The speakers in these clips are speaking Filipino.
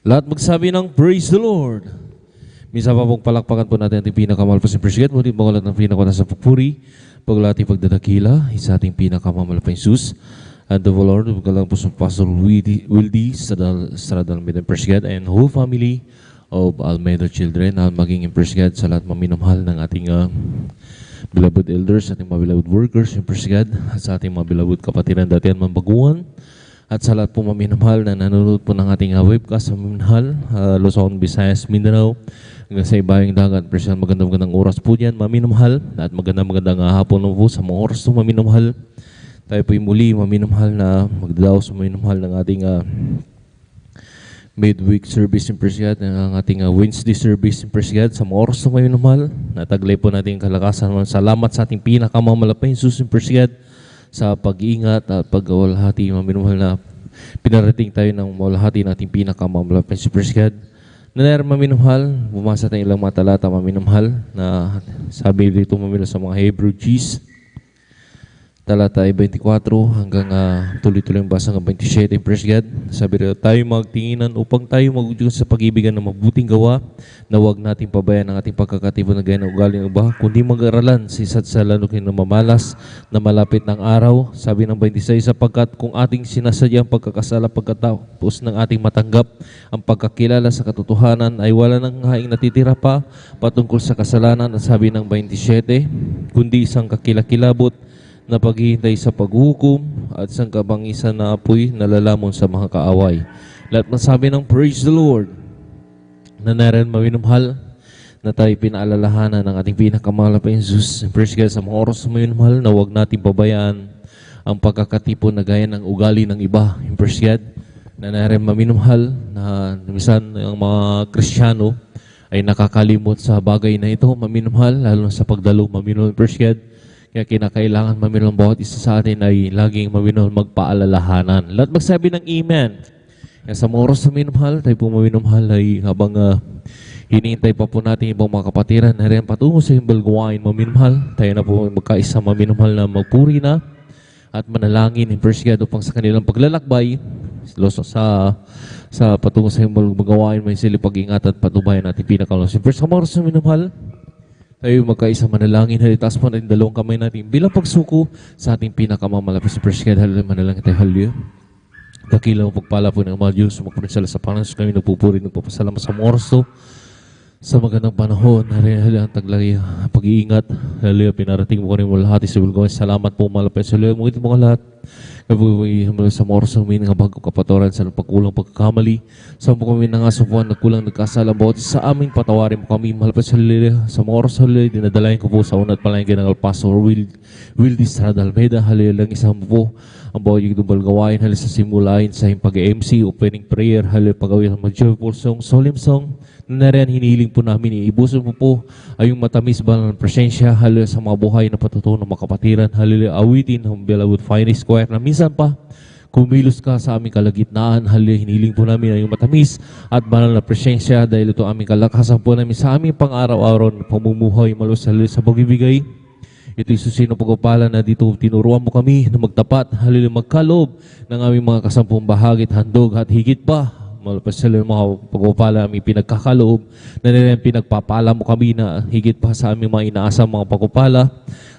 Lahat magsabi ng Praise the Lord. Minsan pa pong palakpakan po natin ating pinakamahal po si President. Ngunit magulat ng pinakauna sa pagpuri, paglating pagdadakila, isa ating pinakamahal pa Jesus. And the Lord, magalang po sa Pastor Wildy Stradal Almeida President and whole family of Almeida children na maging President sa lahat maminamahal ng ating beloved elders, ating mga beloved workers, President, at sa ating mga beloved kapatiran dati at mambaguan. At sa lahat po maminamahal na nanonood po ng ating webcast sa maminamahal, Luzon, Visayas, Mindanao, hanggang sa ibayang dagat. President, magandang oras po dyan, maminamahal. At magandang hapon po sa mga oras po maminamahal. Tayo po muli maminamahal na magdadaos sa maminamahal ng ating midweek service in President, ng ating Wednesday service in President sa mga oras po maminamahal. Nataglay po natin kalakasan. Salamat sa ating pinakamamalapay Jesus in President sa pag-iingat at pagwalhati maminamahal na pinarating tayo ng walhati nating pinakamamalapay si President. Nanayari maminamahal, bumasa tayong ilang mga talata maminamahal na sabi dito maminamahal sa mga Hebrew G's. Talata ay 24 hanggang tuloy-tuloy ang basa ng 27. Praise God. Sabi rin tayo magtinginan upang tayo mag-udyos sa pag-ibigan ng mabuting gawa na huwag natin pabayaan ang ating pagkakatibo na gaya ng ugali ng iba, kundi mag-aralan sa isa't sa lanukin ng mamalas na malapit ng araw. Sabi ng 26, sapagkat kung ating sinasadya ang pagkakasala pagkatapos ng ating matanggap ang pagkakilala sa katotohanan ay wala nang haing natitira pa patungkol sa kasalanan. At sabi ng 27, kundi isang kakilakilabot na paghihintay sa paghukom at isang kabangisan na apoy na lalamon sa mga kaaway. Lahat masabi ng Praise the Lord na narin maminamahal na tayo pinaalalahanan ng ating pinakamahal na Jesus. Praise God sa mga oras na maminamahal na huwag natin pabayaan ang pagkakatipon na gaya ng ugali ng iba. Praise God na narin maminamahal na minsan ang mga Kristiyano ay nakakalimot sa bagay na ito maminamahal, lalo sa pagdalo maminamahal. Praise God. Kaya kinakailangan maminahal bawat isa sa atin ay laging maminahal magpaalalahanan. Lahat magsabi ng Amen. Kaya sa mga oras na minamahal, tayo po maminamahal ay habang hinihintay pa po natin ibang mga kapatiran na rin patungo sa himbal gawain maminamahal. Tayo na po magkaisa maminamahal na magpuri na at manalangin in First God upang sa kanilang paglalakbay sa patungo sa himbal gawain may sila pag-ingat at patubayan natin pinakalos. In First oras na minamahal, tayo magkaisa manalangin, halitaas po natin dalawang kamay natin bilang pagsuko sa ating pinakamamalapit sa President. Hallelujah, manalangin tayo, hallelujah. Dakilang pagpala po ng mga Diyos, magpurinsala sa Panginoon, kami nagpupuri, nagpapasalamat sa morso, sa magandang panahon, hallelujah, ang taglay, pag-iingat, hallelujah, pinarating mo ko rin mo lahat, isibulgawin, salamat po, malapit, hallelujah, mungkin mo lahat, sa moros ng minang bago kapatoran sa pagkulang pagkakamali. Sa mga kami nangasupuan na kulang nagkasala bawat sa aming patawarin mo kami malapit sa halilya. Sa moros halilya, dinadalayan ko po sa unat palangin ng Pastor Wildy Stradal Almeida. Halilya lang isang po ang bawat yung dumbal gawain. Halilya sa simulain sa pag-MC, opening prayer. Halilya pag-awin ng mag-joyful song, solemn song. Nanariyan hinihiling po namin, iibusin mo po ay yung matamis ba ng presensya, halilya sa mga buhay na patutunan ng makapatiran, halilya awitin ng beloved finest choir na minsan pa, kumilos ka sa aming kalagitnaan, halilya hinihiling po namin ay yung matamis at banal na presensya dahil ito aming kalakasan po namin sa aming pang-araw-araw na pamumuhay malos halilya sa pagbibigay. Ito'y susino pagpapala na dito tinuruan mo kami na magtapat, halilya magkaloob ng aming mga kasampung bahagi at handog at higit pa. Malapit sa mga pagpapala aming pinagkakaloob na nilang pinagpapala mo kami na higit pa sa aming mga inaasang mga pagpapala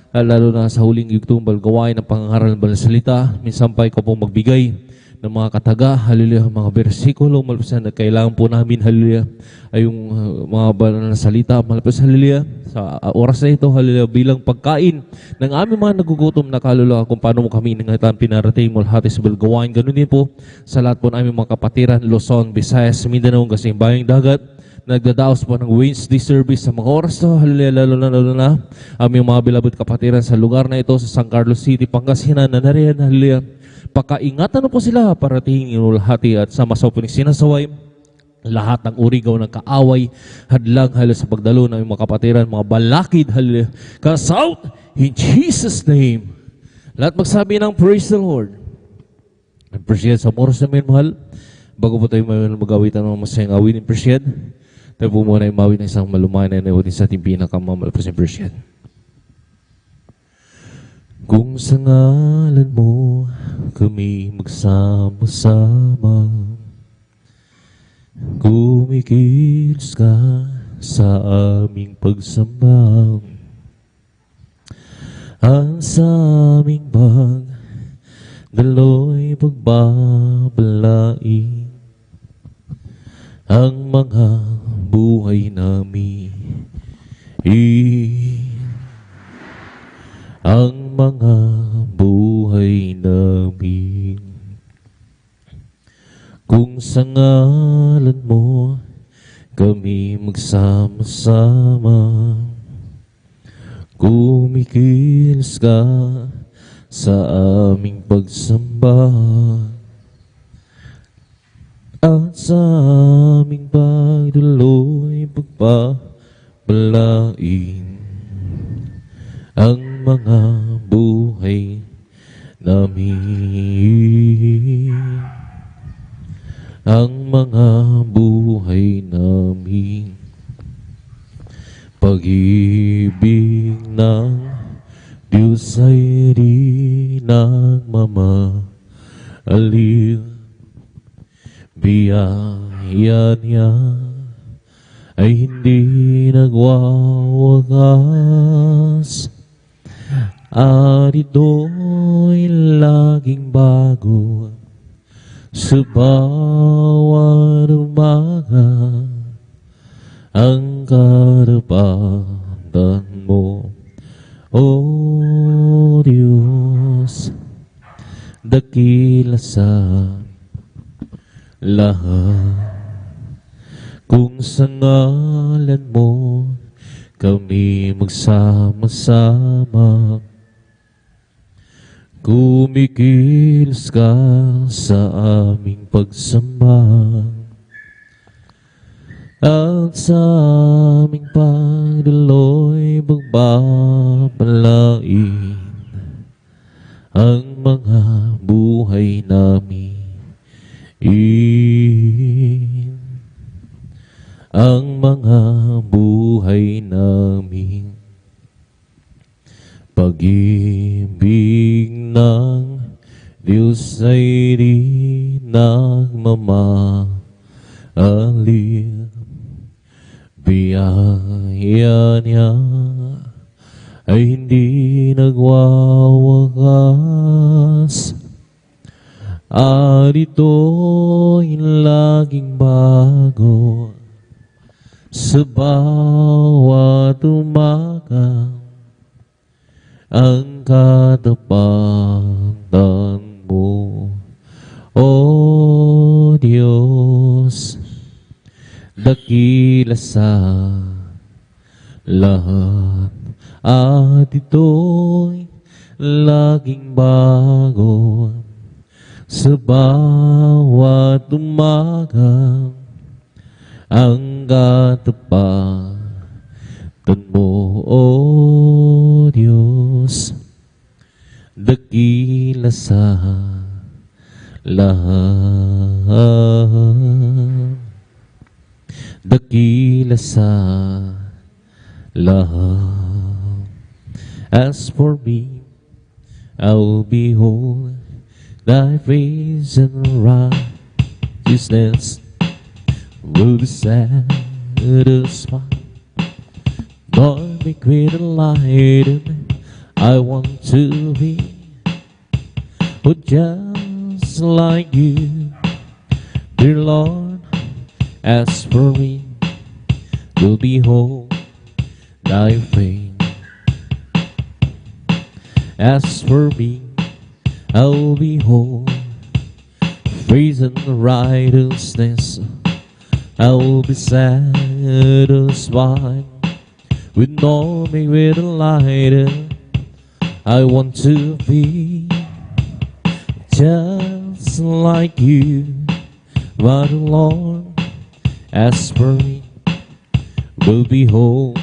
lalo na sa huling yugtong balgawain ng pangangaral ng banal salita. Minsan pa ikaw pong magbigay ng mga kataga, hallelujah, mga bersikulo malapit na kailangan po namin, hallelujah, ay yung mga banal na salita malapit sa hallelujah sa oras na ito, hallelujah, bilang pagkain ng aming mga nagugutom na kaluluwa kung paano mo kami nangatan pinarating mo lahat sa balgawain. Ganun din po sa lahat po ng aming mga kapatiran, Luzon, Visayas, Mindanao, kasing bayang dagat, nagdadaos po ng Wednesday service sa mga oras to, hallelujah, lalo na aming mga beloved kapatiran sa lugar na ito sa San Carlos City, Pangasinan, na nariyan, hallelujah, pakaingatan na po sila para tingin inulhati at sama sa puning sinasaway lahat ng urigaw ng kaaway, hadlang halil sa pagdalo ng mga kapatiran, mga balakid, halil, cast out in Jesus' name. Lahat magsabi ng praise the Lord. Appreciate sa moros namin, mahal. Bago po tayo mag-awitan ng masayang awin, appreciate. Tayo po muna yung mawin ng isang malumayan na inawatin sa ating pinakamalapos, appreciate. Kung sa ngalan mo kami magsama-sama, Kumikilos ka sa aming pagsamba, ang sa aming pagdalo'y pagbabalain, ang mga buhay namin, ang mga buhay namin. Kung sa ngalan mo kami magsama-sama, kumikilos ka sa aming pagsamba, at sa aming pagdalo'y pagpapalain, ang mga buhay namin, ang mga buhay namin. Pag-ibig ng Diyos ay di nagmamaliw, biyaya niya ay hindi nagwawagas, at ito'y laging bago sa bawat umaga. Ang karapatan mo, O Diyos, dakila sa lahat. Kung sa ngalan mo kami magsama-sama, kumikilos ka sa aming pagsamba, at sa aming pagdalo'y pagbabalain, ang mga buhay namin, ang mga buhay namin. Pag-ibig ng Diyos ay di nagmamaliw, biyaya niya ay hindi nagwawagas, at ito'y laging bago sa bawat umaga. Ang katapatan mo, O Diyos, dakila sa lahat, at ito'y laging bago sa bawat umaga. Ang katapatan mo, O Diyos, dakila sa lahat, dakila sa lahat. As for me, I'll behold thy praise and righteousness will be satisfied. Lord, make great light in me. I want to be just like you, dear Lord. As for me, will behold thy fame. As for me, I'll behold praise and righteousness. I'll be satisfied with no great light. I want to be just like you, but Lord, as for me, will behold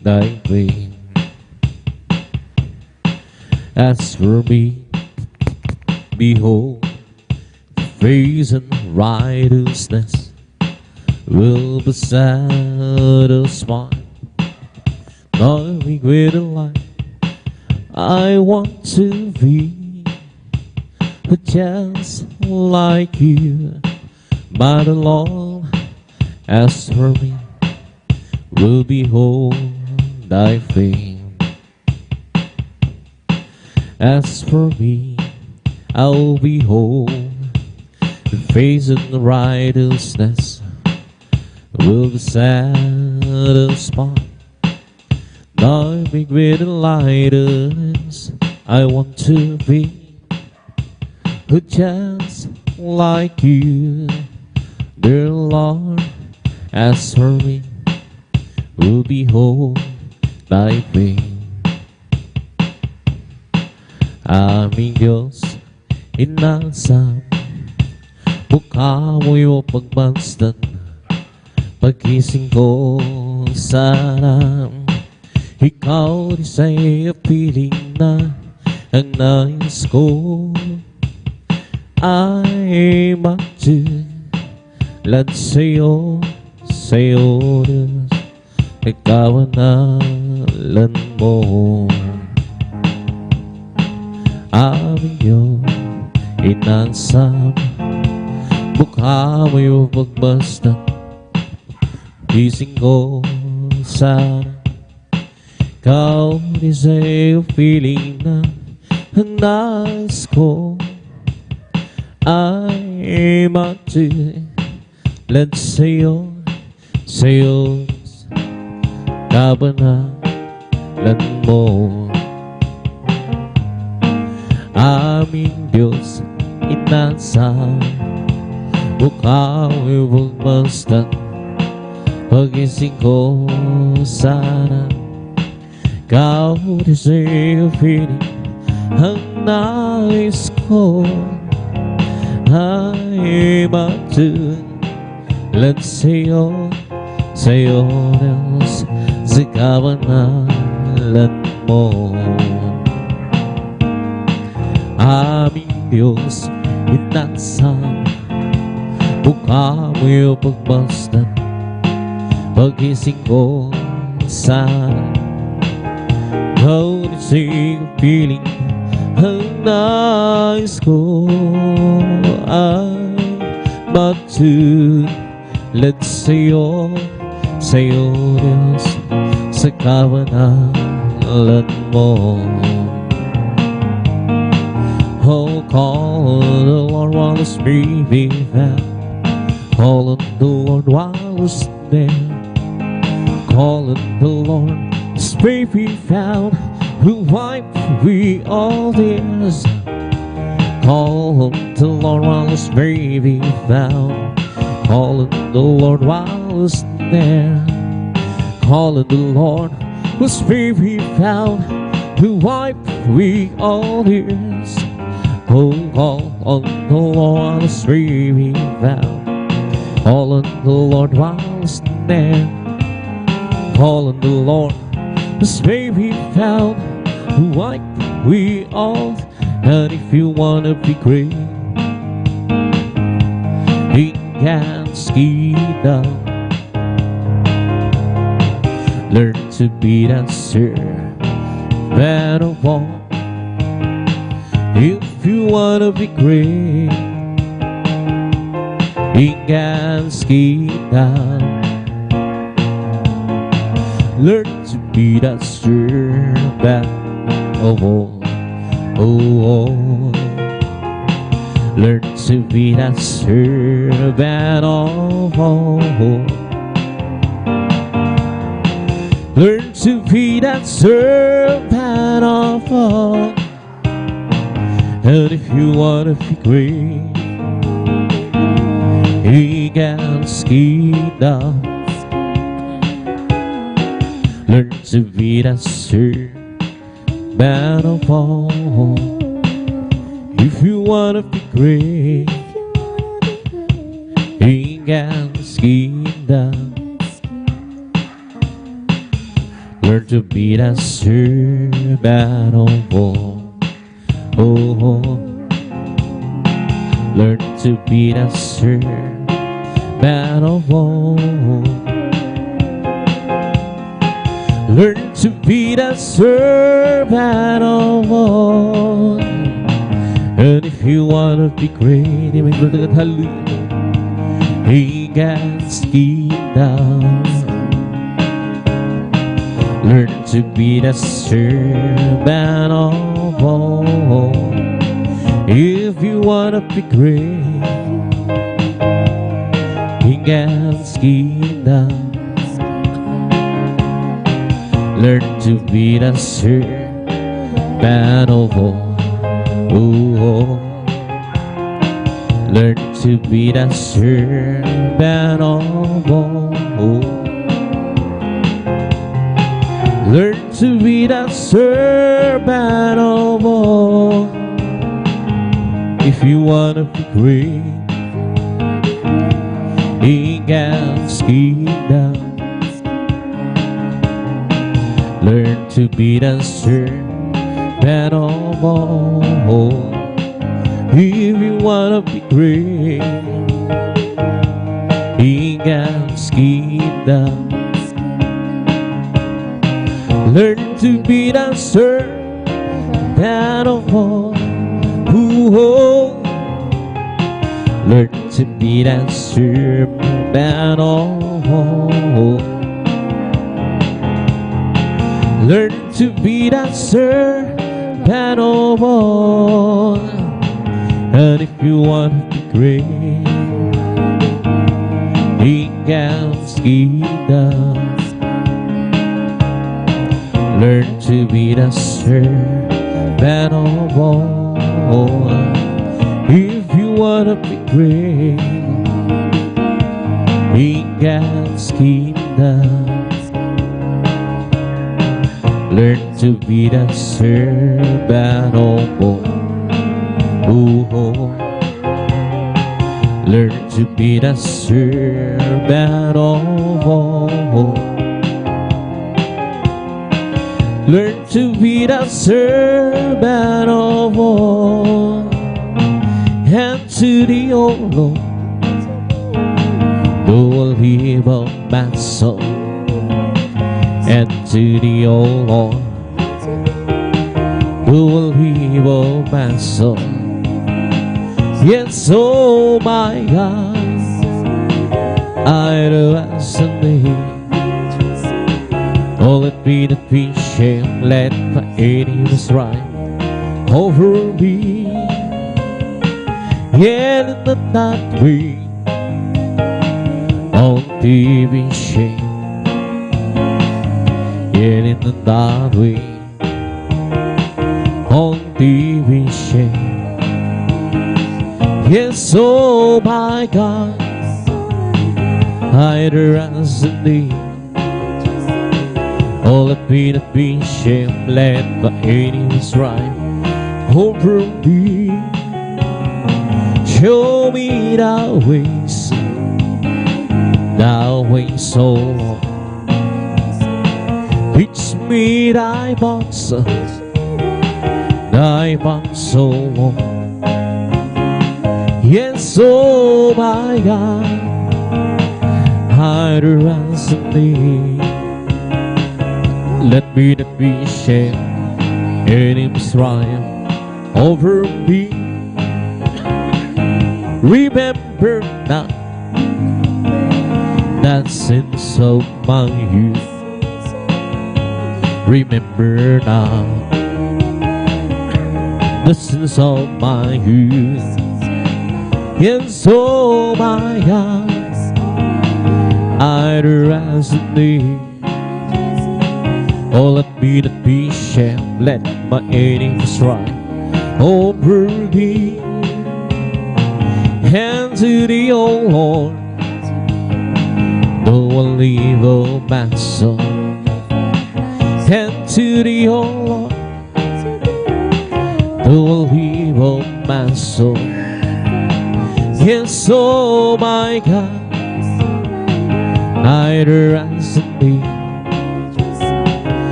thy fame. As for me, behold, praise and righteousness will be satisfied. Not be greater light. I want to be just like you, but Lord, As for me, will behold thy fame. As for me, I'll behold the face of the righteousness. Will be satisfied. Thy big with lightens. I want to be just like you, dear Lord. As for me, will behold thy fame. Aming Diyos, inasam, mukha mo'y mapagmasdan. Pagising ko sana, ikaw di sa'yo piling na. Ang nais ko ay magtulad sa'yo, sa'yo Diyos, nagkawanalan mo. Aming Diyos, inansam, mukha mo'y mapagmasdan. Gising ko sana, ikaw di sa'yo piling na. Ang nais ko ay matulad sa'yo, sa'yo kabanalan mo. Aming Diyos, inasam, mukha mo'y pagmasdan. Pagising ko sana, ikaw di sa'yo piling. Ang nais ko ay matulad sa'yo, sa'yo Diyos, sa kabanalan mo. Aming Diyos, inasam, mukha mo'y pagmasdan. Pagising ko sana, ikaw di sa'yo piling. Ang nais ko ay matulad sa'yo, sa'yo Diyos, sa kabanalan mo. Oh, call on the Lord while the Spirit be found. Call on the Lord while he's there. Call on the Lord, the Spirit be found, who wipe we all tears. Call on the Lord while his Spirit be found. Call on the Lord while he's there. Call on the Lord, whose Spirit be found, who wipe we all tears. Oh, call on the Lord while his Spirit be found. Call on the Lord while he's there. Call on the Lord, the Spirit be found, who wipe we all. And if you wanna be great, he can ski down. Learn to be that servant of all. If you wanna be great, he can ski down. Learn to be that servant of all. Oh, oh. Learn to be that servant of all. Learn to be that servant of all. And if you wanna be great, he can ski down. Learn to be that servant of all. If you wanna be great, he can ski down. Learn to be that servant of all. Oh, learn to be that servant of all. Learn to be that servant of all. And if you wanna be great, hallelujah, in God's kingdom. Learn to be the servant of all. If you wanna be great in God's kingdom, learn to be the servant of all. Oh, learn to be the servant of all. Learn to be the servant of all. If you wanna be great in God's kingdom, learn to be the servant of all. If you wanna be great in God's kingdom, learn to be the servant of all. Learn to be the servant of all. Learn to be the servant of all. And if you want to be great in God's kingdom, learn to be the servant of all. If you wanna be great in God's kingdom, learn to be the servant of all. Learn to be the servant of all. Learn to be the servant of all. And to the old Lord, who will live on my soul. And to the old Lord, who will live on my soul. Yes, oh my God, I trust in thee. Oh, let me not be ashamed, let my enemies rise over me. Yet in the night we won't be ashamed. Yet in the night we won't be ashamed. Yes, oh my God, I trust in thee. Oh, let me not be ashamed, let my enemies rise over me. Show me thy ways, oh Lord. Teach me thy paths, oh Lord. Yes, oh my God, I trust in thee. Let me not be ashamed, enemies triumph over me. Remember not the sins of my youth. Remember not the sins of my youth. Yes, oh my God, I trust in thee. Oh, let me not be ashamed, let my enemies rise over me. And to the old Lord, though I leave all my soul. And to the old Lord, though I leave all my soul. Yes, oh my God, I trust in thee.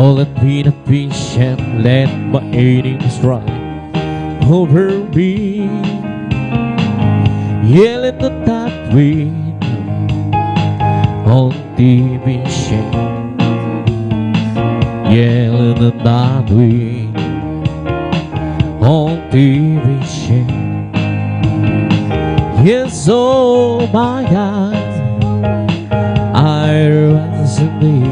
Oh, let me not be ashamed, let my enemies rise over me. Yeah, let the night wind on thee be ashamed. Yeah, let the night wind on thee be ashamed. Yes, oh my God, I rise in thee.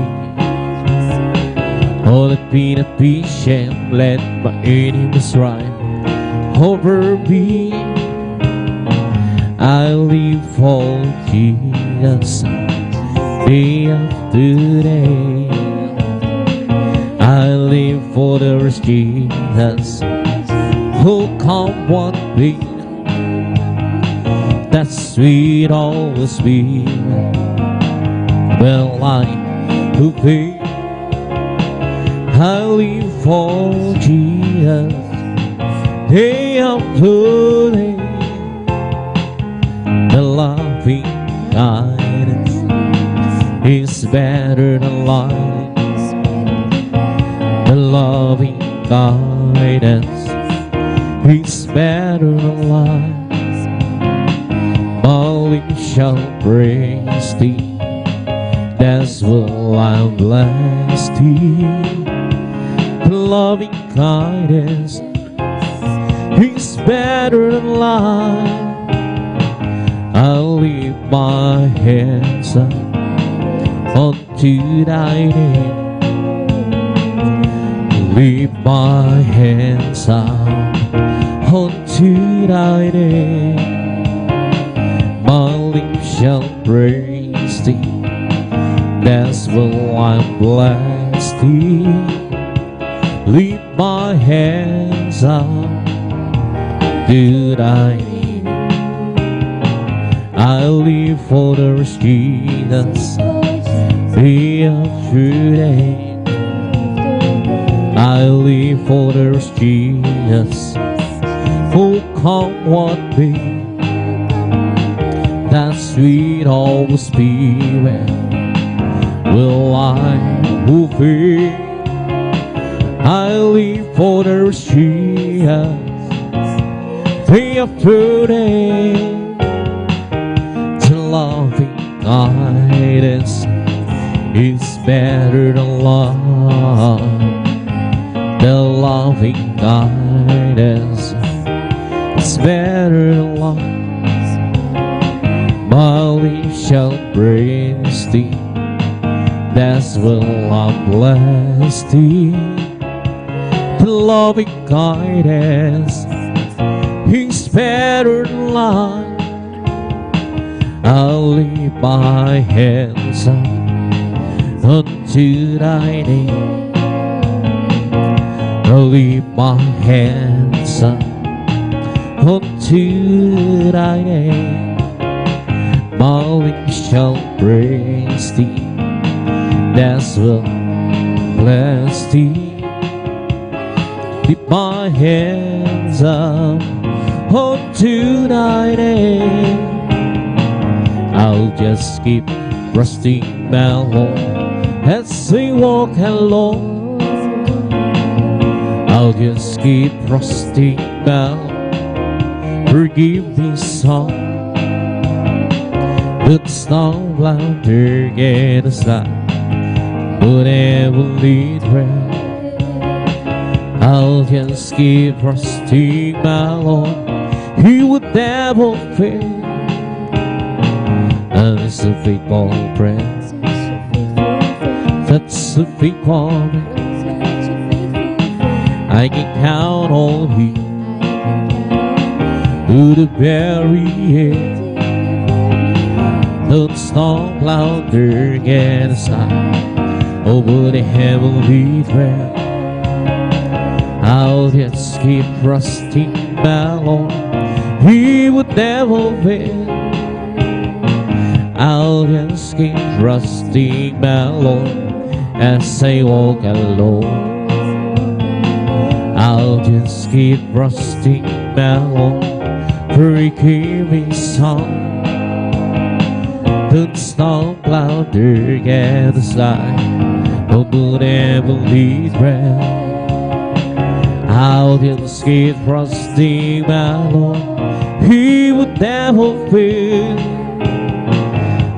Oh, let me not be ashamed, let my enemies ride over me. I live for Jesus day after day. I live for the rest Jesus who come what be. That sweet always be. Well, I who be. I live for Jesus day after day. The loving guidance is better than life. The loving guidance is better than life. My lips shall praise thee, that's will I bless thee. The loving kindness is better than life. I'll lift my hands up unto thy name. Lift my hands up unto thy name. My lips shall praise thee, that's will I bless thee. Lift my hands up to thy name. I live for the rest Jesus day after day. I live for the rest Jesus who come what be. That sweet always be where will I who be. I live for the rest Jesus day after day. The loving guidance is better than love. The loving guidance is better than love. My lips shall praise thee, that's will I bless thee. The loving guidance is better than life. I'll lift my hands up unto thy name. I'll lift my hands up unto thy name. My lips shall praise thee, that's will bless thee. Lift my hands up unto thy name. I'll just keep trusting my Lord as we walk along. I'll just keep trusting my Lord. Forgive me some. It's not louder get aside, whatever lead well. I'll just keep trusting my Lord. He would never fail. That's a faithful friend. That's a faithful friend. I can count on Him to the very end. The storm louder get aside over the heavenly thread. I'll just keep trusting my Lord. He would never fail. I'll just keep trusting my Lord as I walk alone. I'll just keep trusting my Lord, for He gave me song. The storm louder get aside over the heavenly thread. I'll just keep trusting my Lord. He would never fail.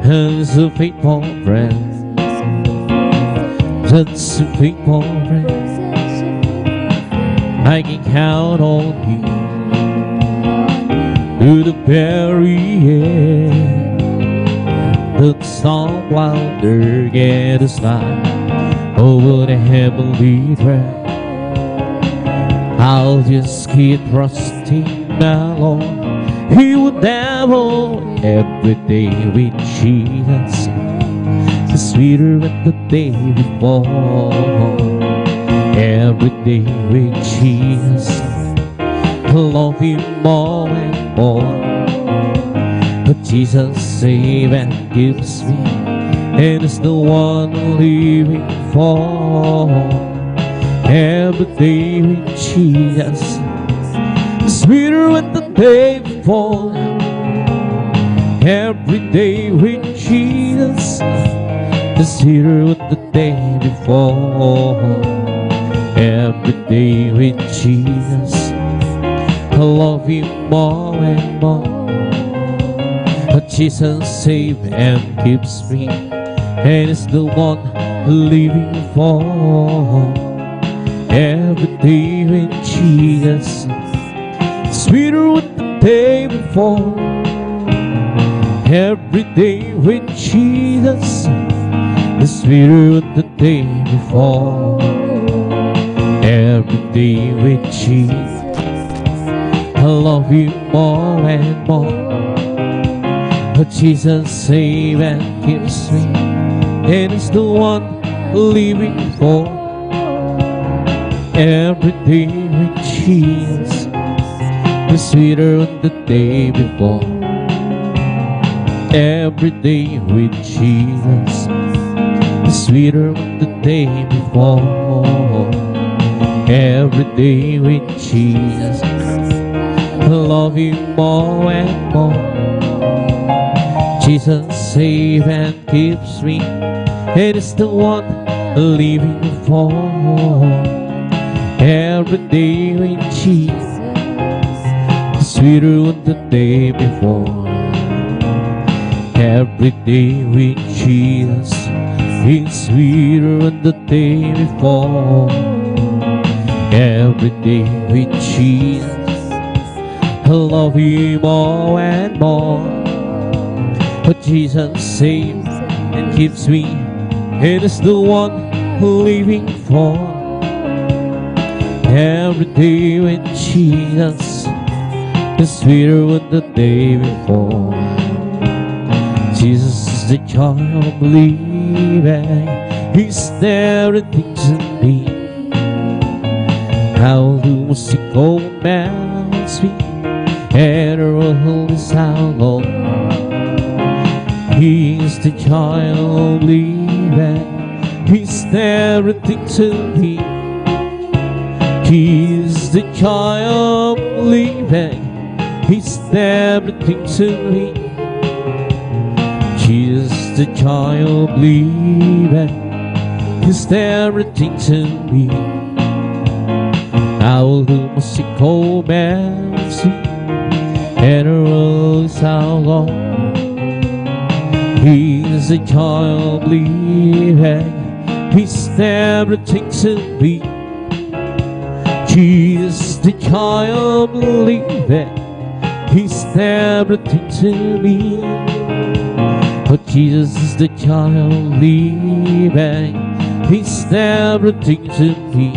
As a faithful friend, that's a faithful friend. I can count on Him to the very end. The song louder get a start over the heavenly track. I'll just keep trusting my Lord. He will never every day with Jesus. It's sweeter than the day before. Every day with Jesus, I love Him more and more. But Jesus saves and gives me, and it's the one I'm living for. Every day with Jesus, sweeter than the day before. Every day with Jesus, sweeter than the day before. Every day with Jesus, I love Him more and more. But Jesus saves and keeps me, and it's the one I'm living for. Every day with Jesus, sweeter than the day before. Every day with Jesus, sweeter than the day before. Every day with Jesus, I love You more and more. But Jesus saves and keeps me, and it's the one I'm living for. Every day with Jesus, sweeter than the day before. Every day with Jesus, sweeter than the day before. Every day with Jesus, I love You more and more. Jesus saves and keeps me, and it's the one I'm living for. Every day with Jesus, sweeter than the day before. Every day with Jesus, it's sweeter than the day before. Every day with Jesus, I love You more and more. But Jesus saves and keeps me, and it's the one I'm living for. Every day with Jesus, it's sweeter than the day before. Jesus is the joy I'm believing. He's there and things in me. How the music commands me, and the world is how long. He is the joy I'm believing. He's there and things in me. He is the joy I'm believing. He's there and things in me. Jesus, the joy of believing, He's there everything to me. I will do my sickle mercy, and the road is how long. He is the joy of believing, He's there everything to me. Jesus, the joy of believing, He's there everything to me. But Jesus is the child living, He's everything to me.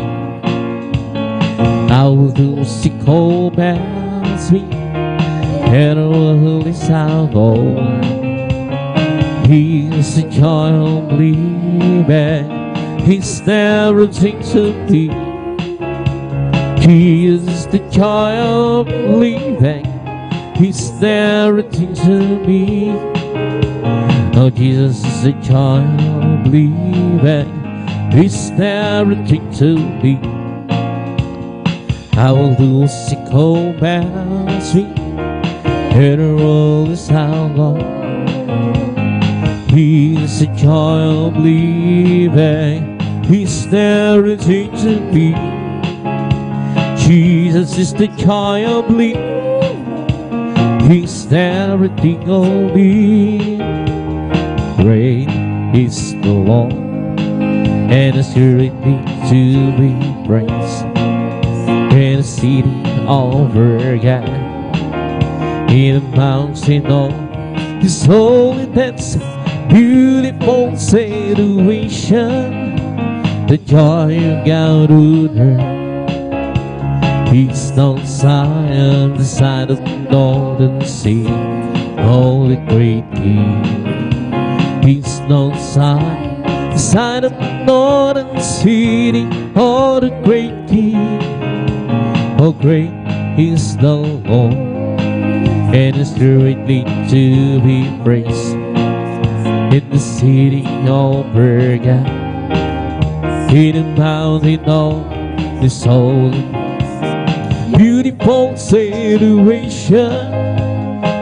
I will do sickle bells me, and the world is how long. He is the child living, He's everything to me. He is the child living, He's everything to me. Oh, Jesus is a child believing, He's everything to me. I will do sickle bells ring, and the road is how long. He is a child believing, He's everything to me. Jesus is the child believing, He's everything on me. Great is the Lord, and His greatly to be praised. In the city of our God, in the mountain of His holiness, beautiful situation, the joy of God would earn. Peace on Zion, the side of the northern sea, oh, the great King. Peace on Zion, the side of the northern city, oh, the great King. Oh, great is the Lord, and is greatly to be praised. In the city of Berga, in the mountain of His holy, beautiful situation,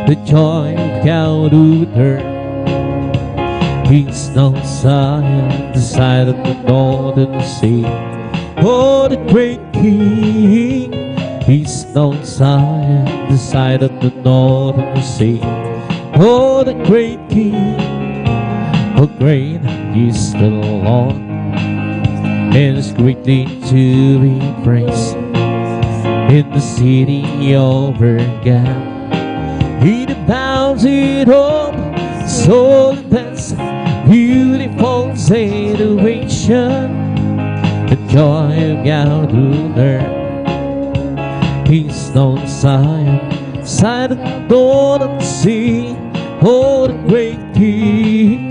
the joy of God would earn. Peace on Zion, the side of the northern sea, oh, the great King. Peace on Zion, the side of the northern sea, oh, the great King. Oh, great is the Lord, and is greatly to be praised. In the city of Berga, He abounds in hope, soul and dance, beautiful situation, the joy of God will learn. Peace on Zion, side of the northern sea, oh, the great King.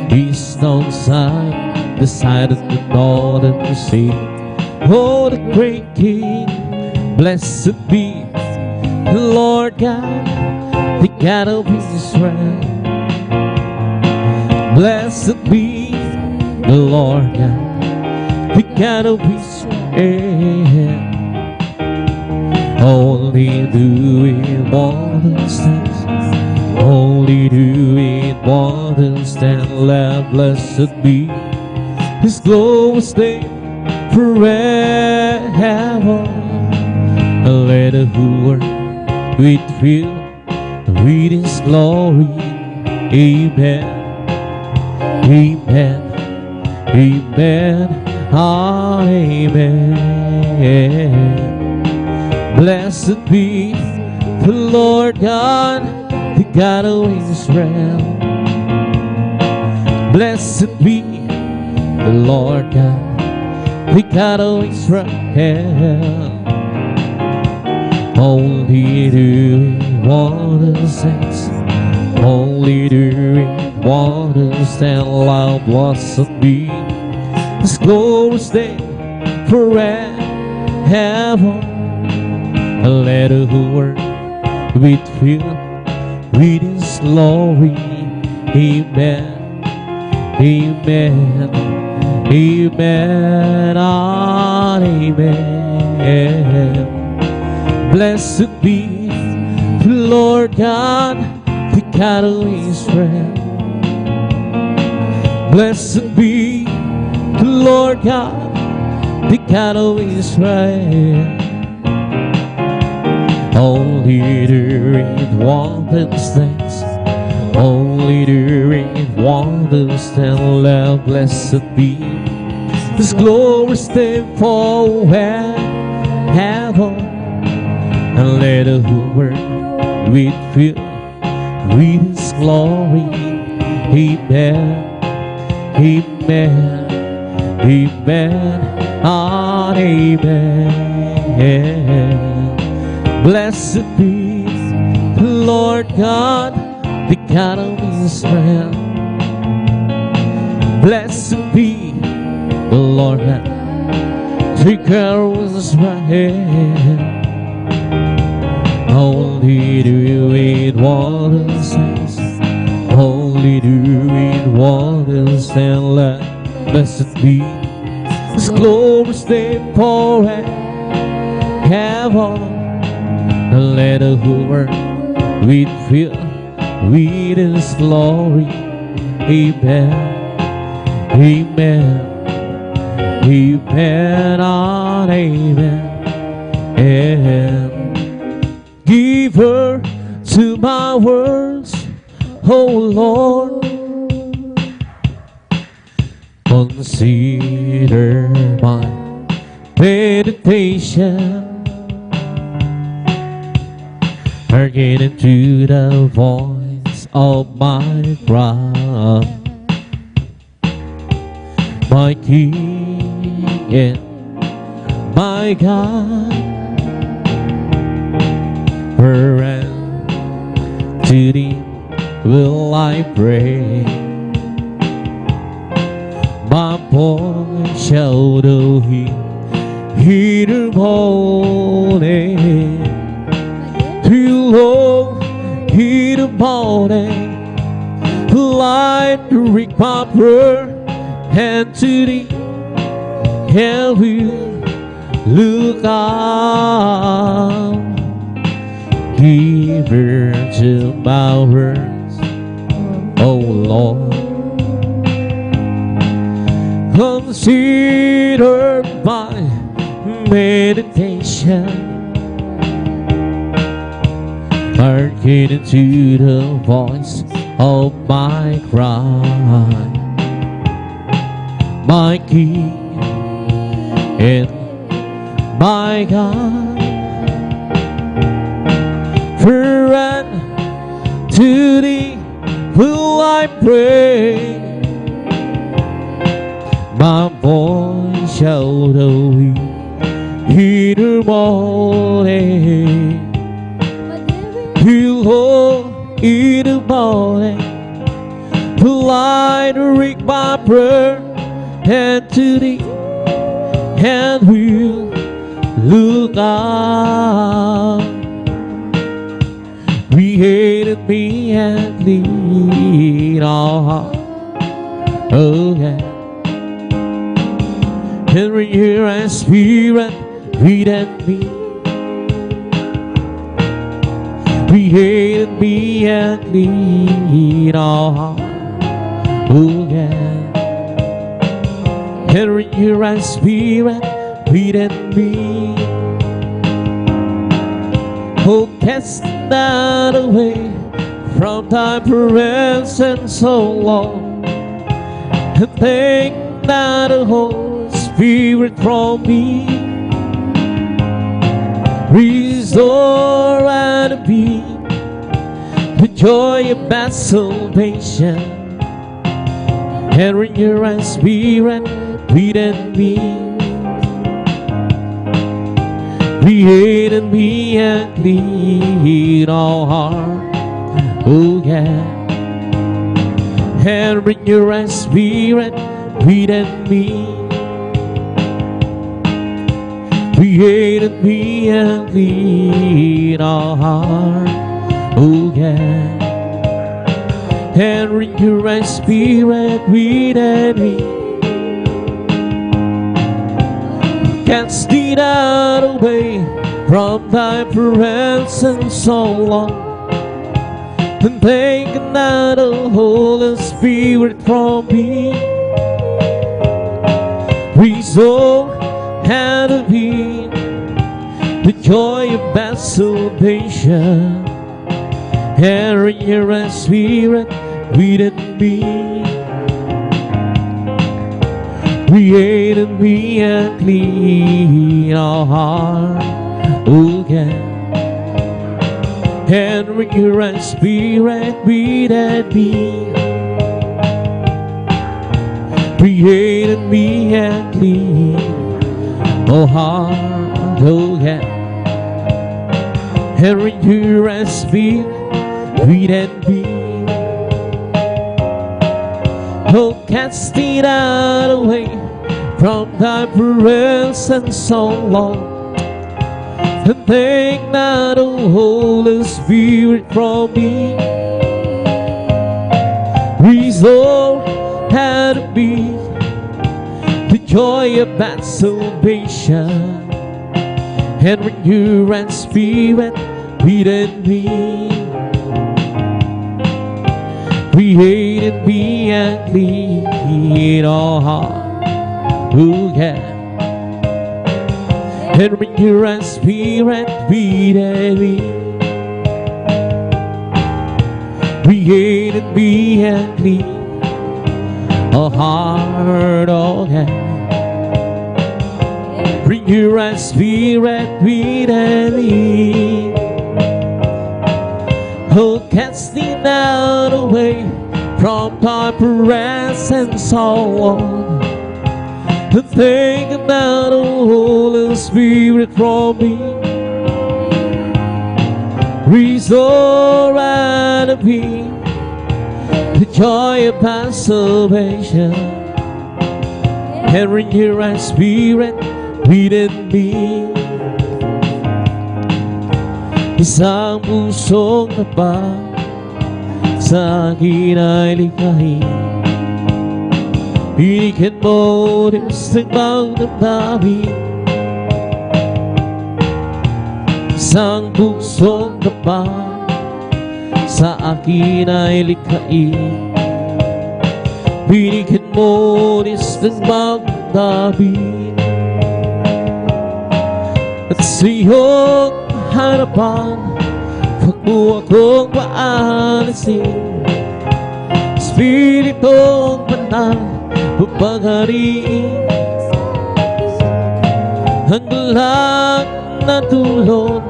Peace on Zion, the side of the northern sea, oh, the great King. Blessed be the Lord God, the God of Israel. Blessed be the Lord God, the God of Israel. Only doing wonders, only doing wonders, and let blessed be His glorious name forever. Let the whole world with fill with His glory. Amen, amen, amen, amen. Blessed be the Lord God, the God of Israel. Blessed be the Lord God, the God of Israel. Only doing wonders, only doing wonders, and loud blessed be His glorious name forever. Let the whole world be filled with His glory. Amen, amen, amen, and amen. Blessed be the Lord God, the God of Israel. Blessed be the Lord God, the God of Israel. Only doing wonders things, only doing wonders, and let blessed be His glorious name forever. And let the whole world be filled with His glory. Amen, amen, amen, and amen. Blessed be the Lord God, the God of Israel. Blessed be the Lord God, the God of Israel. Only doing wonders, only doing wonders, and let blessed be His glorious name forever. And let the whole world be filled with His glory. Amen, amen, amen, and amen. Giver to my words, oh Lord, consider my meditation. Hearken into the voice of my cry, my King and my God. Wherever to thee will I pray, my voice shall do hear the morning, to Lord hear the morning, light to reach my prayer, and to thee and will look out. Giver to my words, oh Lord, consider my meditation, hearken into the voice of my cry, my King and my God. For to thee will I pray, my voice shall hear the morning, to Lord in the morning, to light to reach my prayer, and to thee and will look out. Created me and lead our heart, oh yeah. And renew our spirit within me. Created me and lead our heart, oh yeah. And renew our spirit within me. Oh, cast not away from thy presence so long, and take not the Holy Spirit from me. Restore and be the joy of my salvation, and renew our spirit within me. Created me and clean our heart, oh yeah. And renew our spirit within me. Created me and clean our heart, oh yeah. And renew our spirit within me. Cast it out away from thy presence so long, and take not the Holy Spirit from me. Restore and be the joy of my salvation, and renew our spirit within me. Created me and clean our heart, oh yeah. And renew our spirit within me. Created me and clean our heart, oh yeah. And renew our spirit within me. Oh, cast it out away from thy presence so long, and take not the Holy Spirit from me. Restore and be the joy of my salvation, and renew our spirit within me. Created me and clean our heart, oh yeah. And renew our spirit within me. Created me and clean our heart, oh yeah. Renew our spirit within me. Oh, casting out away from thy presence, so on. To think about the Holy Spirit from me. Restore and be the joy of my salvation, and renew my spirit within me. Isang pusong tapat sa akin ay likhain. Binigyan mo ng sagbang damdamin. Isang pusong tapat sa akin ay likhain. Binigyan mo ng sagbang damdamin. At sa iyong harapan, huwag mo akong paalisin. Espiritong banal, paghariin ang galak na tulong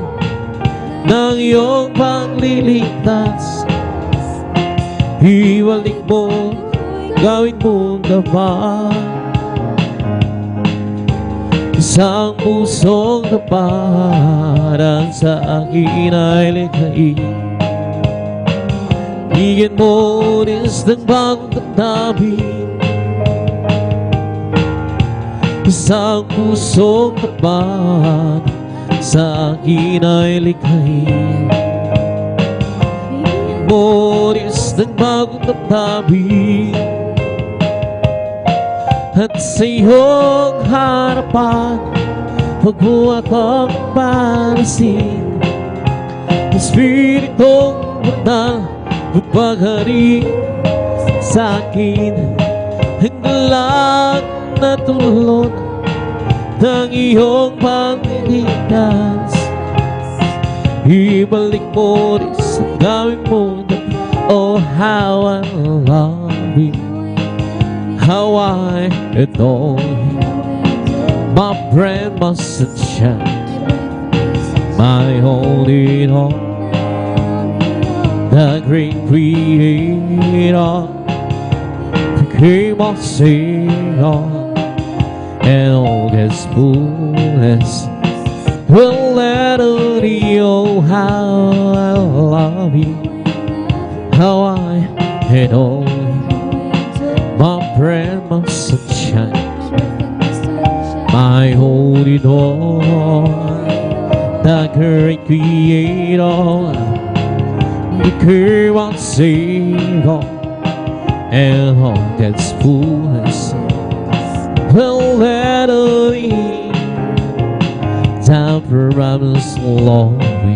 ng iyong pagliligtas. Iwalik mo, gawin mong dapat. Isang pusong tapat ang sa akin ay likhain. Bigyan mo ng sagbang damdamin. Isang pusong tapat sa akin ay likhain. Bigyan mo ng sagbang damdamin. At sa iyong harapan, huwag mo akong paalisin. Espiritong banal, paghari sa akin ang galak na tulong ng iyong pagligtas. Ibalik mo rin sa gawin mo na, oh how I love you, how I adore you. My brain mustn't shine, my only hope, the great creator became our Savior, and all His fullness will let her know how I love you, how I adore you. My prayer mustn't shine, my holy Lord, the great creator became our Savior, and all God's fullness will let her in. Time for promise, Lord, we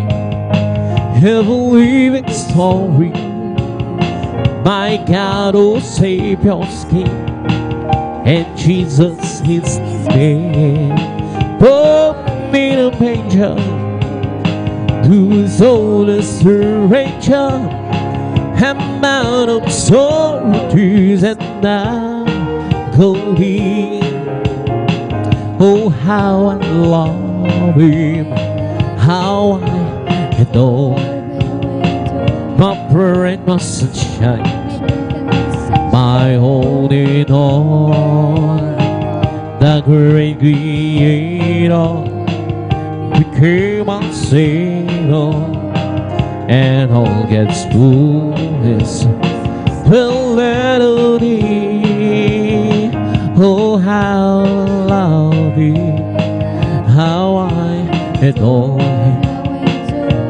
have a living story. My God, oh Savior's King, and Jesus His name. Put me in a manger, whose soul is surrender, and out of solitude and now go in. Oh, how I love Him, how I adore. My prayer mustn't shine, my holy Lord, the great creator became our Savior, and all God's fullness will let her in. Oh, how I love Him, how I adore Him.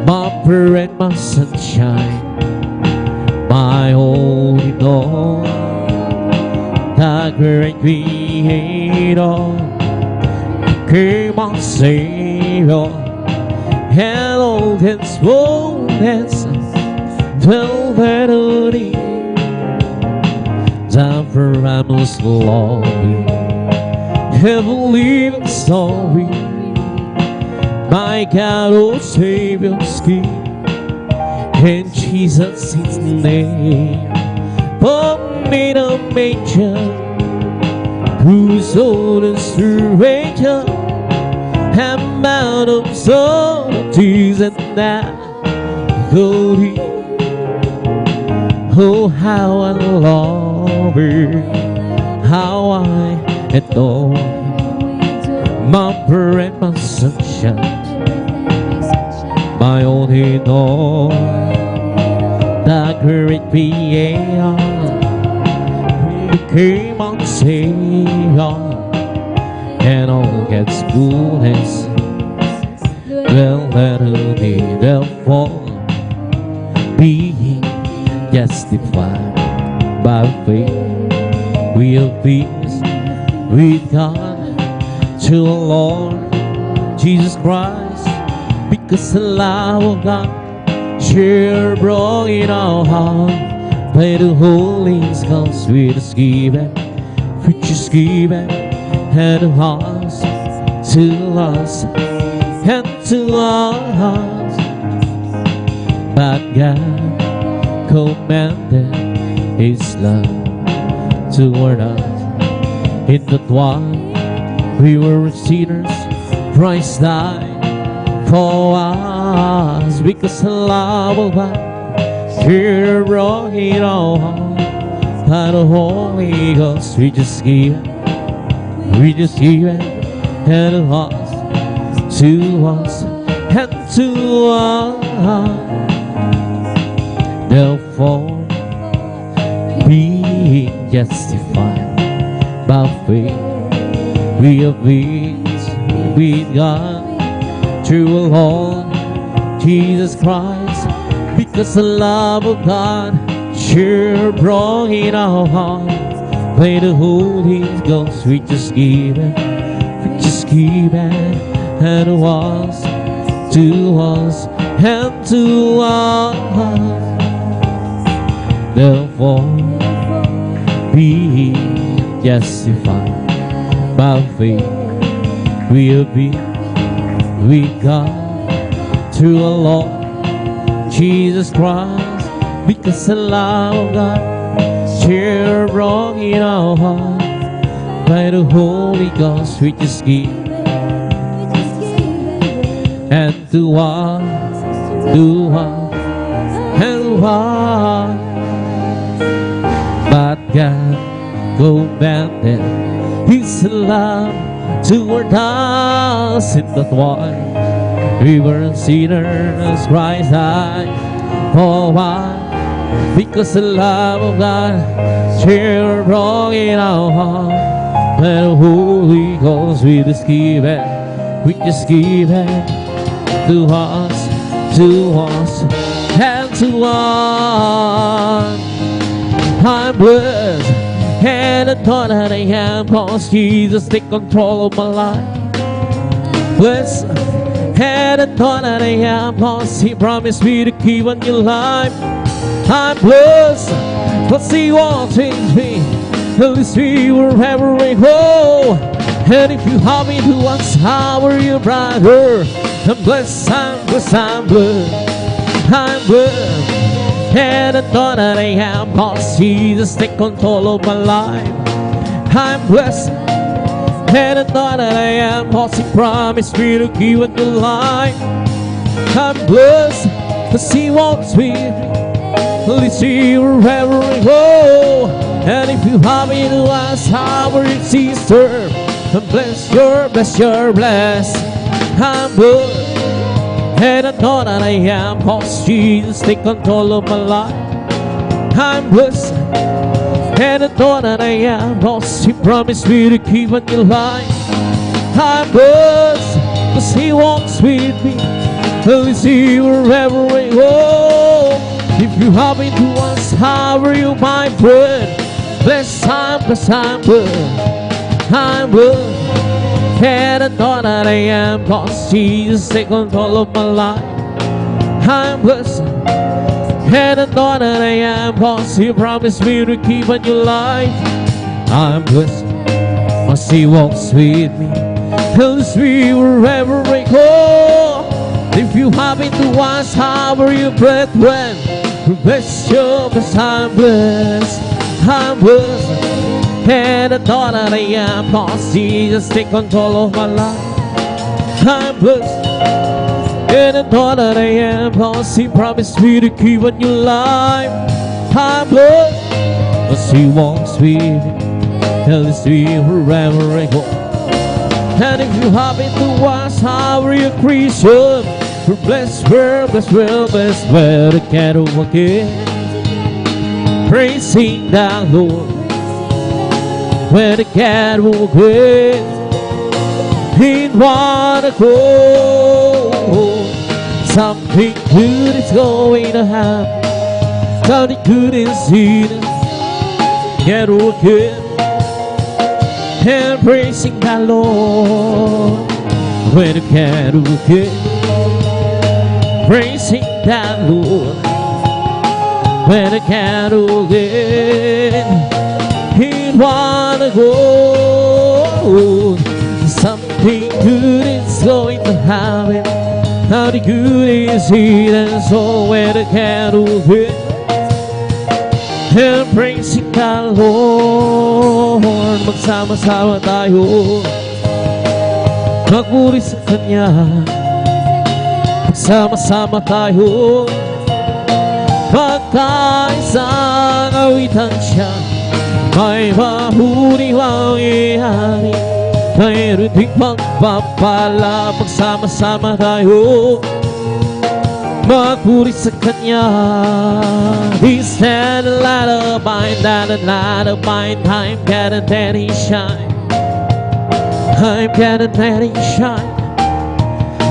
My prayer mustn't shine, my holy Lord, the great creator became our Savior, and all His fullness will let her in. Time for promise, Lord, have a living story. My God, oh Savior's King, and Jesus His name. Put me in a manger, whose soul is surrender, and out of solitude and now glory. Oh, how I love you, how I adore you. My bread, my sunshine, my only know. The great Creator became our Savior, and all God's goodness will let who need therefore being justified by faith. We have peace with God to our Lord Jesus Christ, because the love of God share abroad in our heart by the Holy Ghost, which is given and to us and to us. But God commanded His love toward us, in that while we were sinners, Christ died for us, because the love of God here brought in our heart by the Holy Ghost. We just give it and to us and to us. Therefore, being justified by faith, we have peace with God through our Lord Jesus Christ, because the love of God sure brought in our heart by the Holy Ghost. We just give it and to us and to us. Therefore, being justified by faith, we have been with God through our Lord Jesus Christ, because the love of God share brought in our heart by the Holy Ghost. We just give and to us and to us. But God commanded His love toward us, in that while we were sinners, Christ died for us, because the love of God share brought in our heart by the Holy Ghost. We just give it to us and to us. I'm blessed and I thought that I am, cause Jesus take control of my life. Blessed and I thought that I am, cause He promised me to keep on your life. I'm blessed cause He won't change me, at least we wherever we go. And if you have me to ask, how are you, brother? I'm blessed, I'm blessed, I'm blessed, I'm blessed. And I thought that I am, cause Jesus take control of my life. I'm blessed and I thought that I am, cause He promised me to keep on the life. I'm blessed cause He wants me to see wherever we go. And if you have me to ask, how are you, sister? I'm blessed, you're blessed, you're blessed. I'm blessed and I thought that I am, cause Jesus take control of my life. I'm blessed and I thought that I am, cause He promised me to keep on your life. I'm blessed cause He walks with me till we see wherever we go. If you have me to ask, how are you, my friend? Blessed, I'm blessed, I'm blessed, I'm blessed. And I thought that I am, cause Jesus take control of my life. I'm blessed and I thought that I am, cause He promised me to keep on your life. I'm blessed cause He walks with me, tells me wherever I go. If you happen to ask, how are you, brethren? Bless you, cause I'm blessed, I'm blessed. And I thought that I am, cause Jesus take control of my life. I'm blessed and I thought that I am, cause He promised me to keep on your life. time, Lord. As He walks with me, tell us to you wherever I go. And if you happen to ask how are you a Christian, we're blessed, blessed, blessed, I can't overcome. Praising the Lord, when I can't overcome. In one accord, something good is going to happen. Something good is in us, can't overcome. And praising the Lord, when I can't overcome. Praising the Lord, when I can't overcome. In one accord, something good is going to happen. How the good is hidden, so when I can't overcome. And praising the Lord, magsama-sama tayo, magpuri sa Kanya. Magsama-sama tayo, magkaisang awitan siya. May mahuling mangyayari, mayroon ding magpapala. Magsama-sama tayo, magpuri sa Kanya. He's had a lot of mine, not a lot of mine. I'm gonna let it shine, I'm gonna let it shine,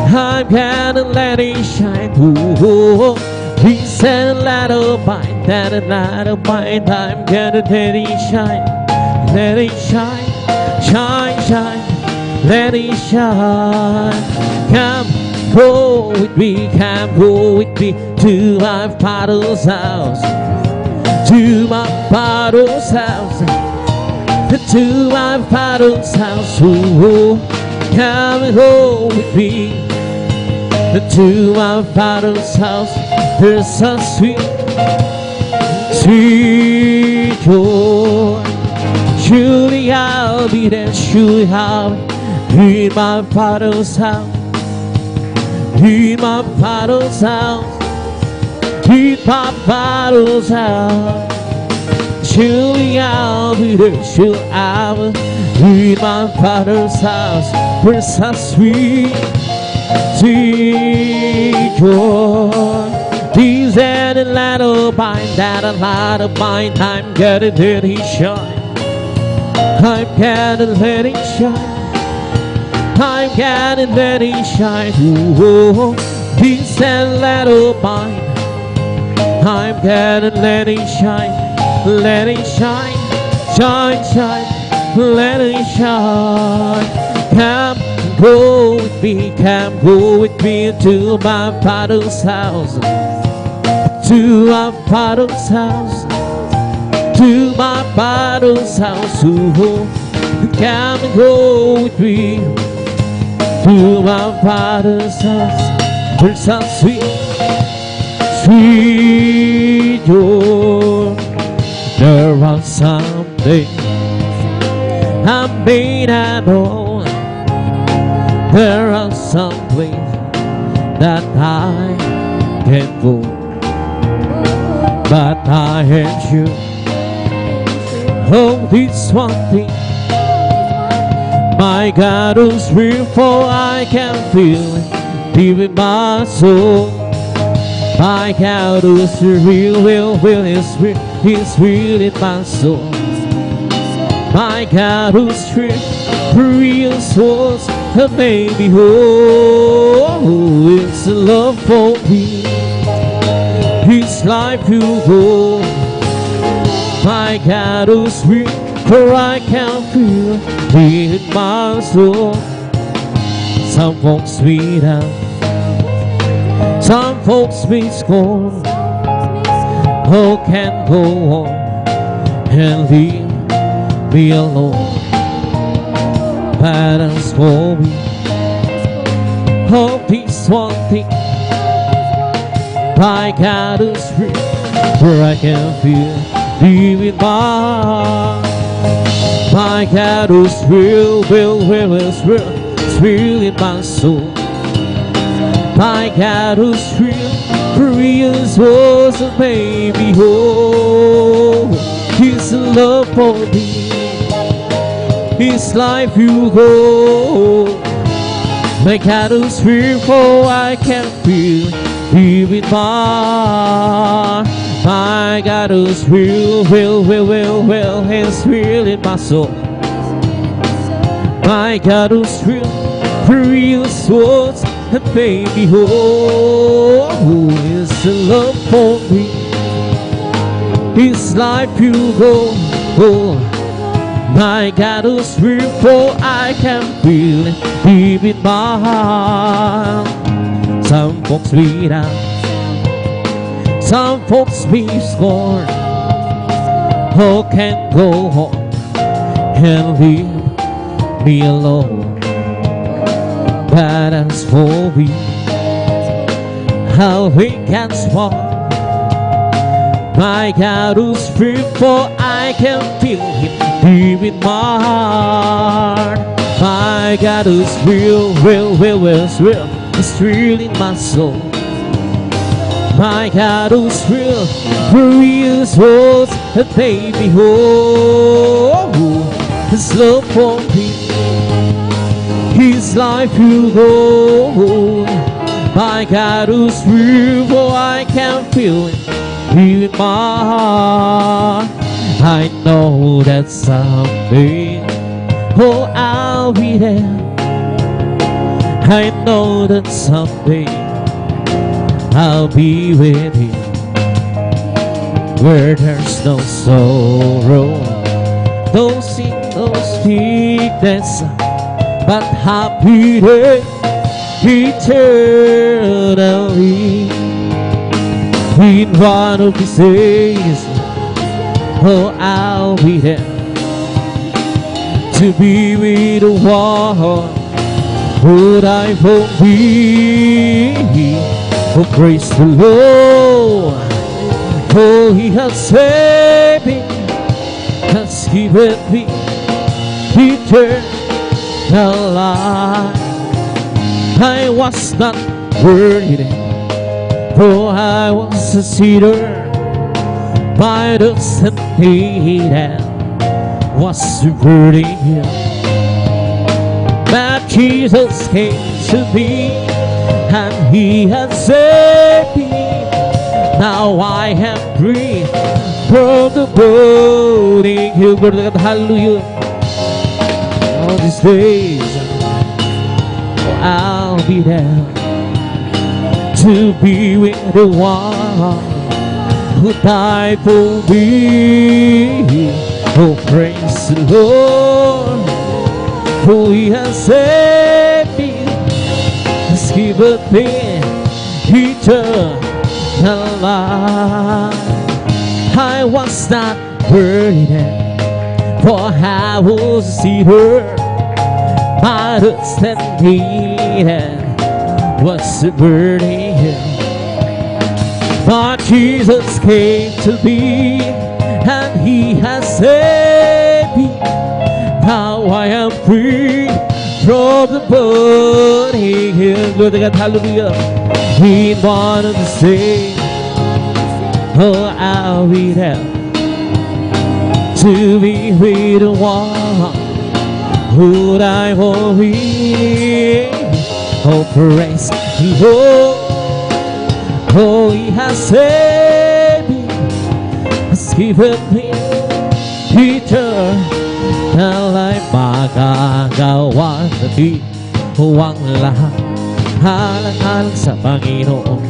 I'm gonna let it shine. Ooh, he's had a lot of mine, not a lot of mine. I'm gonna let it shine, let it shine, shine, shine, let it shine. Come, go with me, come go with me to my Father's house, to my Father's house, to my Father's house. Oh, come and go with me to my Father's house. There's a sweet, sweet joy. Surely I'll be there, surely I'll be in my Father's house. In my Father's house, in my Father's house. Surely I'll be there, surely I will be in my Father's house. There's a sweet, sweet joy. These are the light of mine, that a light of mine. I'm gonna let it shine, I'm gonna let it shine, I'm gonna let it shine. Ooh, this and let of mine, I'm gonna let it shine, let it shine, shine, shine, let it shine. Come go with me, come go with me to my Father's house, to my Father's house, to my Father's house. Ooh, come and go with me to my Father's house. There's a sweet, sweet joy. There was something I may not know. There are some places that I can't go, but I am sure of this one thing. My God is real, for I can feel it deep in my soul. My God is real, is real, He's real in my soul. My God is real souls that made me whole. It's a love for me, His life you go. My God is real, for I can feel it in my soul. Some folks sweet out, some folks may scorn. Oh, can't go on and leave me alone. But as for me, oh, this one thing, my God is real, for I can feel deep in my God is real, is real in my soul. My God is real is all was a baby, oh, His love for me, His life you go. My candles before I can feel even more. My God is real, He's real in my soul. My God is real souls, and baby, oh, who is the love for me? His life you go, oh. My God is real, for I can feel it deep in my heart. Some folks beat out, some folks be scorned, who can go home and leave me alone. But as for me, how we can walk. My God is free, for I can feel Him deep in my heart. My God is real, it's real in my soul. My God is real, real souls, and baby, oh, His love for me, His life you go. My God is real, for I can feel it in my heart. I know that someday, oh, I'll be there. I know that someday I'll be with you, where there's no sorrow, no sin, no sickness, but happiness eternally. In one of these days, oh, I'll be there to be with the one who died for me. Oh, praise the Lord, for He has saved me, has given me eternal life. I was not worthy, for I was a sinner, by the Sunday that was burning. But Jesus came to me, and He has saved me. Now I am free from the burning hill. Hallelujah. All these days I'll be there to be with the one who died for me. Oh, praise the Lord, for He has saved me, has given me eternal life. I was not worthy then, for I was a sinner, but standing was a burning hill. But Jesus came to me, and He has saved me. Now I am free from the burning hill. Glory to God, hallelujah. He wanted to say, oh, I'll be there to be with the one who died for me. Oh, praise the Lord, oh, He has saved me, has given me eternal life. Magagawa sa di huwag lahat, halang-halang sa Panginoon.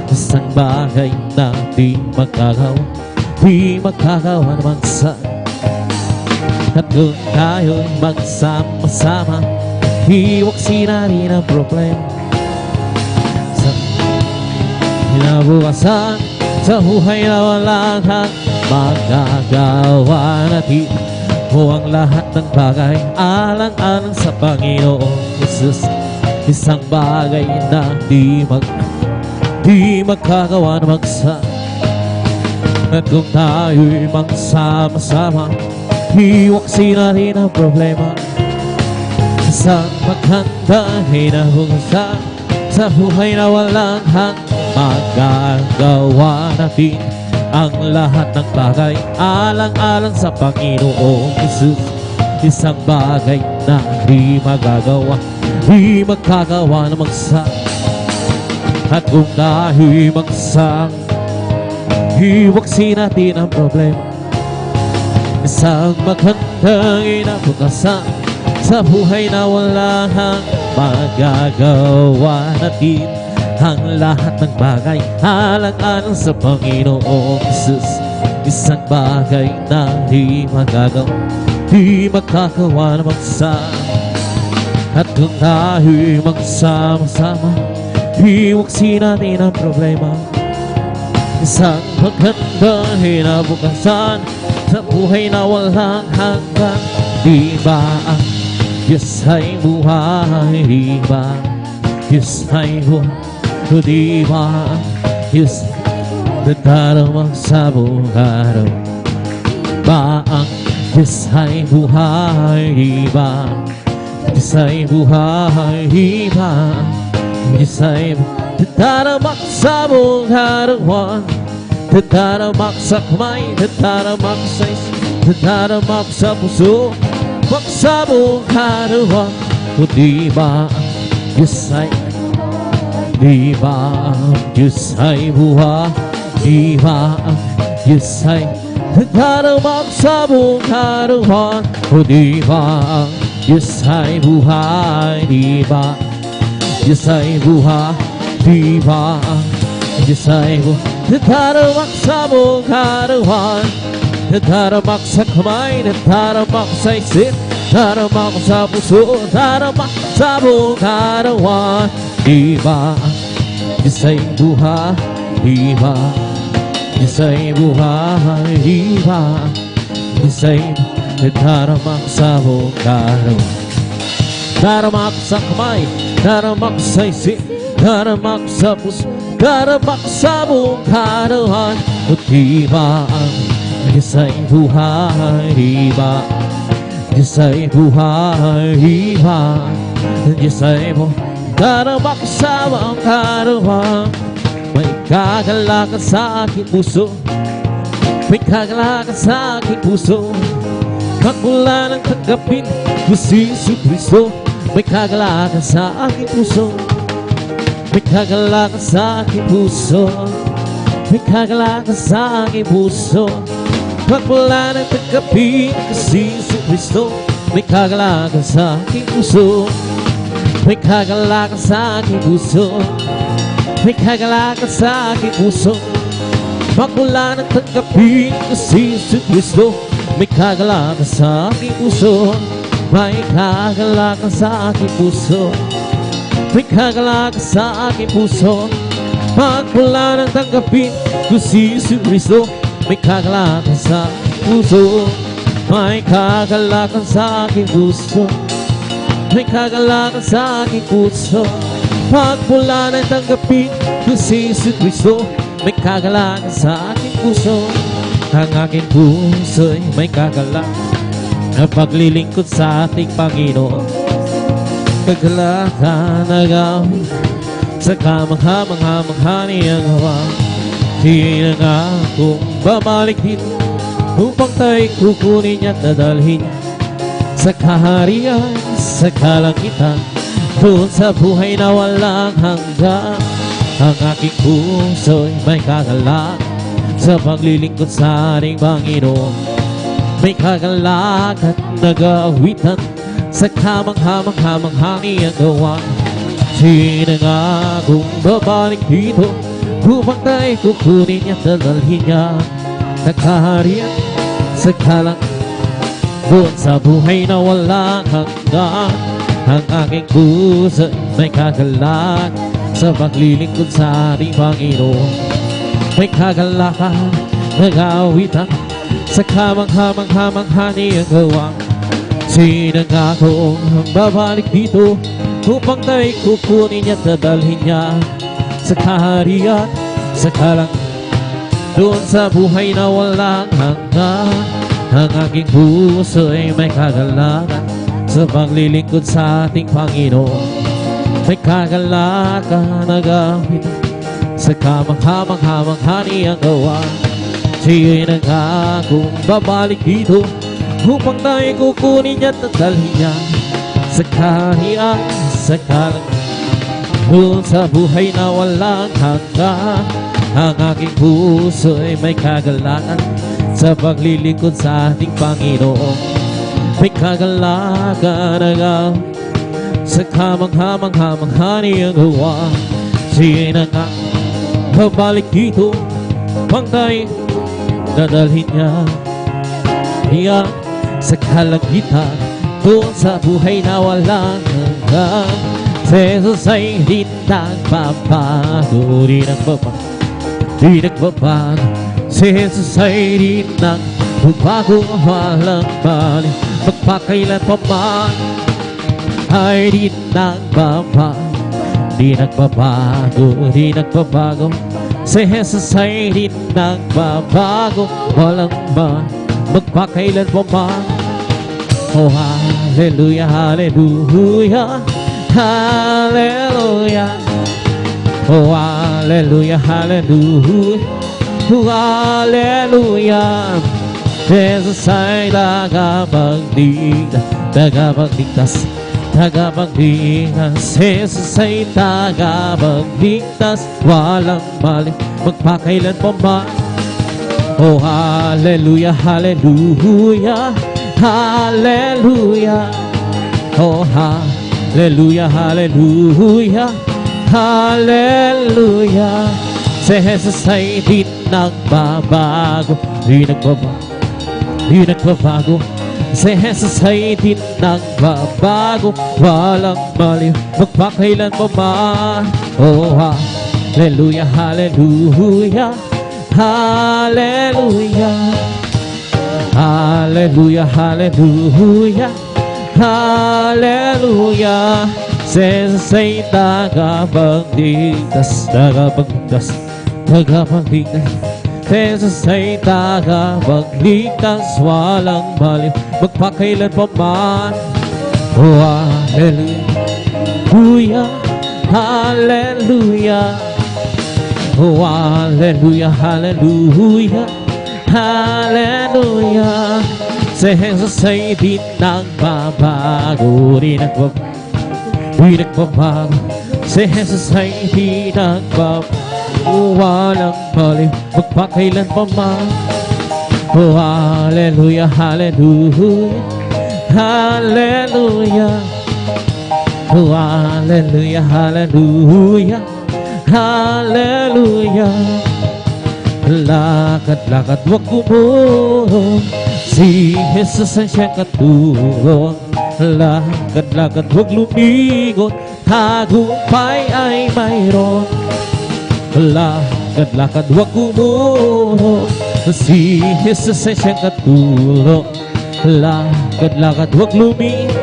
Isang bagay na di magkagawa naman sa. At kung tayo'y magsama-sama, hiwag sinari ng problema sa kinabukasan, sa buhay na walang magagawa natin o ang lahat ng bagay alang-alang sa Panginoong Jesus. Isang bagay na di magkagawa na magsa. At kung tayo'y magsama-sama, hiwaksin natin ang problema. Isang maganda hinahugasan, Sa buhay na walang magagawa natin ang lahat ng bagay alang-alang sa Panginoong Jesus. Isang bagay na di magagawa, di magkagawa na magsa. At kung dahil magsang hiwaksin natin ang problema, isang magandang inabukasan sa buhay na walang magagawa natin ang lahat ng bagay alang-alang sa Panginoong Jesus. Isang bagay na di magagawa, di magkagawa na magsa. At kung tayo'y magsama-sama, hiwaksin natin ang problema, isang magandang hinabukasan sa buhay na walang hanggan. Di ba ang Diyos ay buhay? Di ba Diyos ay buhay? Di ba ang Diyos nagdarama sa buhay? Ba ang Diyos ay buhay? Di ba Diyos ay buhay? Di ba Diyos ay nagdarama sa buhay? Nagdarama sa kamay, nagdarama sa isip, nagdarama sa puso, sa buhay. Di ba ang Diyos ay, di ba ang Diyos ay buhay? Di ba ang Diyos ay nagdarama sa buhay? Di ba ang Diyos ay buhay? Di ba Diyos ay buhay? Di ba ang Diyos ay buhay? Nagdaramak sa buong karuhan, nagdaramak sa kamay, nagdaramak sa isip, nagdaramak sa puso, nagdaramak sa buong karuhan. Di ba ang Diyos ay buhay? Di ba Diyos ay buhay? Di ba Diyos ay nagdaramak sa buong karuhan? Nagdaramak sa kamay, nagdaramak sa isip, nagdaramak sa puso, nagdaramak sa buong karuhan. Di ba ang Diyos ay buhay? Di ba Diyos ay buhay? Di ba Diyos ay buhay? Nagdaramak sa buong karuhan. May kagalakan sa aking puso, may kagalakan sa aking puso. Magmula ng tanggapin ko si Jesucristo, may kagalakan sa aking puso. May kagalakan sa aking puso, may kagalakan sa aking puso. Pagmula ng tanggapin ko si Jesucristo, may kagalakan sa aking puso. May kagalakan sa aking puso, may kagalakan sa aking puso. Pagmula ng tanggapin ko si Jesucristo, may kagalakan sa aking puso. May kagalakan sa aking puso, may kagalakan sa aking puso. Pagmula ng tanggapin ko si Jesucristo, may kagalakan sa aking puso. May kagalakan sa aking puso, may kagalakan sa aking puso. Pagmula ng tanggapin ko si Jesucristo, may kagalakan sa aking puso. Ang aking puso'y may kagalakan na paglilingkod sa ating Panginoon. Kagalakan na gawin sa kamangha-mangha niyang gawa. Di na nga kung babalik dito upang tayo'y kukunin niya at dadalhin sa kaharian, sa kalangitan, doon sa buhay na walang hanggan. Ang aking puso'y may kagalakan sa paglilingkod sa ating Panginoon. May kagalakan na gawitan sa kamangha-mangha niyang gawa. Di na nga kung babalik dito upang tayo'y kukunin niya at dadalhin niya sa kaharian, sa kalangitan, doon sa buhay na walang hanggan. Ang aking puso may kagalakan sa paglilingkod sa ating Panginoon. May kagalakan na gawitan sa kamangha-mangha niyang gawa. Sino nga kung babalik dito upang tayo'y kukunin niya at dadalhin niya sa kaharian, sa kalangitan, doon sa buhay na walang hanggan. Ang aking puso ay may kagalakan sa paglilingkod sa ating Panginoon. may kagalaka na gamit sa kamangha-mangha niyang gawa. Siya'y nangakong babalik dito upang tayo kukunin niya at dalhin niya sa kahiyang sa kalangan, doon sa buhay na walang hanggan. Ang aking puso ay may kagalakan sa paglilingkod sa ating Panginoon. May kagalakan na gamit sa kamangha-mangha niyang gawa. Siya'y babalik dito upang tayo dadalhin niya sa kalangitan, doon sa buhay na walang hanggan. Si Jesus ay di nagbabago, di nagbabago. Si Jesus ay di nagbabago, walang balik. Magpakailan pa man ay di nagbabago, di nagbabago. Si Jesus ay di nagbabago, walang balik. Magpakailan pa man. Oh, hallelujah, hallelujah, hallelujah. Oh, hallelujah, hallelujah, hallelujah. Jesus ay tagapagligtas. Jesus ay tagapagligtas, walang mali, magpakailan pa man. Oh, hallelujah, hallelujah, hallelujah. Oh, hallelujah, hallelujah, hallelujah. Si Jesus ay di nagbabago, di nagbabago. Si Jesus ay di nagbabago, walang mali, magpakailan pa man. Oh, hallelujah, hallelujah, hallelujah, hallelujah, hallelujah, hallelujah. Jesus ay tagapagligtas. Jesus ay tagapagligtas, walang mali, magpakailan pa man. Oh, hallelujah, hallelujah. Oh, hallelujah, hallelujah, hallelujah. Si Jesus ay di nagbabago, di nagbabago. Si Jesus ay di nagbabago, walang mali, magpakailan pa man. Oh, hallelujah, hallelujah, hallelujah. Oh, hallelujah, hallelujah, hallelujah. Lakad-lakad wag gumulong, si Jesus ang siyang katulong. Lakad-lakad wag lumingon, tagumpay ay mayroon. Lakad-lakad wag gumulong, si Jesus ay siyang katulong. Lakad-lakad wag lumingon,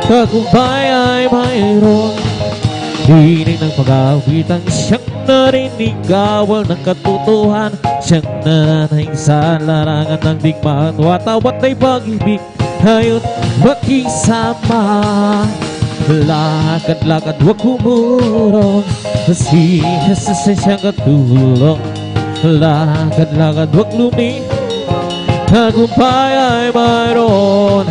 tagumpay ay mayroon. Dinig ng pag-awitan, siyang naninigawan ng katotohanan, siyang nananaig sa larangan ng digmaan. Watawat ay pag-ibig, hayot makisama. Lakad-lakad wag gumulong, si Jesus ay siyang katulong. Lakad-lakad wag lumingon, tagumpay ay mayroon.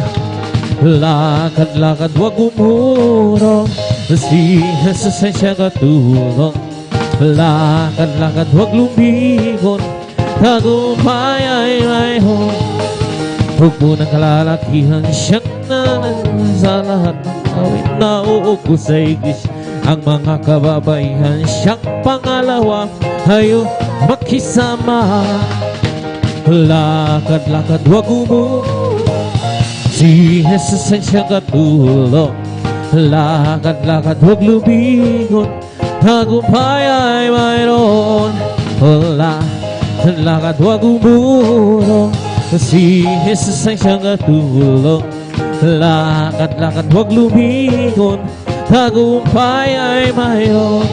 Lakad-lakad wag gumulong, si Jesus ay siyang katulong. Lakad-lakad wag lumingon, tagumpay ay mayroon. Huwag mo nang kalalakihan, siyang nananaig sa lahat ng awit na uugos sa iglesia. Ang mga kababaihan, siyang pangalawa, hayo makisama. Lakad-lakad wag gumulong, si Jesus ay siyang katulong. Lakad-lakad wag lumingon, tagumpay ay mayroon. Lakad-lakad wag gumulong, si Jesus ay siyang katulong. Lakad-lakad wag lumingon, tagumpay ay mayroon.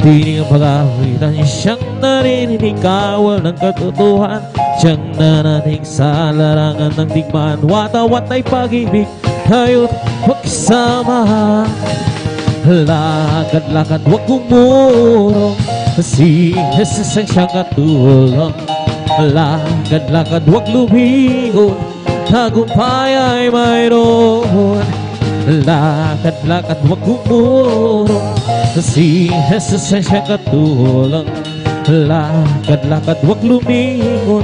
Dinig ang pag-awitan, siyang naninigawan ng katotohanan, siyang nananaig sa larangan ng digmaan. Watawat ay pag-ibig, hayot makisama. Lakad-lakad wag gumurong, si Jesus ang siyang katulong. Lakad-lakad wag lumingon, tagumpay ay mayroon. Lakad-lakad wag gumurong, si Jesus ang siyang katulong. Lakad-lakad wag lumingon,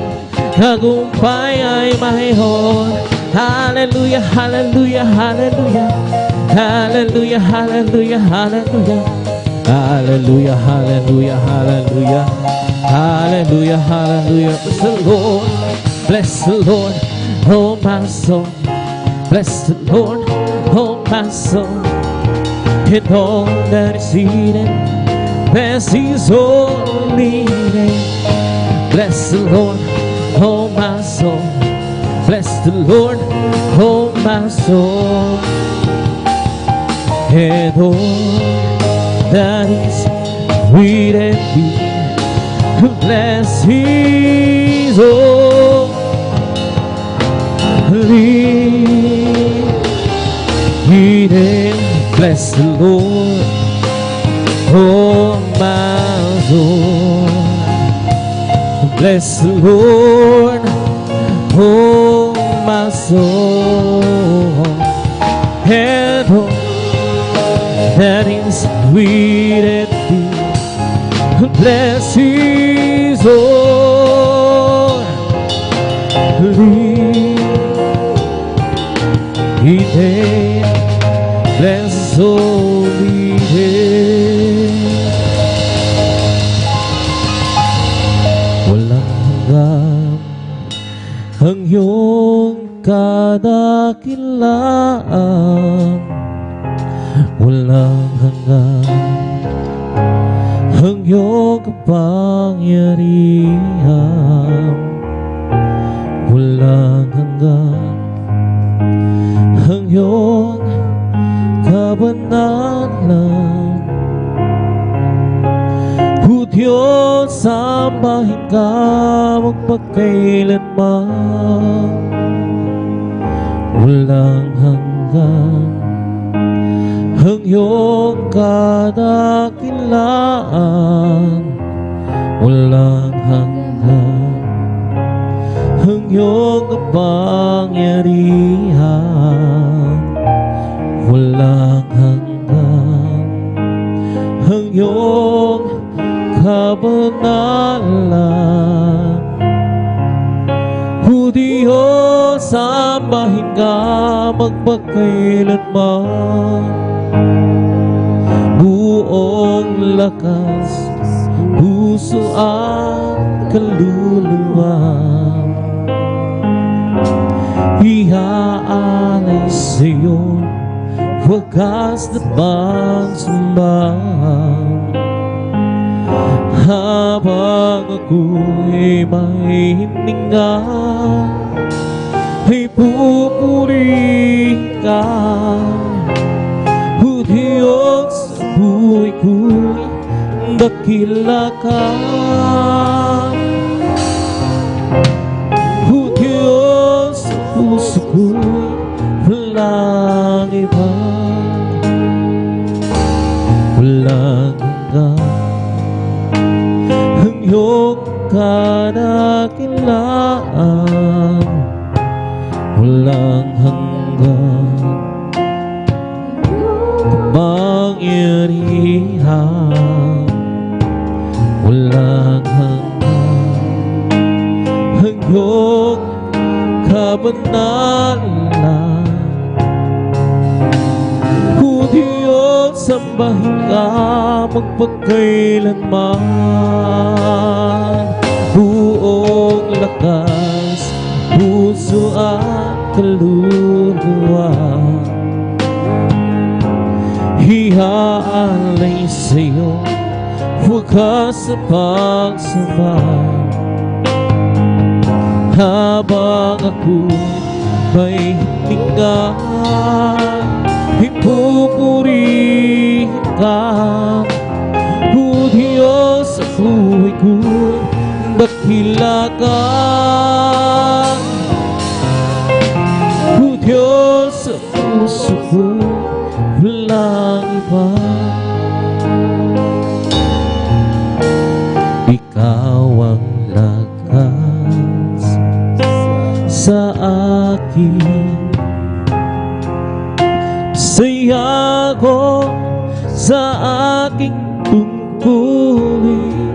tagumpay ay mayroon. Hallelujah, hallelujah, hallelujah. Hallelujah, hallelujah, hallelujah. Hallelujah, hallelujah, hallelujah. Hallelujah, hallelujah. Bless the Lord, bless the Lord, oh my soul. Bless the Lord, oh my soul. And all that is in it, bless His holy name. Bless the Lord, oh my soul. Bless the Lord, oh my soul. And all that is within me, bless His holy name. Bless the Lord, oh my soul. Bless the Lord, oh my soul. And all that is within me, bless His holy name. Bless His holy name. Walang hanggan ang iyong kadakilaan, walang hanggan ang iyong kapangyarihan, walang hanggan ang iyong kabanalan. O Diyos, sambahin ka magpagkailanman, walang hanggan ang iyong kadakilaan, walang hanggan ang iyong kapangyarihan, walang hanggan ang iyong kabanalan. O Diyos, sambahin ka magpagkailanman, buong lakas, puso at kaluluwa, iaalay sa'yo, wagas na pagsamba. Habang ako'y may hininga, ay pupurihin ka. O Diyos, sa buhay ko'y dakila ka. O Diyos, sa puso ko'y walang iba, walang hanggan ang iyong kadakilaan, walang hanggan kapangyarihan, walang hanggan ang iyong kabanalan. O Diyos, sambahin ka magpagkailanman, buong lakas, puso at kaluluwa, iaalay sa'yo, wagas sa pagsamba. Habang ako'y may hininga, ipupurihin ka. O Diyos, sa buhay ko'y dakila ka. O Diyos, sa puso ko'y walang iba. Ikaw ang lakas sa akin. Saya ko sa aking tungkulin.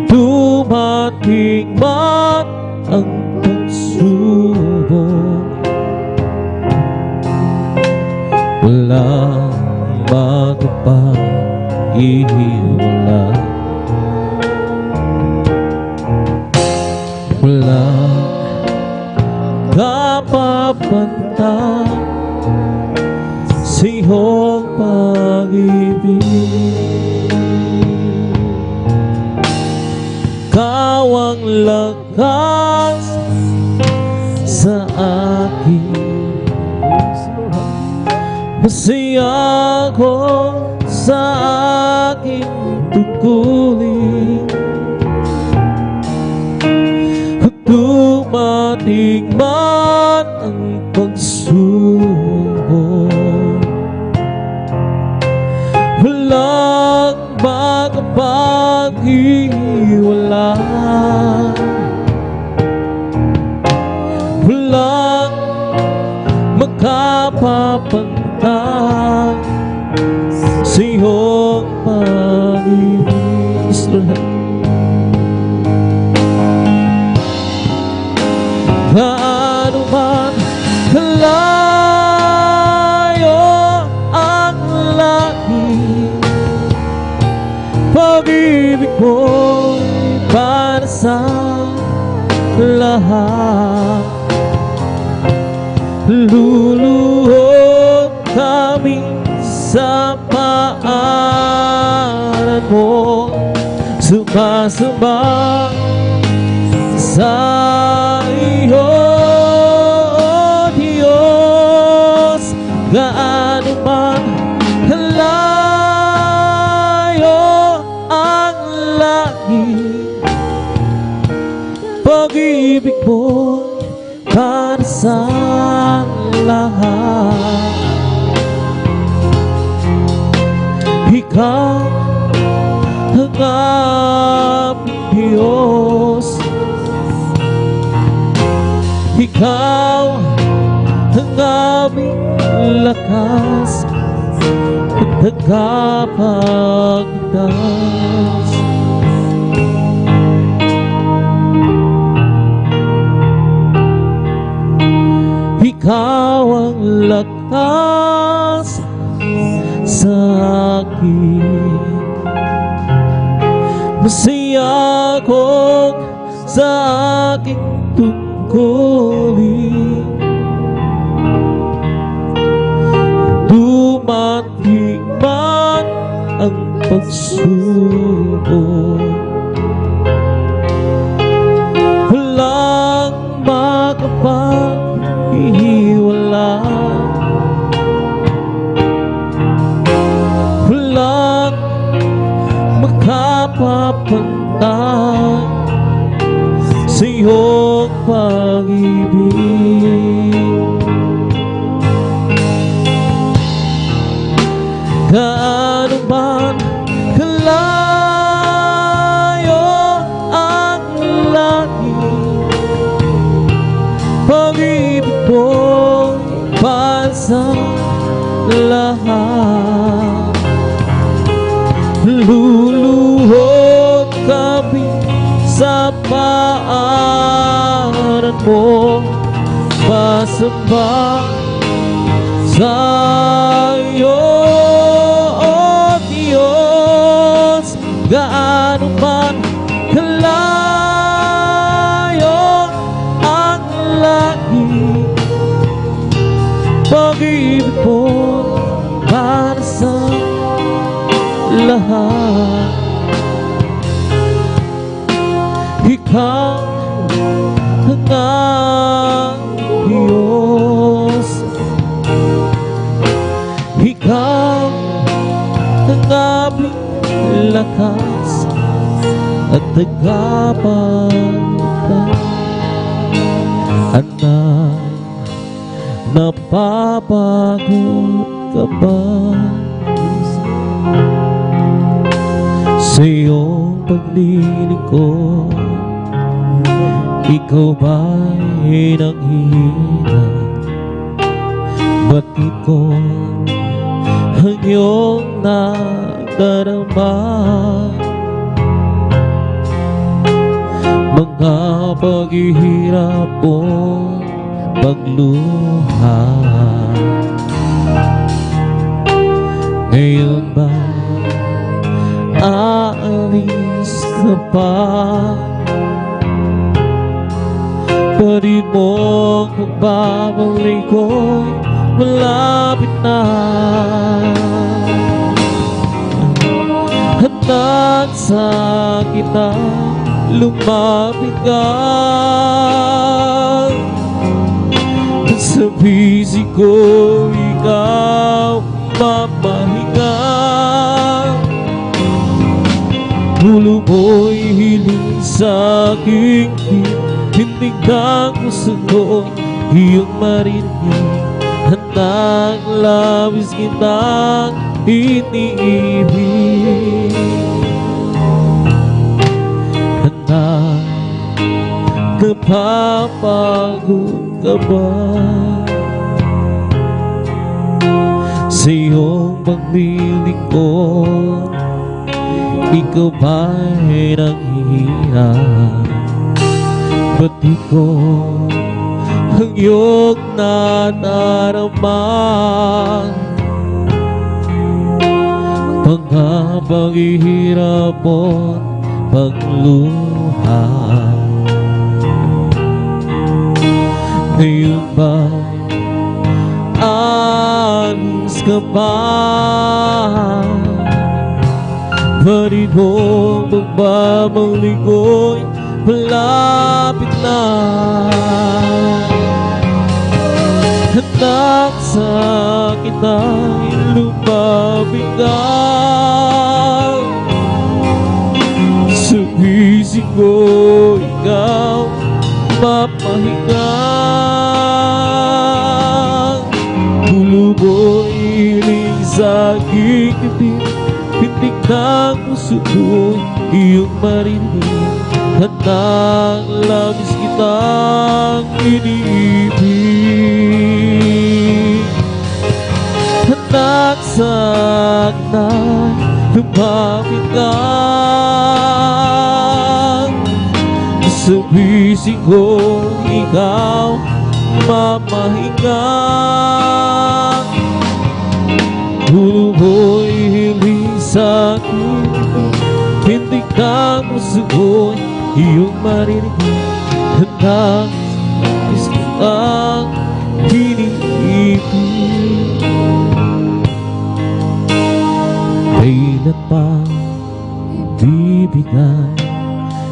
Dumating man ang pagsubok, walang makapag-iwala. Walang kapapantay sa iyong pag-ibig. Ikaw ang lakas sa akin. Masaya ko sa aking tungkulin. Dumating man ang pagsubok, walang makapag-iwala. Walang makapapantay sa iyong pag-ibig. Gaano man kalayo ang langit, pag-ibig mo'y para sa lahat. Luluhod kami sa paanan mo, sumasamba sa iyo, Diyos. Gaano man kalayo ang langit, pag-ibig mo para sa lahat. Ikaw ang aming Diyos. Ikaw ang aming lakas at tagapagligtas. Ikaw ang lakas sa akin. Masaya ko sa aking tungkulin. Dumating man ang pagsubok, walang makapag-iwala. Walang makapapantay sa iyong pag-ibig. Gaano man kalayo ang langit, pag-ibig mo para sa lahat. Luluhod kami sa paanan mo, masamba sa iyo, O Diyos. Gaano man kalayo ang langit, pag-ibig mo para sa lahat. Ikaw ang aming Diyos. Ikaw ang aming lakas at tagapagligtas. Anak Napapagod ka ba sa iyong paglilingkod? Ikaw ba'y nanghihina? Batid ko ang iyong nadarama. Mga paghihirap o pagluha, ngayon ba aalis ka pa? Parin mo kung babalik ko'y malapit na. Hanggang sa kita lumapit ka, sa bisig ko ikaw mapahinga. Ulo mo'y hiling sa aking hindi kang puso ko iyong marinig. Handang labis kitang iniibig. Handang napapagod ka ba sa iyong paglilingkod? Ikaw ba'y nanghihirap? Batid ko ang iyong nadarama. Mga paghihirap o pagluha, ngayon ba alis ka ba? Parin mo magbabalik ko'y malapit na. Hanggang sa kita'y lumapit ka, sa bisig ko ikaw mapahinga. Ulo mo'y hiling sa aking ibig, hindi kang puso ko'y iyong marinig. Handang labis kitang iniibig. Handang sa kita'y lumapit ka, sa bisig ko ikaw mapahinga. Ulo mo'y hiling sa akin, hindi kang puso ko'y iyong marinig. Handang labis kitang iniibig. Kailan pa ibibigay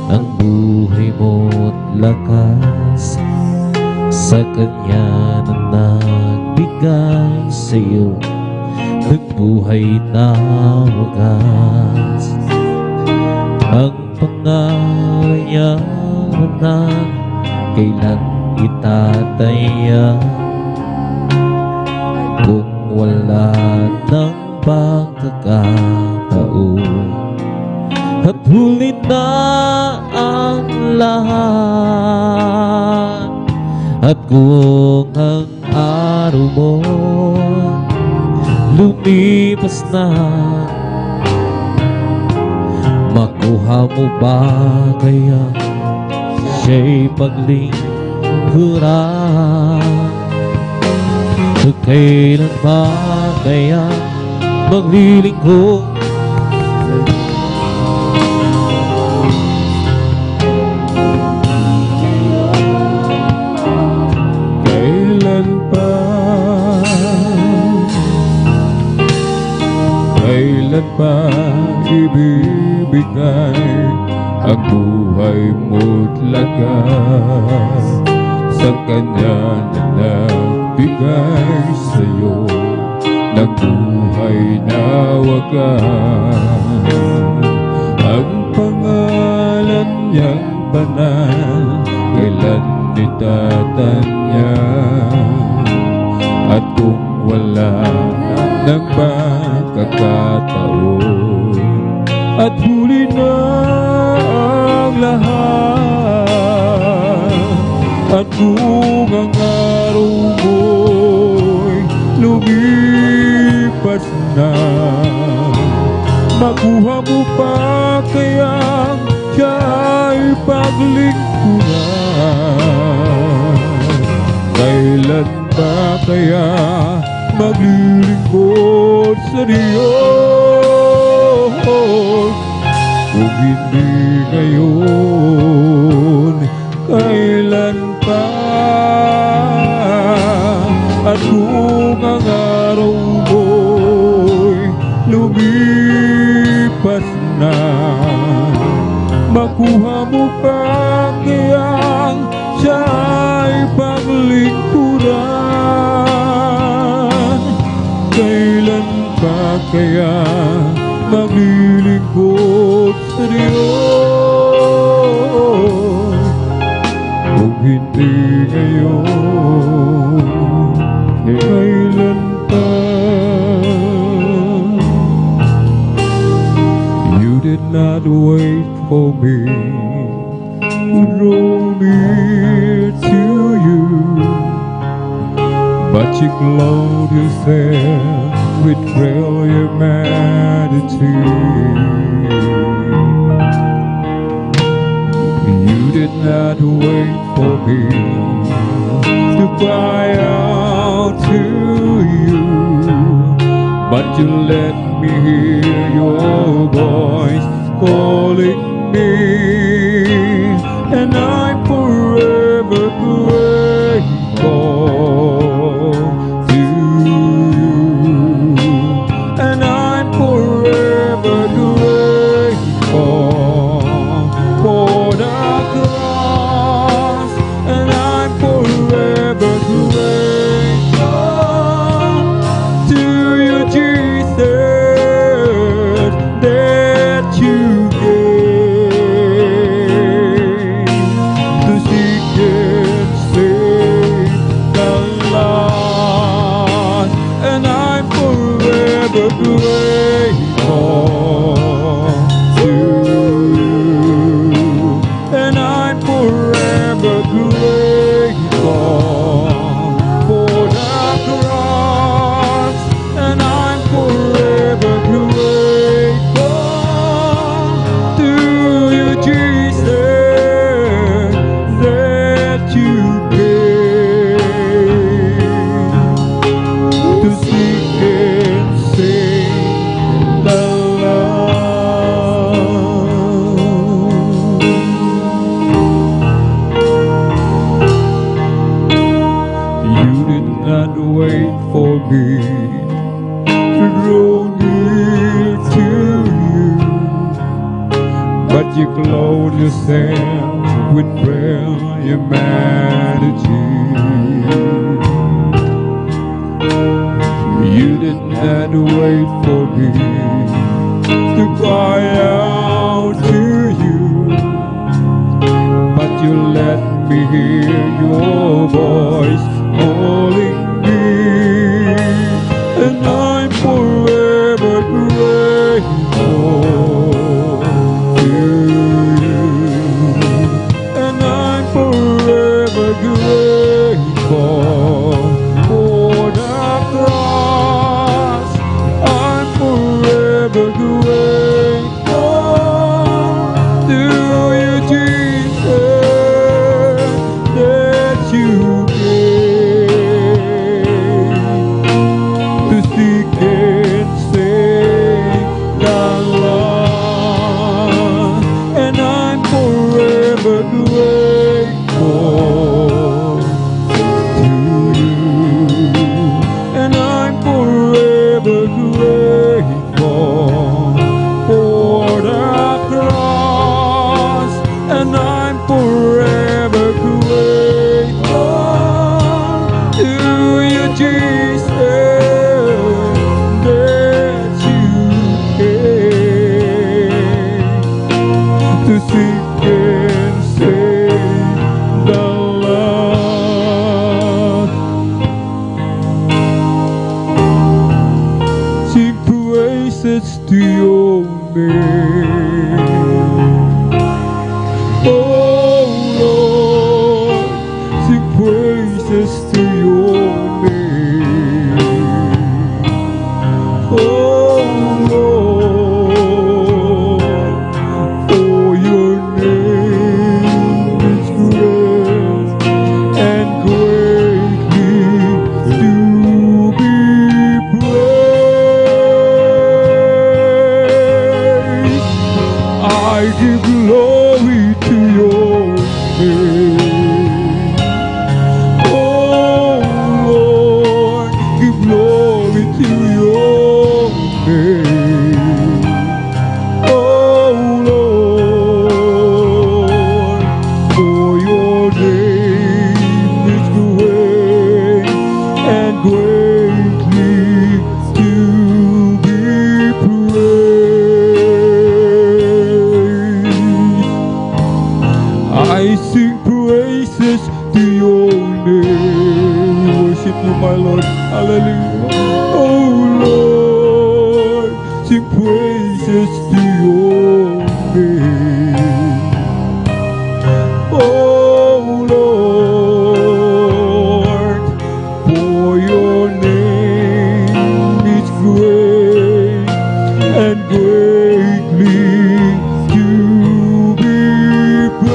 ang buhay mo't lakas sa Kanya na nagbigay sa'yo ng buhay na wagas? Ang pangayaman na kailan itataya kung wala nang pagkakataon, at huli na ang lahat. At kung ang araw mo lumipas na, makuha mo ba kaya siya'y paglingkuran? At kailan ba kaya maglilingkod? Kailan pa ibibigay ang buhay mo't lakas sa Kanya na nagbigay sa'yo ng buhay na wagas? Ang pangalan niyang banal, kailan itatanya huli na ang lahat. At kung ang araw mo'y lumipas na, makuha mo pa kayang siya'y paglingkuran? Kailan pa kaya maglilingkod sa Diyos? Kung hindi ngayon, kailan pa? At kung ang araw mo'y lumipas na, makuha mo pa kayang siya'y paglingkuran? Kailan pa kaya maglilingkod sa Diyos? Kung hindi ngayon, kailan pa? You did not wait for me to draw near to you, but you clothed yourself with frail humanity. You did not wait for me to cry out to you, but you let me hear your voice calling me, and I'm forever grateful to you, and I'm forever grateful for the cross, and I'm forever grateful to you, Jesus, that you gave to seek and save the lost, and I'm forever grateful to you, and I'm forever grateful for the cross, and I'm forever grateful to you, Jesus, that you gave to seek and save the lost. You did not wait for me to draw near to you, but you clothed yourself with frail humanity. You did not wait for me to cry out to you, but you let me hear your voice calling me, and I'm forever grateful to you, and I'm forever grateful for the cross. I'm forever grateful give glory to your name. Oh Lord, give glory to your name. Oh Lord, for your name is great and greatly to be praised. I sing praises to your name. We worship you, my Lord. Hallelujah. Oh Lord, sing praises to your name. Oh Lord, for your name is great and greatly to be praised.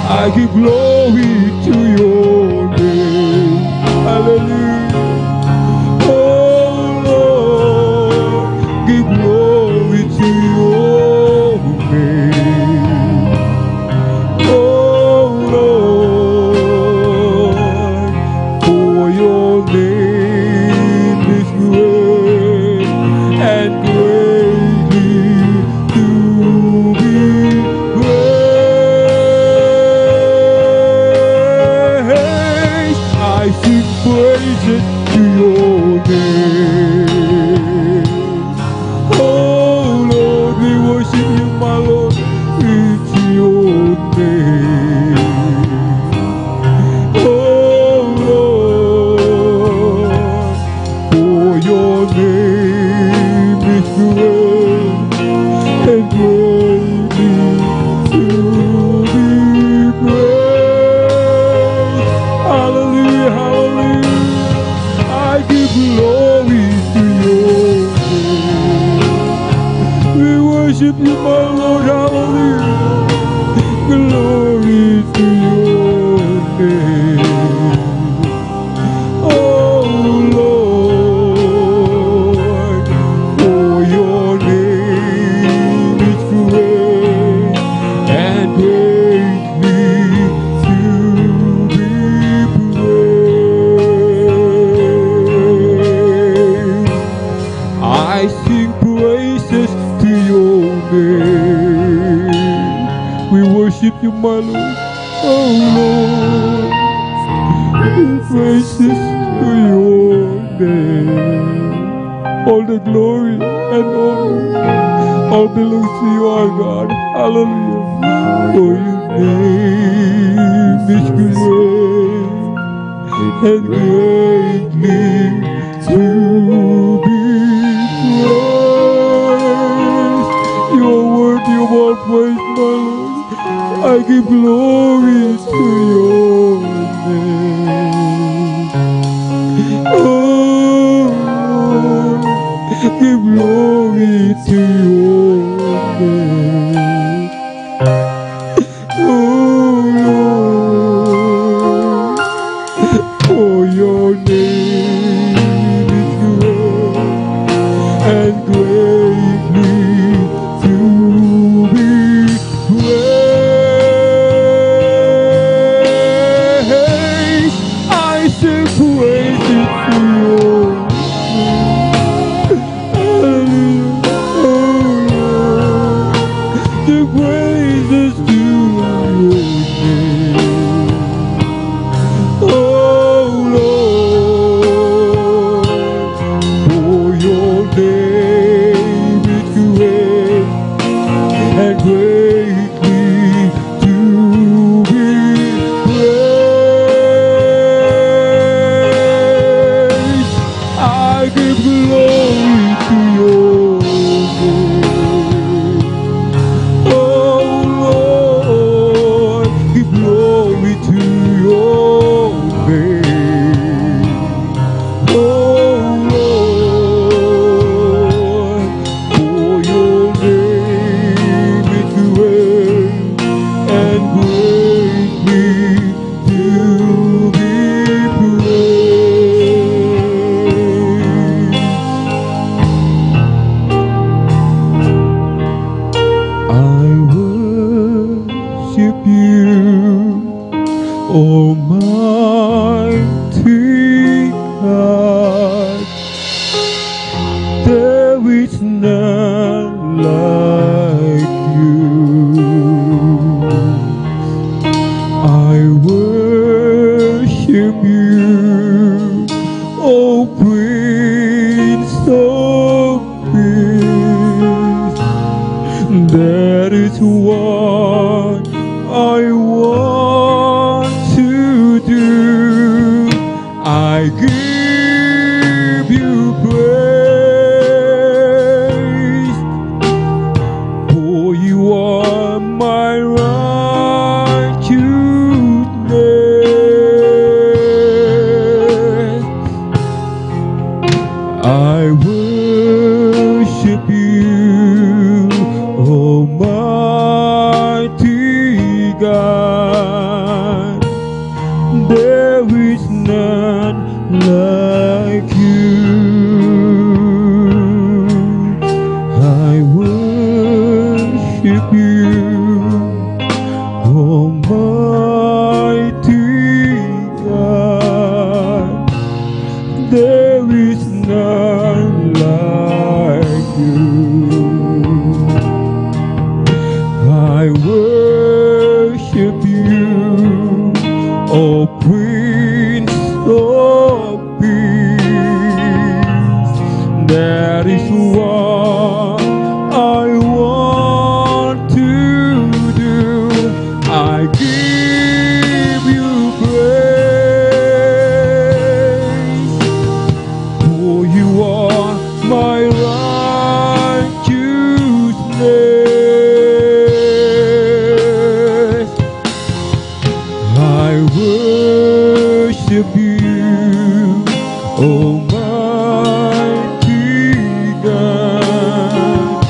I give glory to your name. Hallelujah. Oh Lord, give glory to your name. Oh Lord, for your name is great and greatly to be praised. I sing praises to your name. Oh Lord, we worship you, my Lord, it's your name. Oh Lord, for your name is great and greatly to be praised. Hallelujah, hallelujah. I give glory to your name. We worship you, my Lord, hallelujah. Glory to your name. Oh Lord, for your name is great and greatly to be praised. I sing praises to your name. We worship you, my Lord. Oh Lord, we praises to your name. All the glory and honor all belongs to you, our God. Hallelujah. For your name is great and greatly to be praised. You are worthy of all praise, my Lord. I give glory to your name. Oh Lord, give glory to your name. Oh Lord, for your name is great and greatly to be praised. I sing praises to your name. Hallelujah. Oh Lord, the praises to your name. Oh Lord, for your name is none like you. I worship you, O Prince of Peace. That is what I want to do. I give you praise, for you are my righteousness. I worship you, Almighty God. There is none like you. I worship you, Almighty God. There is none like you. I worship you, O Prince of Peace. That is what I want to do. I give you praise, for you are my righteousness. I worship you, Almighty God.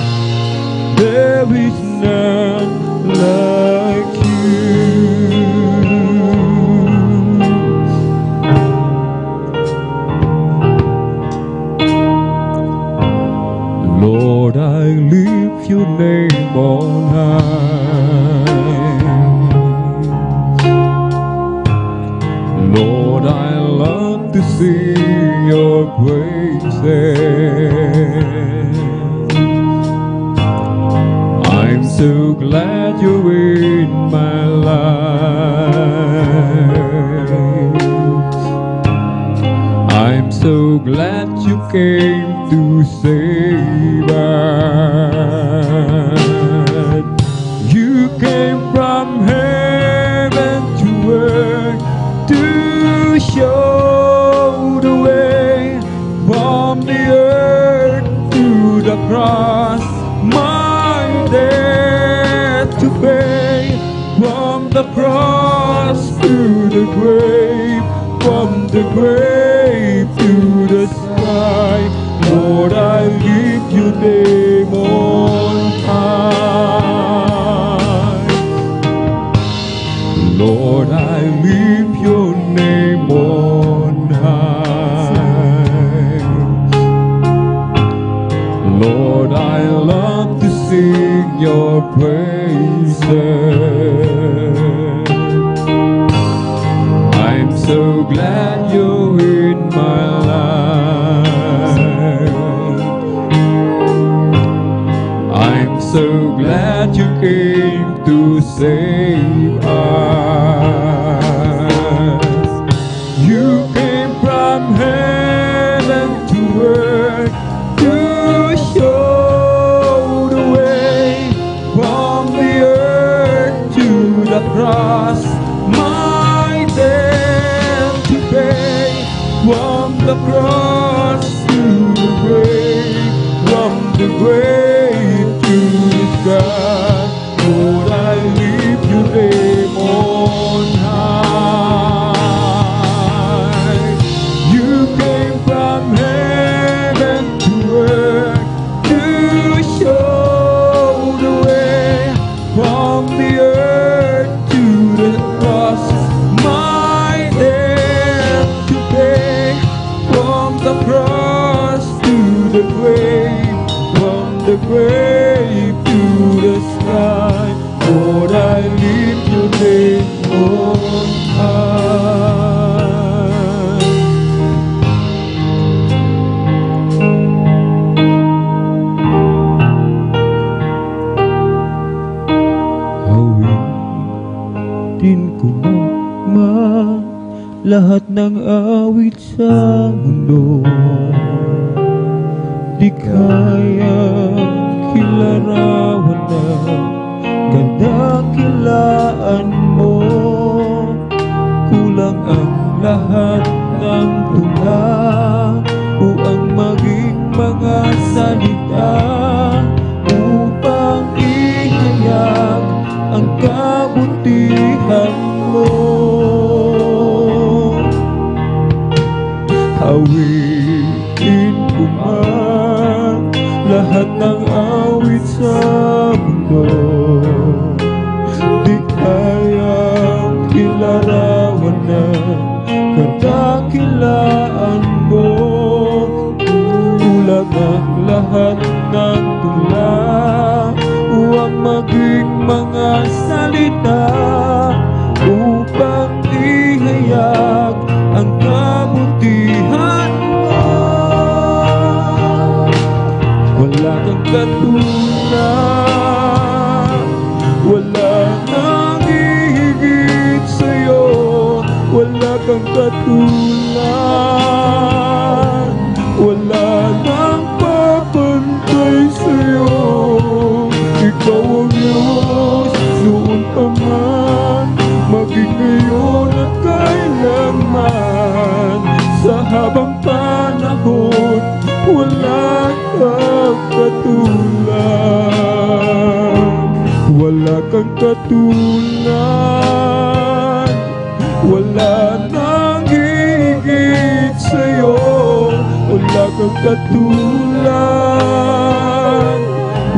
There is none like you. Lord, I lift your name on high. Lord, I love to sing your praises. I'm so glad you're in my life. I'm so glad you came to save us. You came from heaven to earth to show the way, from the earth to the cross, my debt to pay, from the cross to the grave, from the grave to the sky. Lord, I lift your name on high. Lord, I lift your name on high. Lord, I love to sing your praises. I'm so glad you're in my life. I'm so glad you came to save us. You came from heaven to earth to show the way, from the earth to the cross, my debt to pay, from the cross to the grave, from the grave to the sky. Lord, I lift your name on high. You came from heaven to earth to show the way, from the earth to the cross, my debt to pay, from the cross to the grave, from the grave to the sky. Lord, I lift your name on high. lahat ng awit sa mundo. Di kayang kilarawan ng kadakilaan mo. Kulang ang lahat ng tula upang maging mga salita upang ihayag ang kabutihan mo. Awitin ko man lahat ng awit sa mundo. Di kayang kilarawan ng kadakilaan mo. Kulang ang lahat ng tula upang maging mga salita upang ihayag ang kabutihan mo. Wala kang katulad, wala nang hihigit sa'yo. Wala kang katulad, wala nang papantay sa'yo. Ikaw ang Diyos noon pa man, maging ngayon at kailanman. Sa habang panahon, wala kang katulad. Wala kang katulad, wala nang higit sa'yo. Wala kang katulad,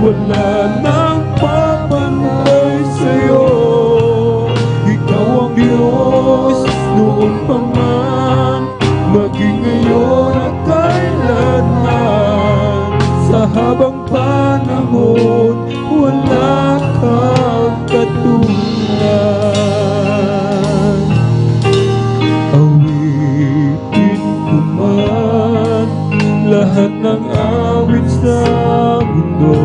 wala nang papantay sa'yo. Ikaw ang Diyos noon pa man, maging ngayon at kailanman. Sa habang panahon, wala kang katulad. Awitin ko man lahat ng awit sa mundo.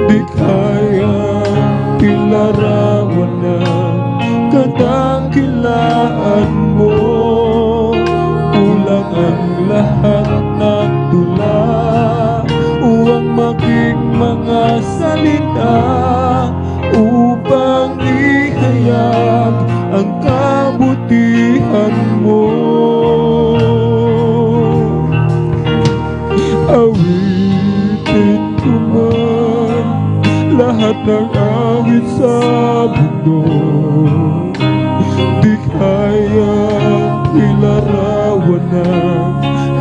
Di kayang ilarawan ng kadakilaan mo. Kulang ang lahat ng tula upang maging mga salita upang ihayag ang kabutihan mo. Awitin ko man lahat ng awit sa mundo. Di kayang ilarawan ng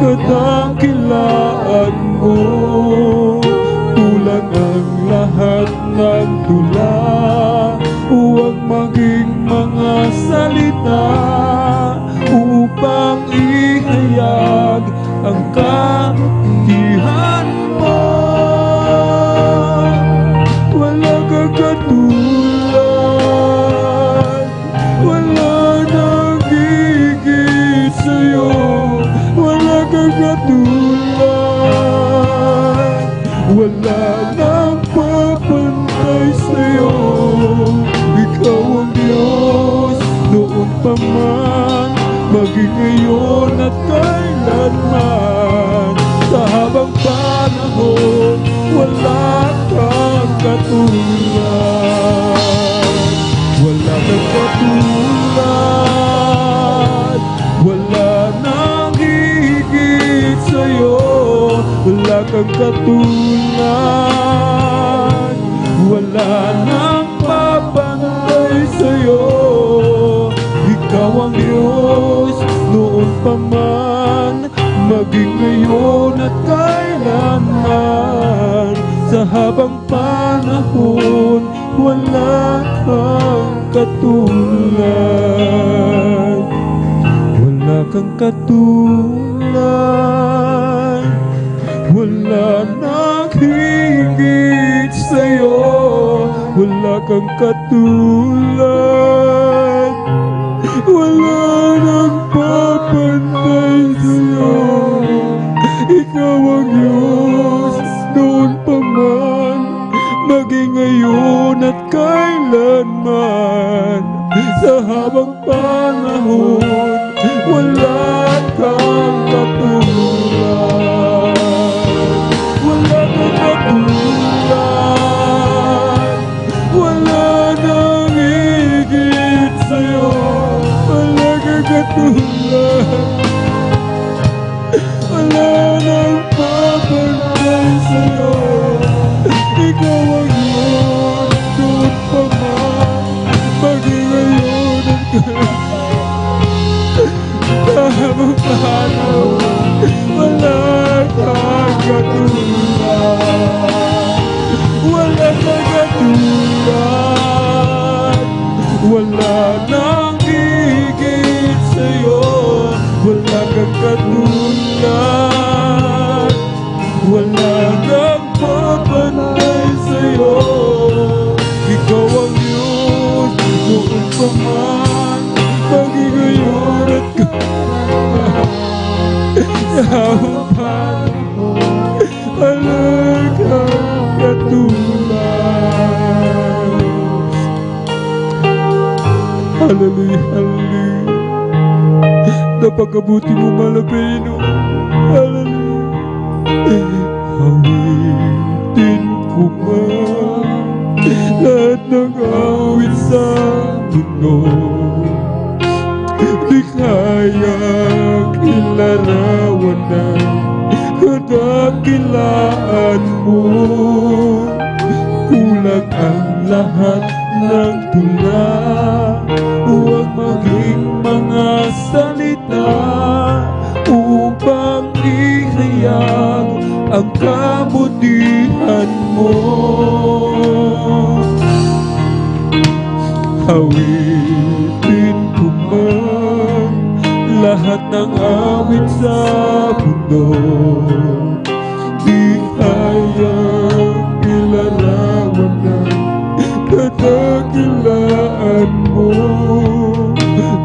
kadakilaan mo. Kulang ang lahat ng tula upang maging mga salita upang ihayag ang kabutihan mo. Wala kang katulad, wala nang higit sa'yo. Wala kang katulad, wala nang papantay sa'yo. Ikaw ang Diyos noon pa man, maging ngayon at kailanman. Sa habang panahon, wala kang katulad. Wala kang katulad, wala nang higit sa'yo. Wala kang katulad, wala nang papantay sa'yo. Ikaw ang Diyos noon pa man, maging ngayon at kailanman. Sa habang panahon, wala kang katulad. Wala kang katulad, wala nang higit sa'yo. Wala kang katulad, wala nang papantay sa'yo. Ikaw ang Diyos noon pa man, maging ngayon at kailanman. Sa habang panahon, katulad, wala nang katulad, wala nang higit sa'yo, wala kang katulad, wala nang papantay sa'yo. Ikaw ang Diyos, noon pa man, maging ngayon at kahawapan mo, walang kang katulad. Hallelujah, hallelujah. Napakabuti mo, Malapino. Hallelujah. Awitin ko man lahat ng awit sa mundo, di kayang ilarawan ng kadakilaan mo. Kulang ang lahat ng tula, huwag maging mga salita upang ihayag ang kabutihan mo. Awitin ko man lahat ng awit sa mundo, di kayang ilarawan ng kadakilaan mo.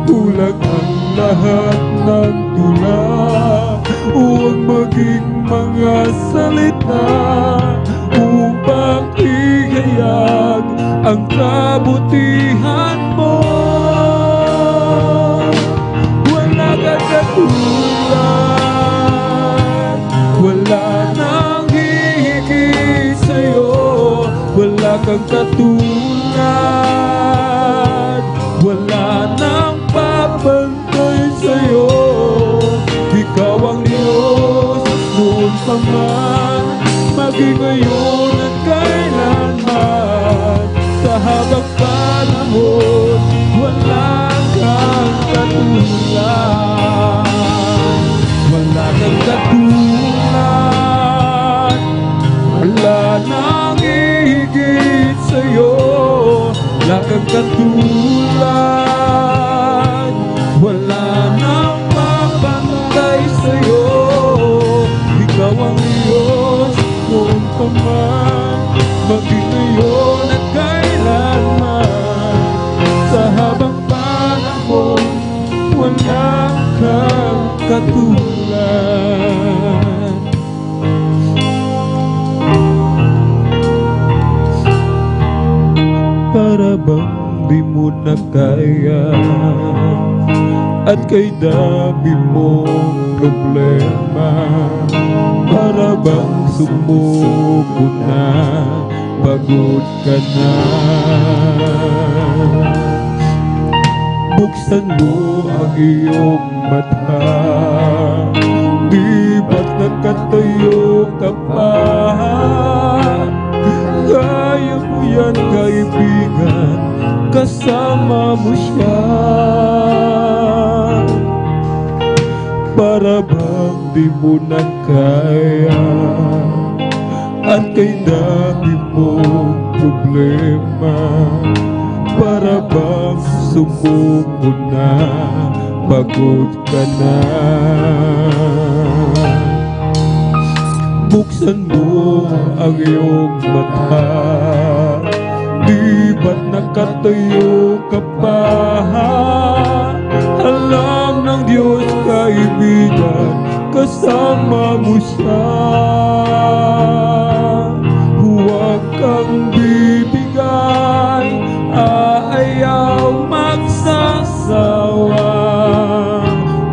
Kulang ang lahat ng tula, huwag maging mga salita upang ihayag ang kabutihan mo. Wala kang katulad, wala nang hihigit sa'yo, wala kang katulad, wala nang papantay sa'yo. Ikaw ang Diyos, noon pa man, maging ngayon at kailanman, sa habang panahon, wala kang katulad, wala kang katulad, wala nang higit sa'yo, wala kang katulad, wala nang mapantay sa'yo. Ikaw ang Diyos, noon pa man, maging ngayon at kailanman, sa habang panahon, wala kang katulad. Para bang di mo na kaya, at kay dami mong problema, para bang sumuko na, pagod ka na. Buksan mo ang iyong mata, di ba't nakatayo ka pa? Kaya mo yan, kaibigan, kasama mo siya. Para bang di mo na kaya, at kay dami mong problema, para bang sumuko na, pagod ka na. Buksan mo ang iyong mata, di ba't nakatayo ka pa? Alam ng Diyos, kaibigan, kasama mo siya. Huwag kang bibigay, aayaw magsasawa,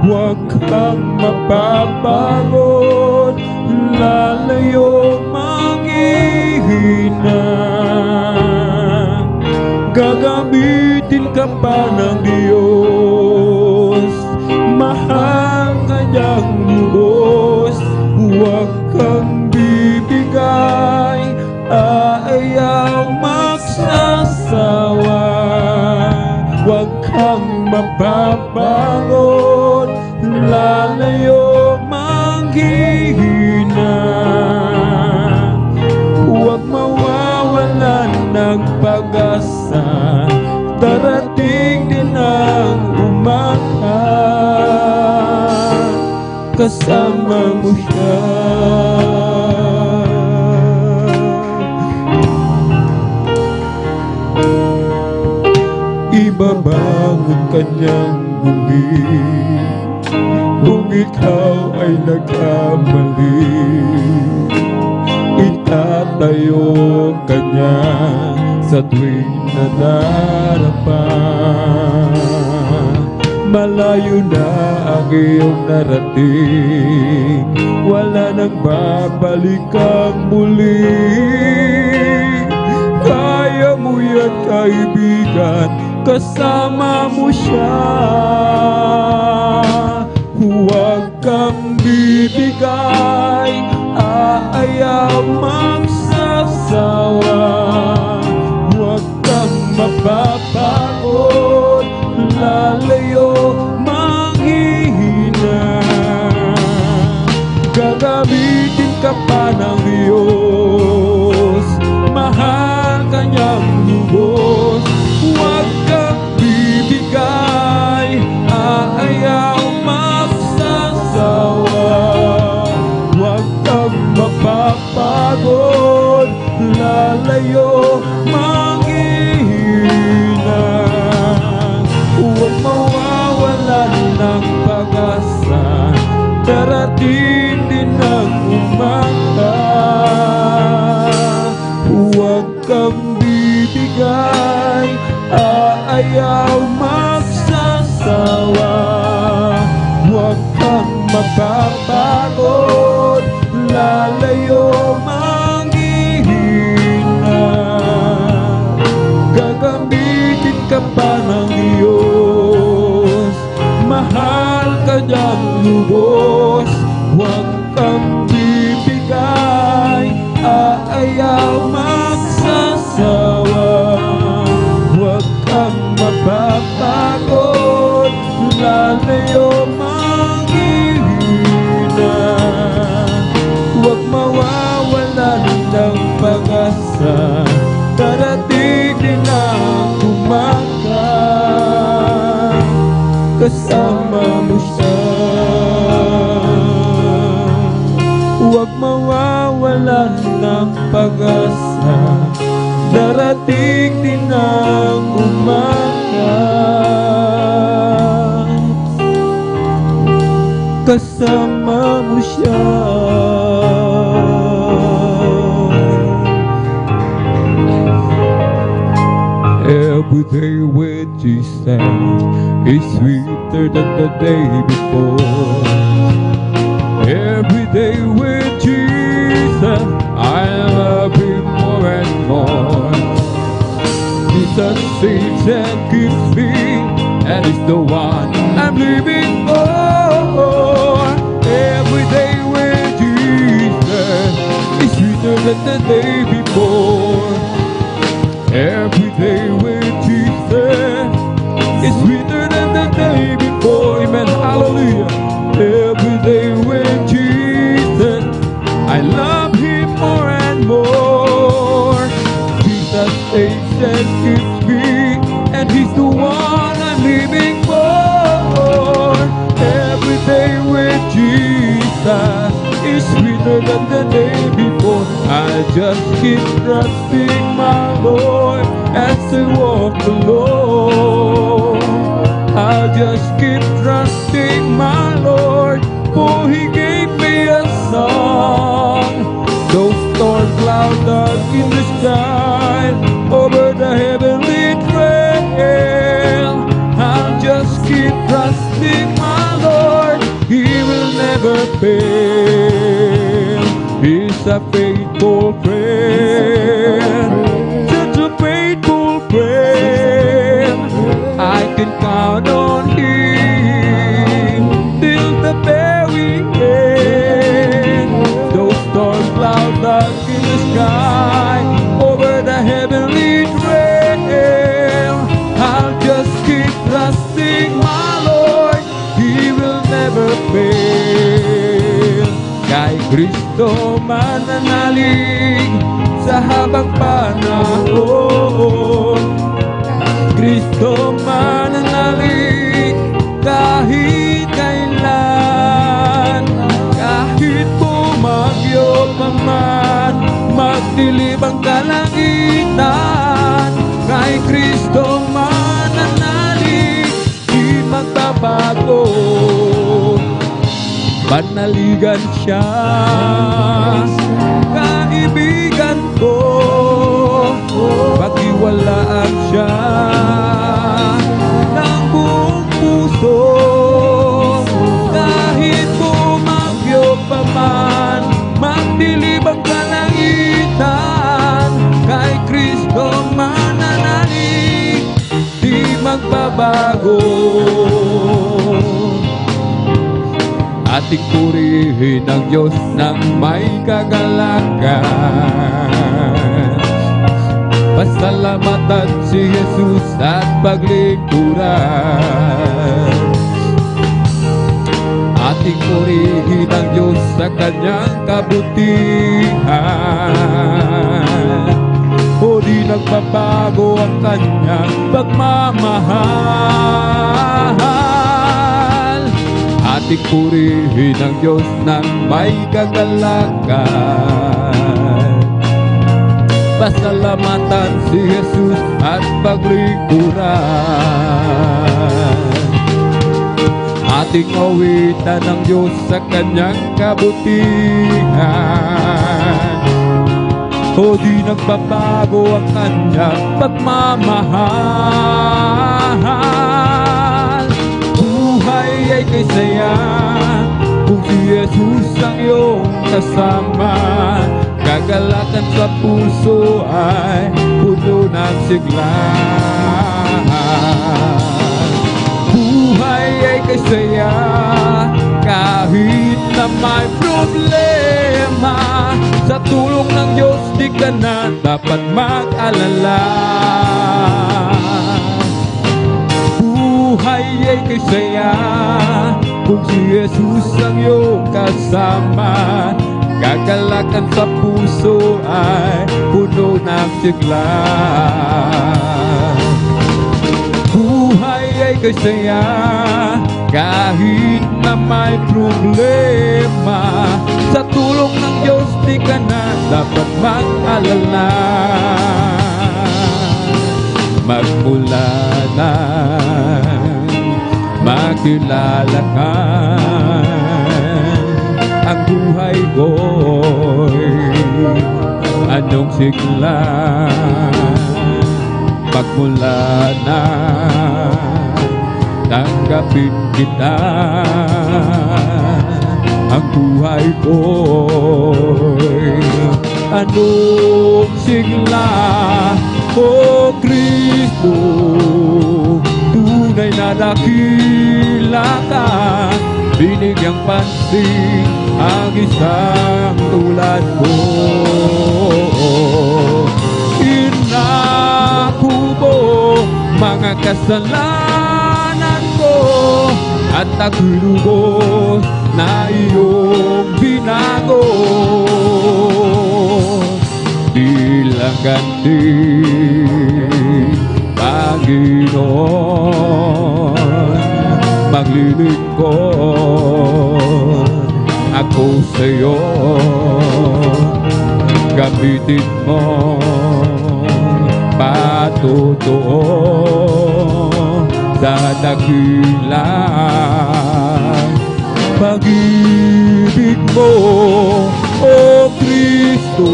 huwag kang mapapagod, lalayo manghihina. Gagamitin ka pa ng Diyos, mahal ka niyang lubos. Huwag kang bibigay, aayaw magsasawa, huwag kang mapapagod, lalayo manghihina. kasama mo siya. Ibabangon ka niyang muli kung ikaw ay nagkamali. Itatayo ka niya sa tuwing nadarapa. Malayo na ang iyong narating, wala nang babalikan muli. Kaya mo yan, kaibigan, kasama mo siya. Huwag kang bibigay, aayaw magsasawa. Huwag kang mapapagod, lalayo manghihina. Gagamitin ka pa ng Diyos, mahal ka niyang lubos. Huwag kang bibigay, aayaw magsasawa. Huwag kang mapapagod, lalayo manghihina. Huwag mawawalan ng pag-asa, darating din ang umaga. Huwag kang bibigay, aayaw magsasawa. Huwag kang mapapagod, lalayo manghihina. Gagamitin ka pa ng Diyos, mahal ka niyang lubos. Huwag kang bibigay, aayaw magsasawa. Huwag kang mapapagod, lalayo manghihina. Huwag mawawalan ng pag-asa, darating din ang umaga. Kasama mo siya. Huwag mawawalan ng pag-asa, darating din ang umaga. Kasama mo siya. Every day with Jesus is sweeter than the day before. Every day with Jesus, I love Him more and more. Jesus saves and keeps me, and He's the one I'm living for. Every day with Jesus is sweeter than the day before. Every day with Jesus is sweeter than the day before. Amen, hallelujah. Every day with Jesus, I love Him more and more. Jesus saves and keeps me, and He's the one I'm living for. Every day with Jesus is sweeter than the day before. I just keep trusting my Lord as I walk alone. I just keep trusting my Lord, for He gave me a song. Those storm clouds dark in the sky, over the heavenly trail. I'll just keep trusting my Lord, He will never fail. He's a faithful friend, such a faithful friend. I can count on Him till the very end. Those storm clouds dark in the sky, over the heavenly trail. I'll just keep trusting my Lord, He will never fail. Kay Kristo mananalig sa habang panahon. Kristo mananalig kahit kailan. man magdilim ang kalangitan, kay Kristo mananalig, di magbabago. Panaligan siya, kaibigan ko, paghiwalaan siya ng buong puso. Kahit bumagyo pa man, magdilim ang kalangitan, kay Kristo mananalig, di magbabago. Ating purihin ang Diyos ng may kagalakan, pasalamatan si Jesus at paglingkuran. Ating purihin ang Diyos sa kanyang kabutihan, o di nagbabago ang kanyang pagmamahal. Ating purihin ang Diyos ng may kagalakan, pasalamatan si Jesus at paglingkuran. Ating awitan ang Diyos sa kanyang kabutihan, o di nagbabago ang kanyang pagmamahal. Buhay ay kay saya kung si Jesus ang iyong kasama, kagalakan sa puso ay puno ng sigla. Buhay ay kay saya kahit na may problema, sa tulong ng Diyos di ka na dapat mag-alala. Buhay ay kay saya kung si Jesus ang iyong kasama, kagalakan sa puso ay puno ng sigla. Buhay ay kay saya kahit na may problema, sa tulong ng Diyos di ka na dapat mag-alala. Magmula na makilala ka, ang buhay ko'y anong sigla. Magmula na tanggapin kita, ang buhay ko'y anong sigla. O Kristo, tunay na dakila ka, binigyang pansin ang isang tulad ko. Inakubo mga kasalanan ko, at ako'y lubos na iyong binago. Bilang ganti, Panginoon, maglilingkod ako sa iyo. Gamitin mo patutuo sa dakilang pag-ibig mo, O Kristo.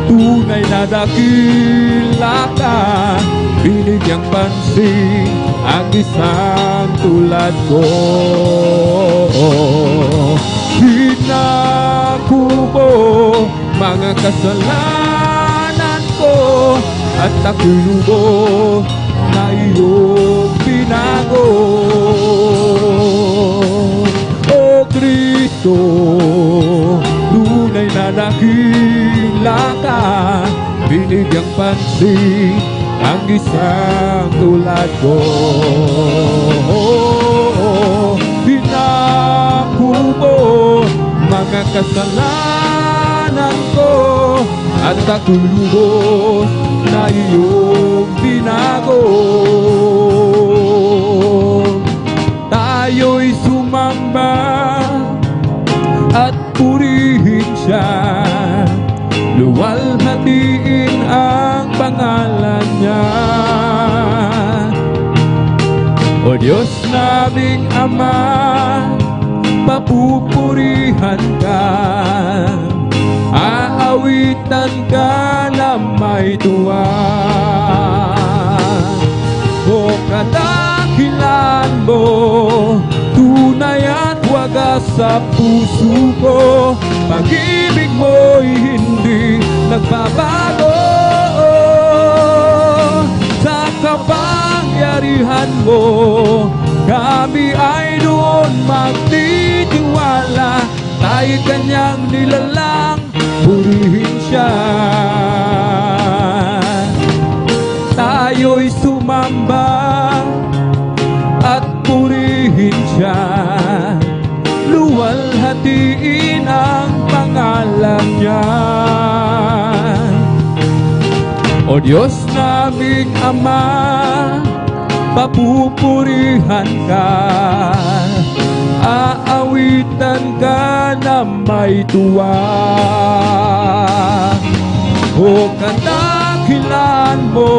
Tunay na dakila ka, binigyang pansin ang isang tulad ko. Hinakubo mga kasalanan ko, at ako'y lubos na iyong binago. O Kristo, tunay na dakila ka, binigyang pansin ang isang tulad ko. Hinakubo mga kasalanan ko, at ako'y lubos na iyong binago. Tayo'y sumamba at purihin siya, papupurihan ka, aawitan ka na may tuwa. O kadakilan mo, tunay at wagas sa puso ko, pag-ibig mo'y hindi nagbabago. Sa kapangyarihan mo, kami ay doon magtitiwala. Tayo kanyang nilalang, purihin siya. Tayo'y sumamba at purihin siya. Luwalhatiin ang pangalan niya. O Diyos naming Ama, papupurihan ka, aawitan ka na may tuwa. O kadakilan mo,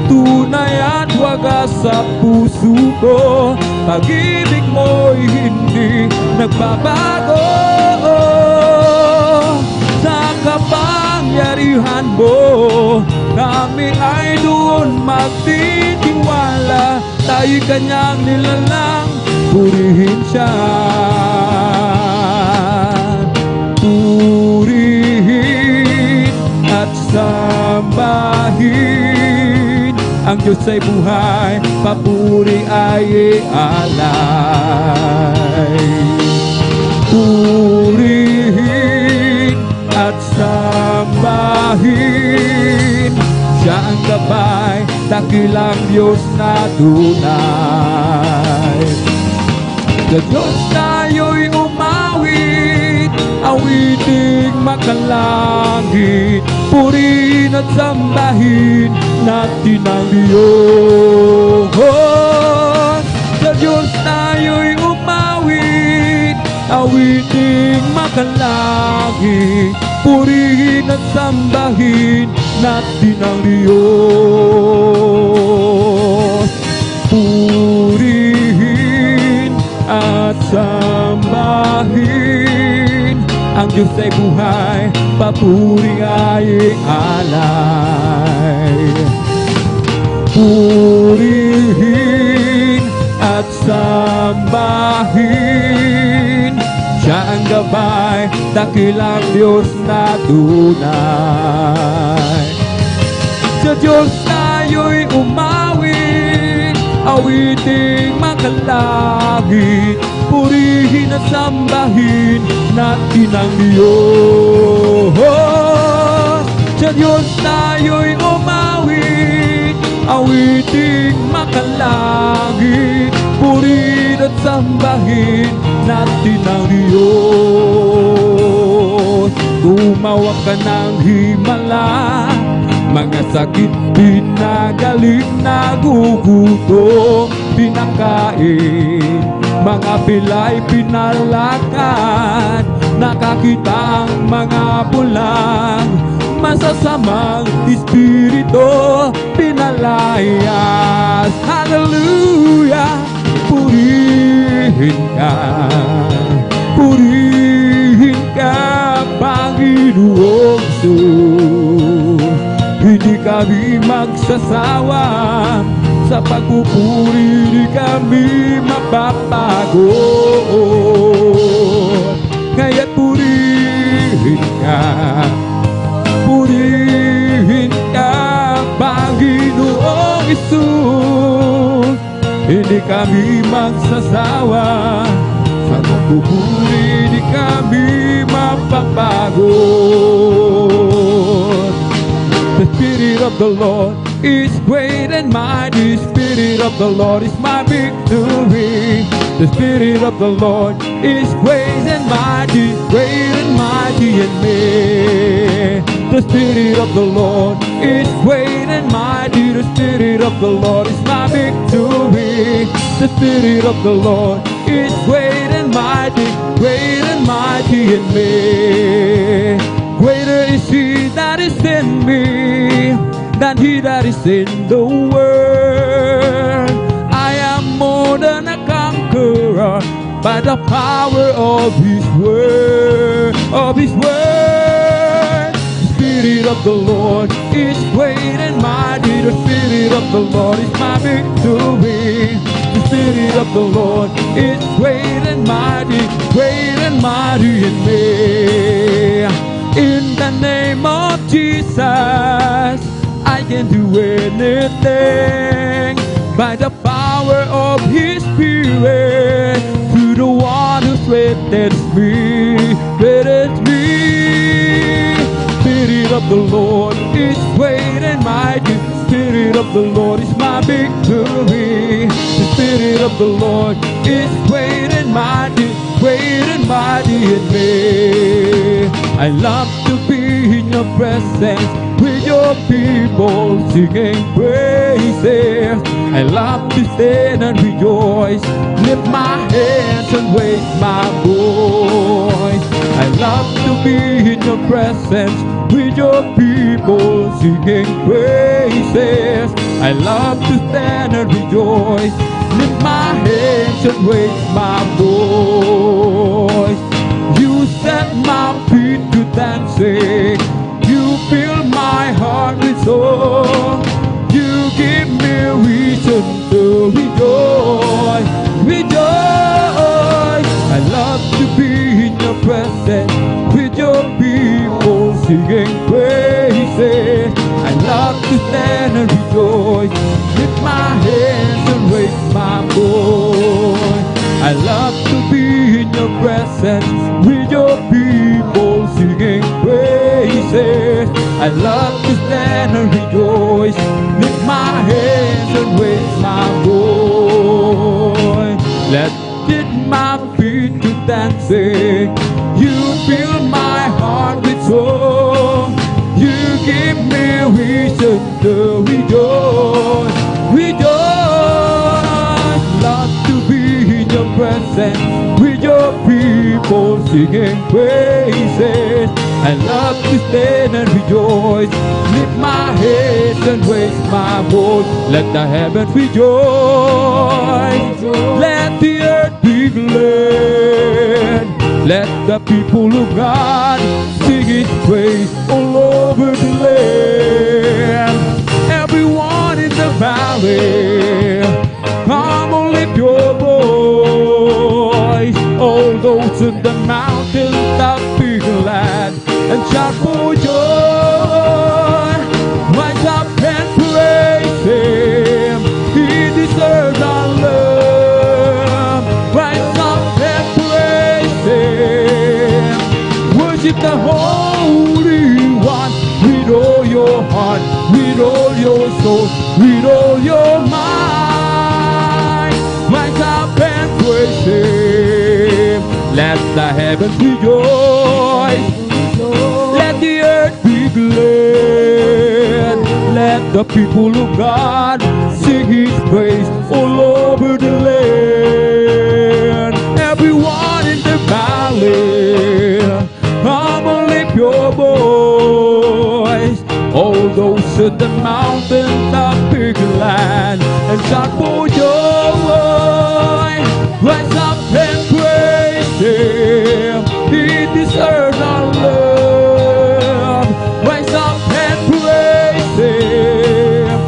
tunay at wagas sa puso ko, pag-ibig mo'y hindi nagbabago. Sa kapangyarihan mo, kami ay doon magtitiwala. Tayo kanyang nilalang, purihin siya. Purihin at sambahin ang Diyos ay buhay, papuri ay alay. Purihin at sambahin, siya ang gabay, dakilang Diyos na tunay. Sa Diyos tayo'y umawit, awiting makalangit, purihin at sambahin natin ang Diyos. Sa Diyos tayo'y umawit, awiting makalangit, purihin at sambahin natin ang Diyos. Purihin at sambahin ang Diyos ay buhay, papuri ay alay. Purihin at sambahin, siya ang gabay, dakilang Diyos na tunay. Sa Diyos tayo'y umawit, awiting makalangit, purihin at sambahin natin ang Diyos. Sa Diyos tayo'y umawit, awiting makalangit, purihin at sambahin natin ang Diyos. Tumawag ka ng himala, mga sakit pinagaling, nagugutom, pinakain, mga pilay pinalakad, nakakita ang mga bulang, masasamang espiritu pinalayas. Hallelujah! Purihin ka, Panginoong Jesus. Hindi kami magsasawa sa pagpupuri, di kami mapapagod. Kaya't purihin ka, Panginoong Jesus. Hindi kami magsasawa sa pagpupuri, di kami mapapagod. The Spirit of the Lord is great and mighty. Spirit of the Lord is my victory. The Spirit of the Lord is great and mighty in me. The Spirit of the Lord is great and mighty. The Spirit of the Lord is my victory. The Spirit of the Lord is great and mighty in me. Greater is He that is in me than he that is in the world. I am more than a conqueror by the power of His word, of His word. The Spirit of the Lord is great and mighty. The Spirit of the Lord is my victory. The Spirit of the Lord is great and mighty in me. In the name of Jesus, I can do anything by the power of His Spirit, through the one who strengthens me, Spirit of the Lord is great and mighty. Spirit of the Lord is my victory. The Spirit of the Lord is great and mighty in me. I love to be in your presence with your people singing praises. I love to stand and rejoice, lift my hands and raise my voice. I love to be in your presence with your people singing praises. I love to stand and rejoice, lift my hands and raise my voice. You set my feet to dancing, you fill my heart with song. You give me reason to rejoice, rejoice. I love to be in your presence with your people singing praises. I love to stand and rejoice, lift my hands and raise my voice. I love to be in your presence with your people singing praises. I love to stand and rejoice, lift my hands and raise my voice. Let it my feet to dancing, you fill my heart with song. You give me reason to rejoice, rejoice. Love to be in your presence with your people singing praises. I love to stand and rejoice, lift my hands and raise my voice. Let the heavens rejoice, let the earth be glad. Let the people of God sing His praise all over the land. Everyone in the valley, come on, lift your voice. All those in the mountains, stop being glad and shout for joy. Rise up and praise Him, He deserves our love. Rise up and praise Him, worship the Holy One with all your heart, with all your soul, with all your mind. Rise up and praise Him, let the heavens rejoice, let the earth be glad. Let the people of God sing His praise all over the land. Everyone in the valley, come on, lift your voice. All those in the mountains are big land and shout for joy. Rise up and praise Him, He deserves our love. Rise up and praise Him,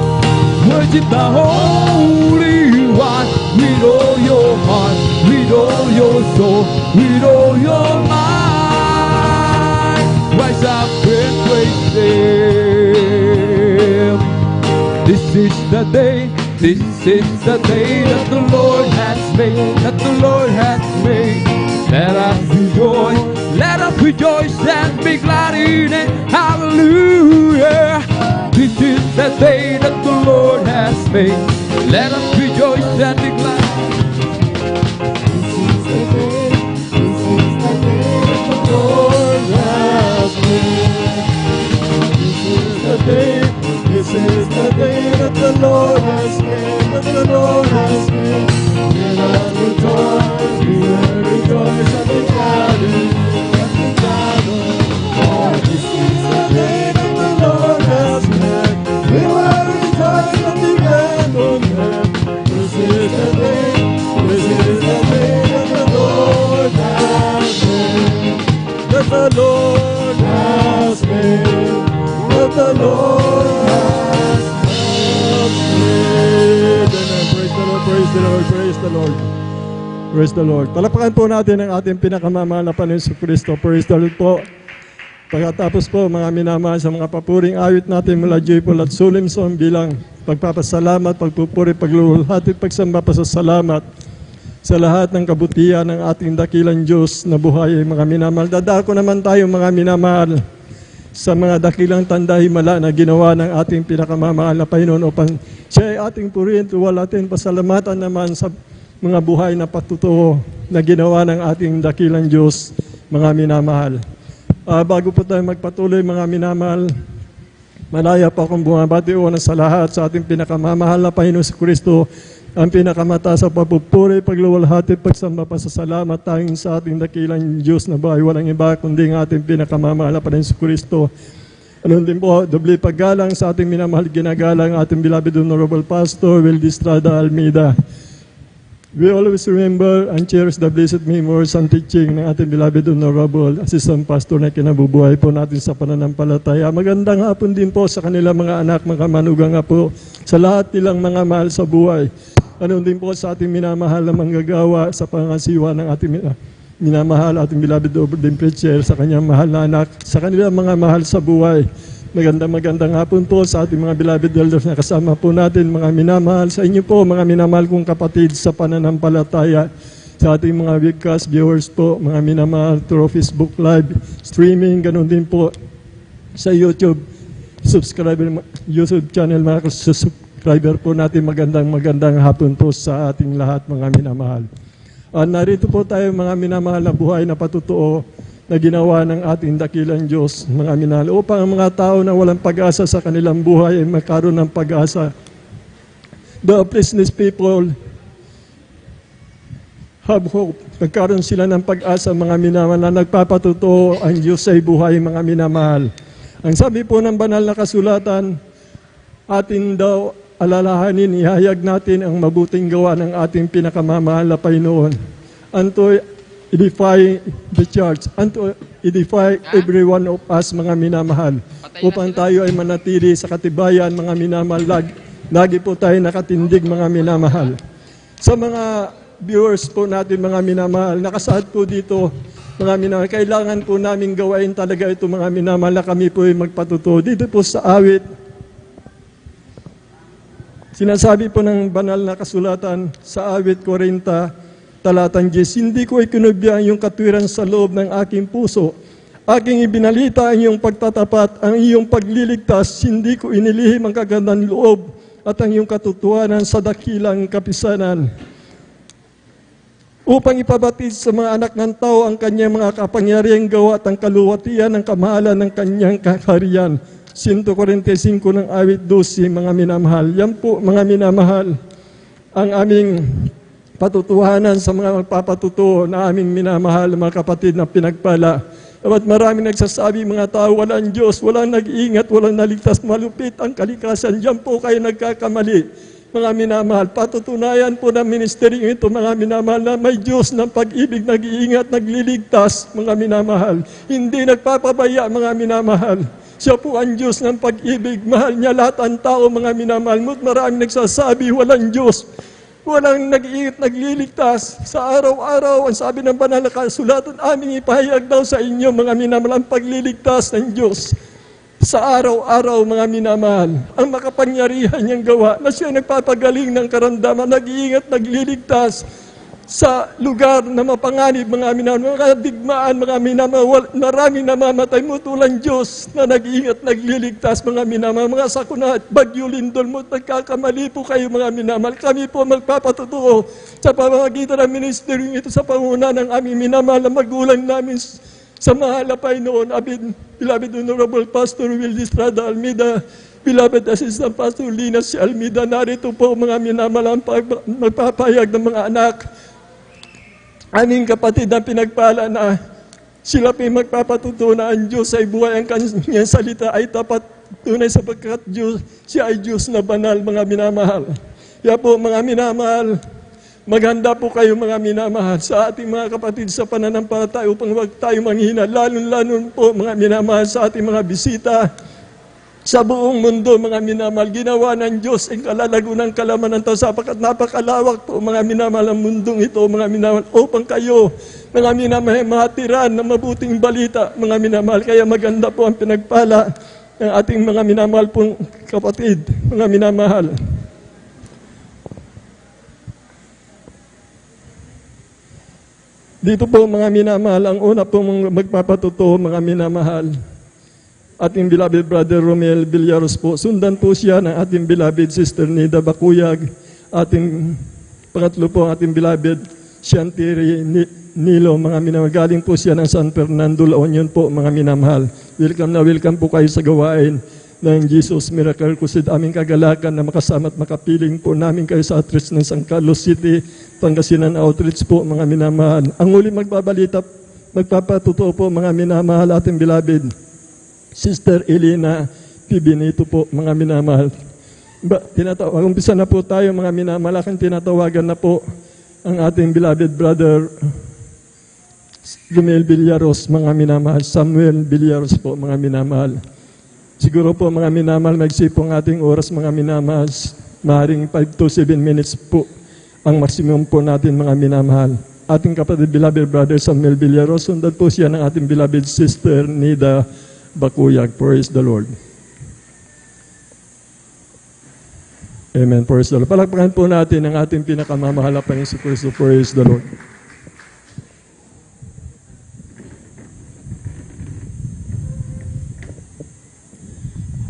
worship the Holy One with all your heart, with all your soul, with all your mind. Rise up and praise Him. This is the day that the Lord has made, that the Lord has made. Let us rejoice and be glad in it. Hallelujah. This is the day that the Lord has made. Let us rejoice and be glad. This is the day that the Lord has made. This is the day that the Lord has made, that the Lord has made. Let us rejoice, we will rejoice and be glad in it, and be glad in it. For this is the day that the Lord has made. We will rejoice and be glad in it. Lord has made. Amen. Praise the Lord, praise the Lord, praise the Lord. Praise the Lord. Palapakan po natin ang ating pinakamamahal na Panginoon Hesus Kristo. Praise the Lord po. Pagkatapos po, mga minamahal sa mga papuring awit natin mula Joyful at Solemson bilang pagpapasalamat, pagpupuri, pagluluhati, pagsamba, pasasalamat sa lahat ng kabutihan ng ating dakilang Diyos na buhay, mga minamahal. Dadako naman tayo, mga minamahal, sa mga dakilang tanda himala na ginawa ng ating pinakamamahal na Panginoon upang siya ay ating purihin, tuwalatin, pasalamatan naman sa mga buhay na patutuo na ginawa ng ating dakilang Diyos, mga minamahal. Bago po tayo magpatuloy, mga minamahal, malaya pa akong bumabati una sa lahat sa ating pinakamamahal na Panginoon si Kristo, ang pinakamataas sa papupuri, pagluwalhati, pagsamba, pasasalamat tanging sa ating dakilang Diyos na buhay. Walang iba kundi ang ating pinakamamahal na Panginoon si Kristo. Ano din po, doble paggalang sa ating minamahal ginagalang ating beloved Honorable Pastor Will Distrada Almeida. We always remember and cherish the blessed memories and teaching ng ating beloved Honorable Assistant Pastor na kinabubuhay po natin sa pananampalataya. Magandang hapon din po sa kanilang mga anak, mga manugang nga po, sa lahat nilang mga mahal sa buhay. Ano din po sa ating minamahal na manggagawa sa pangasiwa ng ating minamahal, ating beloved Overden Preacher, sa kanyang mahal na anak, sa kanilang mga mahal sa buhay. Magandang hapon po sa ating mga beloved elders na kasama po natin, mga minamahal. Sa inyo po, mga minamahal kong kapatid sa pananampalataya, sa ating mga webcast viewers po, mga minamahal through Facebook Live, streaming, ganun din po sa YouTube, YouTube channel, mga subscriber po natin. Magandang hapon po sa ating lahat, mga minamahal. Narito po tayo, mga minamahal na buhay na patutuo na ginawa ng ating dakilang Diyos, mga minahal, upang ang mga tao na walang pag-asa sa kanilang buhay ay magkaroon ng pag-asa. The business people have hope. Nagkaroon sila ng pag-asa, mga minamahal, na nagpapatutuo ang Diyos ay buhay, mga minamahal. Ang sabi po ng banal na kasulatan, atin daw alalahanin, ihayag natin ang mabuting gawa ng ating pinakamamahal na Panginoon. Anto edify the church, and to edify every one of us, mga minamahal, upang tayo ay manatili sa katibayan, mga minamahal. Lagi po tayo nakatindig, mga minamahal. Sa mga viewers po natin, mga minamahal, nakasaad po dito, mga minamahal, kailangan po namin gawain talaga ito, mga minamahal, na kami po ay magpatutuo. Dito po sa awit, sinasabi po ng banal na kasulatan sa awit 40, talatang 10, hindi ko ikinubya ang iyong katwiran sa loob ng aking puso. Aking ibinalita ang iyong pagtatapat, ang iyong pagliligtas, hindi ko inilihim ang kagandang loob at ang iyong katotohanan sa dakilang kapisanan. Upang ipabatid sa mga anak ng tao ang kanyang mga kapangyarihang gawa at ang kaluwatian ng kamahalan ng kanyang kaharian. 145 ng awit 12, mga minamahal. Yan po, mga minamahal, ang aming patutuhanan sa mga magpapatutuo na aming minamahal, mga kapatid na pinagpala. At maraming nagsasabi, mga tao, walang Diyos, walang nag-iingat, walang naligtas, malupit ang kalikasan. Diyan po kayo nagkakamali, mga minamahal. Patutunayan po ng ministeryo ito, mga minamahal, na may Diyos ng pag-ibig, nag-iingat, nagliligtas, mga minamahal. Hindi nagpapabaya, mga minamahal. Siya po ang Diyos ng pag-ibig. Mahal niya lahat ang tao, mga minamahal. Maraming nagsasabi, walang Diyos, walang nag-iingat, nagliligtas. Sa araw-araw, ang sabi ng banal na kasulatan, aming ipahayag daw sa inyo, mga minamahal, ang pagliligtas ng Diyos. Sa araw-araw, mga minamahal, ang makapangyarihan niyang gawa, na siya nagpapagaling ng karamdaman, nag-iingat, nagliligtas sa lugar na mapanganib, mga minamahal, mga digmaan, mga minamahal, maraming namamatay, mutulang Diyos na nag-iingat, nagliligtas, mga minamahal, mga sakuna at bagyo lindol mo, nagkakamali po kayo, mga minamahal. Kami po magpapatutuo sa pamamagitan ng ministeryo ito sa panguna ng aming minamahal na magulang namin sa mahal na Panginoon, beloved Honorable Pastor Will Distrada Almeida, beloved Assistant Pastor Lina C. Almeida. Narito po, mga minamahal, ang magpapahayag ng mga anak, aming kapatid na pinagpala na sila pa magpapatutuo na ang Diyos ay buhay, ang kanyang salita ay tapat, tunay sapagkat Diyos, siya ay Diyos na banal, mga minamahal. Kaya po, mga minamahal, maghanda po kayo, mga minamahal, sa ating mga kapatid sa pananampalataya upang huwag tayo manghina, lalo po, mga minamahal, sa ating mga bisita Sa buong mundo, mga minamahal, ginawa ng Diyos ang kalalago ng kalaman ng tao sapagkat napakalawak po, mga minamahal, ang mundong ito, mga minamahal, upang kayo, mga minamahal, matiran ng mabuting balita, mga minamahal. Kaya maganda po ang pinagpala ng ating mga minamahal pong kapatid, mga minamahal. Dito po, mga minamahal, ang una po magpapatuto, mga minamahal, ating beloved brother Romel Villaros po. Sundan po siya ng ating beloved sister Nida Bakuyag. Ating pangatlo po ang ating beloved Shantiri Nilo, mga minamahal. Galing po siya ng San Fernando, La Union po, mga minamahal. Welcome po kayo sa gawain ng Jesus Miracle Crusade. Aming kagalakan na makasama at makapiling po namin kayo sa outreach ng San Carlos City, Pangasinan Outreach po, mga minamahal. Ang uli magpapatuto po, mga minamahal, ating beloved Sister Elena Pibinito po, mga minamahal. Umpisa na po tayo, mga minamahal. Aking tinatawagan na po ang ating beloved brother Romel Villaros, mga minamahal. Samuel Villaros po, mga minamahal. Siguro po, mga minamahal, magsipong ating oras, mga minamahal. Maaaring 5 to 7 minutes po ang maximum po natin, mga minamahal. Ating kapatid beloved brother Samuel Villaros, sundan po siya ng ating beloved sister Nida Bakuyag. Praise the Lord. Amen. Praise the Lord. Palakpakan po natin ang ating pinakamamahal na Panginoon Kristo. Praise the Lord.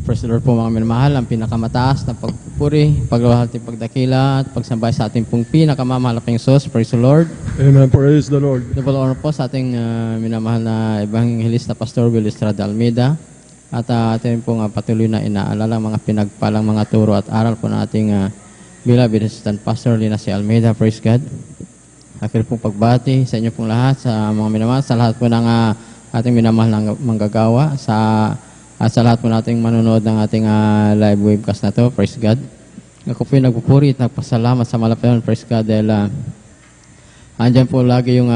Praise the Lord po, mga minamahal. Ang pinakamataas na pagpupuri, pagluwalhati, pagdakila, at pagsambay sa ating pong pinakamamahal na Panginoon. Praise the Lord. Amen. Praise the Lord. Double honor po sa ating minamahal na Evangelista Pastor Will Estrada Almeida. At atin pong patuloy na inaalala mga pinagpalang mga turo at aral po na ating beloved Assistant Pastor Lina C. Almeida. Praise God. Akhir pong pagbati sa inyo pong lahat, sa mga minamahal, sa lahat po ng ating minamahal na manggagawa, at sa lahat po nating manonood ng ating live webcast na to. Praise God. Ako po yung nagpupuri at nagpasalamat sa malapitan. Praise God. Dahil andyan po lagi yung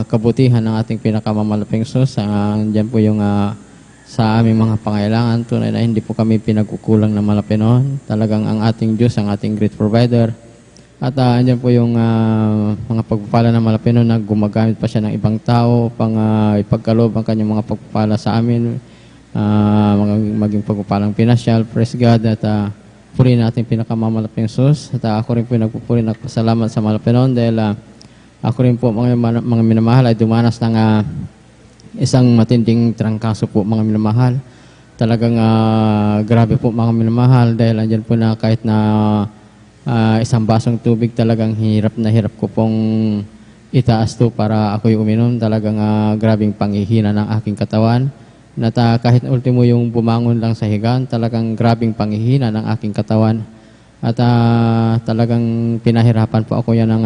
kabutihan ng ating pinakamamalaking Diyos. Andyan po yung sa aming mga pangailangan. Tunay na hindi po kami pinagkukulang na malapinon. Talagang ang ating Diyos, ang ating great provider. At andyan po yung mga pagpapala ng malapinon na gumagamit pa siya ng ibang tao pang ipagkaloob ang kanyang mga pagpapala sa amin. Maging pagpapalang pinasyal. Praise God. At purihin natin pinakamamalaking Diyos. At ako rin po nagpupuri at pasalamat sa malapinon dahil ako rin po mga minamahal ay dumanas ng isang matinding trangkaso po, mga minamahal. Talagang grabe po, mga minamahal, dahil andyan po na kahit na isang basong tubig, talagang hirap na hirap ko pong itaas to para ako'y uminom. Talagang grabing panghihina ng aking katawan. At kahit ultimo yung bumangon lang sa higaan, talagang grabing panghihina ng aking katawan. At talagang pinahirapan po ako yan ng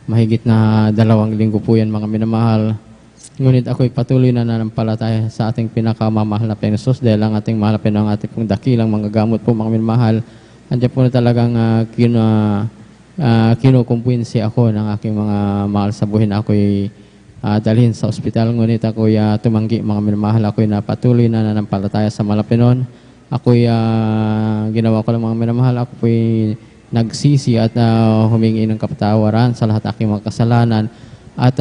mahigit na 2 linggo po yan, mga minamahal. Ngunit ako'y patuloy na nanampalataya sa ating pinakamamahal na Panginoon dahil ang ating mahalapin ng ating pong dakilang mga gamot po, mga minamahal. Andiyan po na talagang kinukumpuinsi ako ng aking mga mahal sa buhay na ako'y dalhin sa ospital. Ngunit ako'y tumanggi, mga minamahal. Ako'y napatuloy na nanampalataya sa malapinon. Ako'y ginawa ko lang, mga minamahal. Ako'y nagsisi at humingi ng kapatawaran sa lahat aking mga kasalanan. At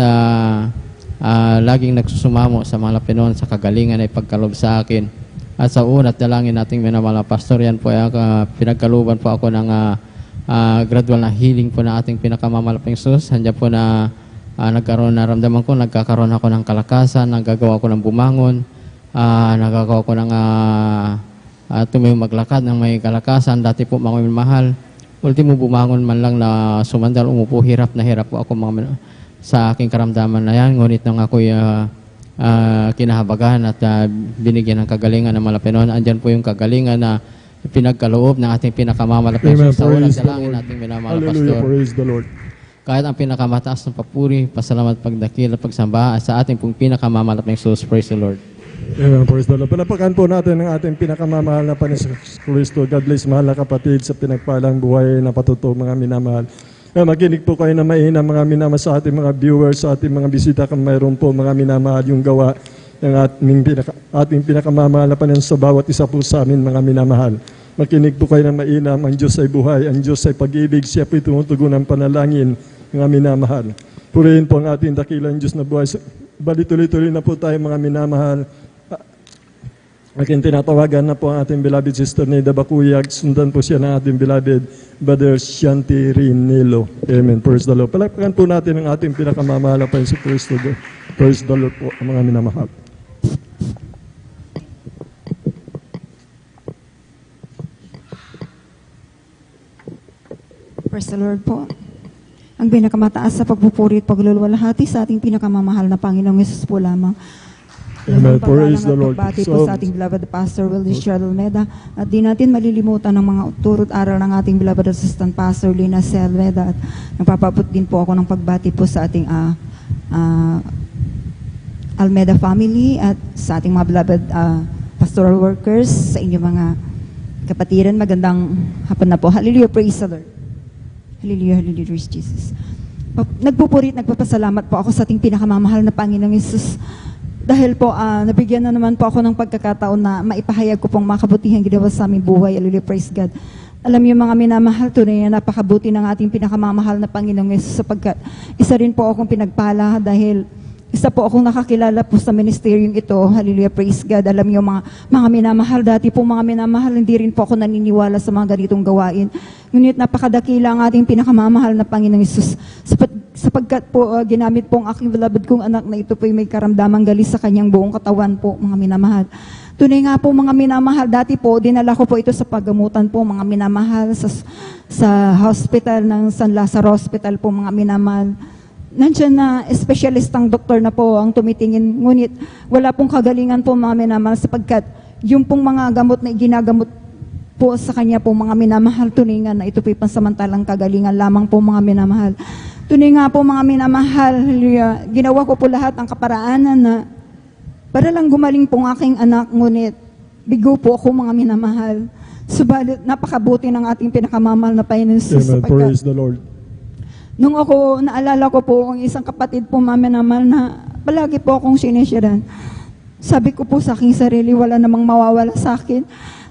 laging nagsusumamo sa malapinon sa kagalingan ay pagkalob sa akin. At sa unat dalangin nating minamahal na pastor, yan po ay pinagkaluban po ako ng gradual na healing po na ating pinakamamalaking Diyos. Handiyan po na naramdaman ko, nagkakaroon ako ng kalakasan, nagagawa ko ng bumangon, nagagawa ko ng tumayo maglakad ng may kalakasan. Dati po, mga minamahal, ultimo bumangon man lang na sumandal, umupo, hirap na hirap po ako sa aking karamdaman na yan. Ngunit nang ako'y kinahabagan at binigyan ng kagalingan ng malapinon, andyan po yung kagalingan na pinagkaloob ng ating pinakamamalaking Diyos. Sa unang dalangin nating minamahal na pastor. Praise the Lord. Kahit ang pinakamataas ng papuri, pasalamat, pagdakil at pagsamba sa ating pong pinakamamalaking Diyos. Praise the Lord. Amen. Praise the Lord. Panapakan po natin ang ating pinakamamahal na Panginoon Kristo. God bless, mahal na kapatid, sa pinagpalang buhay na patuto, mga minamahal. Makinig po kayo na mainam, mga minamahal, sa ating mga viewers, sa ating mga bisita kung mayroon po, mga minamahal, yung gawa ng ating pinakamamahal na Panginoon sa bawat isa po sa amin, mga minamahal. Makinig po kayo ng mainam, ang Diyos ay buhay, ang Diyos ay pag-ibig, siya po'y tumutugon ng panalangin, mga minamahal. Purihin po ang ating dakilang Diyos na buhay. Balituloy-tuloy na po tayo, mga minamahal. Aking tinatawagan na po ang ating beloved sister Nida Bakuyag. Sundan po siya ng ating beloved Brother Shanti Rinilo. Amen. Praise the Lord. Palakpakan po natin ang ating pinakamamahal na Panginoon si Kristo. Praise the Lord po, mga minamahal. Praise the Lord po. Ang pinakamataas sa pagpupuri at pagluluwalhati sa ating pinakamamahal na Panginoong Yesus po lamang. Amen. Praise the Lord. Pagbati po sa ating beloved Pastor Willis Almeda at di natin malilimutan ng mga turut aral ng ating beloved Assistant Pastor Lina Selveda at nagpapabot din po ako ng pagbati po sa ating Almeda family at sa ating mga beloved pastoral workers, sa inyong mga kapatiran. Magandang hapon na po. Hallelujah, praise the Lord. Hallelujah, hallelujah, praise Jesus. Nagpupuri at nagpapasalamat po ako sa ating pinakamamahal na Panginoong Yesus. Dahil po, nabigyan na naman po ako ng pagkakataon na maipahayag ko pong mga kabutihang ginawa sa aming buhay. Hallelujah, praise God. Alam niyo mga minamahal, tunay na napakabuti ng ating pinakamamahal na Panginoong Yesus sapagkat isa rin po akong pinagpala dahil isa po akong nakakilala po sa ministeryong ito. Hallelujah, praise God. Alam niyo mga minamahal, dati po mga minamahal, hindi rin po ako naniniwala sa mga ganitong gawain. Ngunit napakadakila ang ating pinakamamahal na Panginoong Yesus sapagkat po ginamit po ang aking beloved kong anak na ito po may karamdamang galis sa kanyang buong katawan po, mga minamahal. Tunay nga po mga minamahal, dati po dinala ko po ito sa paggamutan po, mga minamahal, sa hospital ng San Lazaro Hospital po, mga minamahal. Nandiyan na espesyalistang doktor na po ang tumitingin, ngunit wala pong kagalingan po, mga minamahal, sapagkat yung pong mga gamot na ginagamot po sa kanya po, mga minamahal, tunay nga na ito po'y pansamantalang kagalingan lamang po, mga minamahal. Tunay nga po mga minamahal, ginawa ko po lahat ang kaparaanan na para lang gumaling po ang aking anak, ngunit bigo po ako, mga minamahal. Subalit napakabuti ng ating pinakamamahal na Panginoon Jesus. Amen. Praise the Lord. Nung ako, naalala ko po ang isang kapatid po, mga minamahal, na palagi po akong sinisyaran. Sabi ko po sa aking sarili, wala namang mawawala sa akin.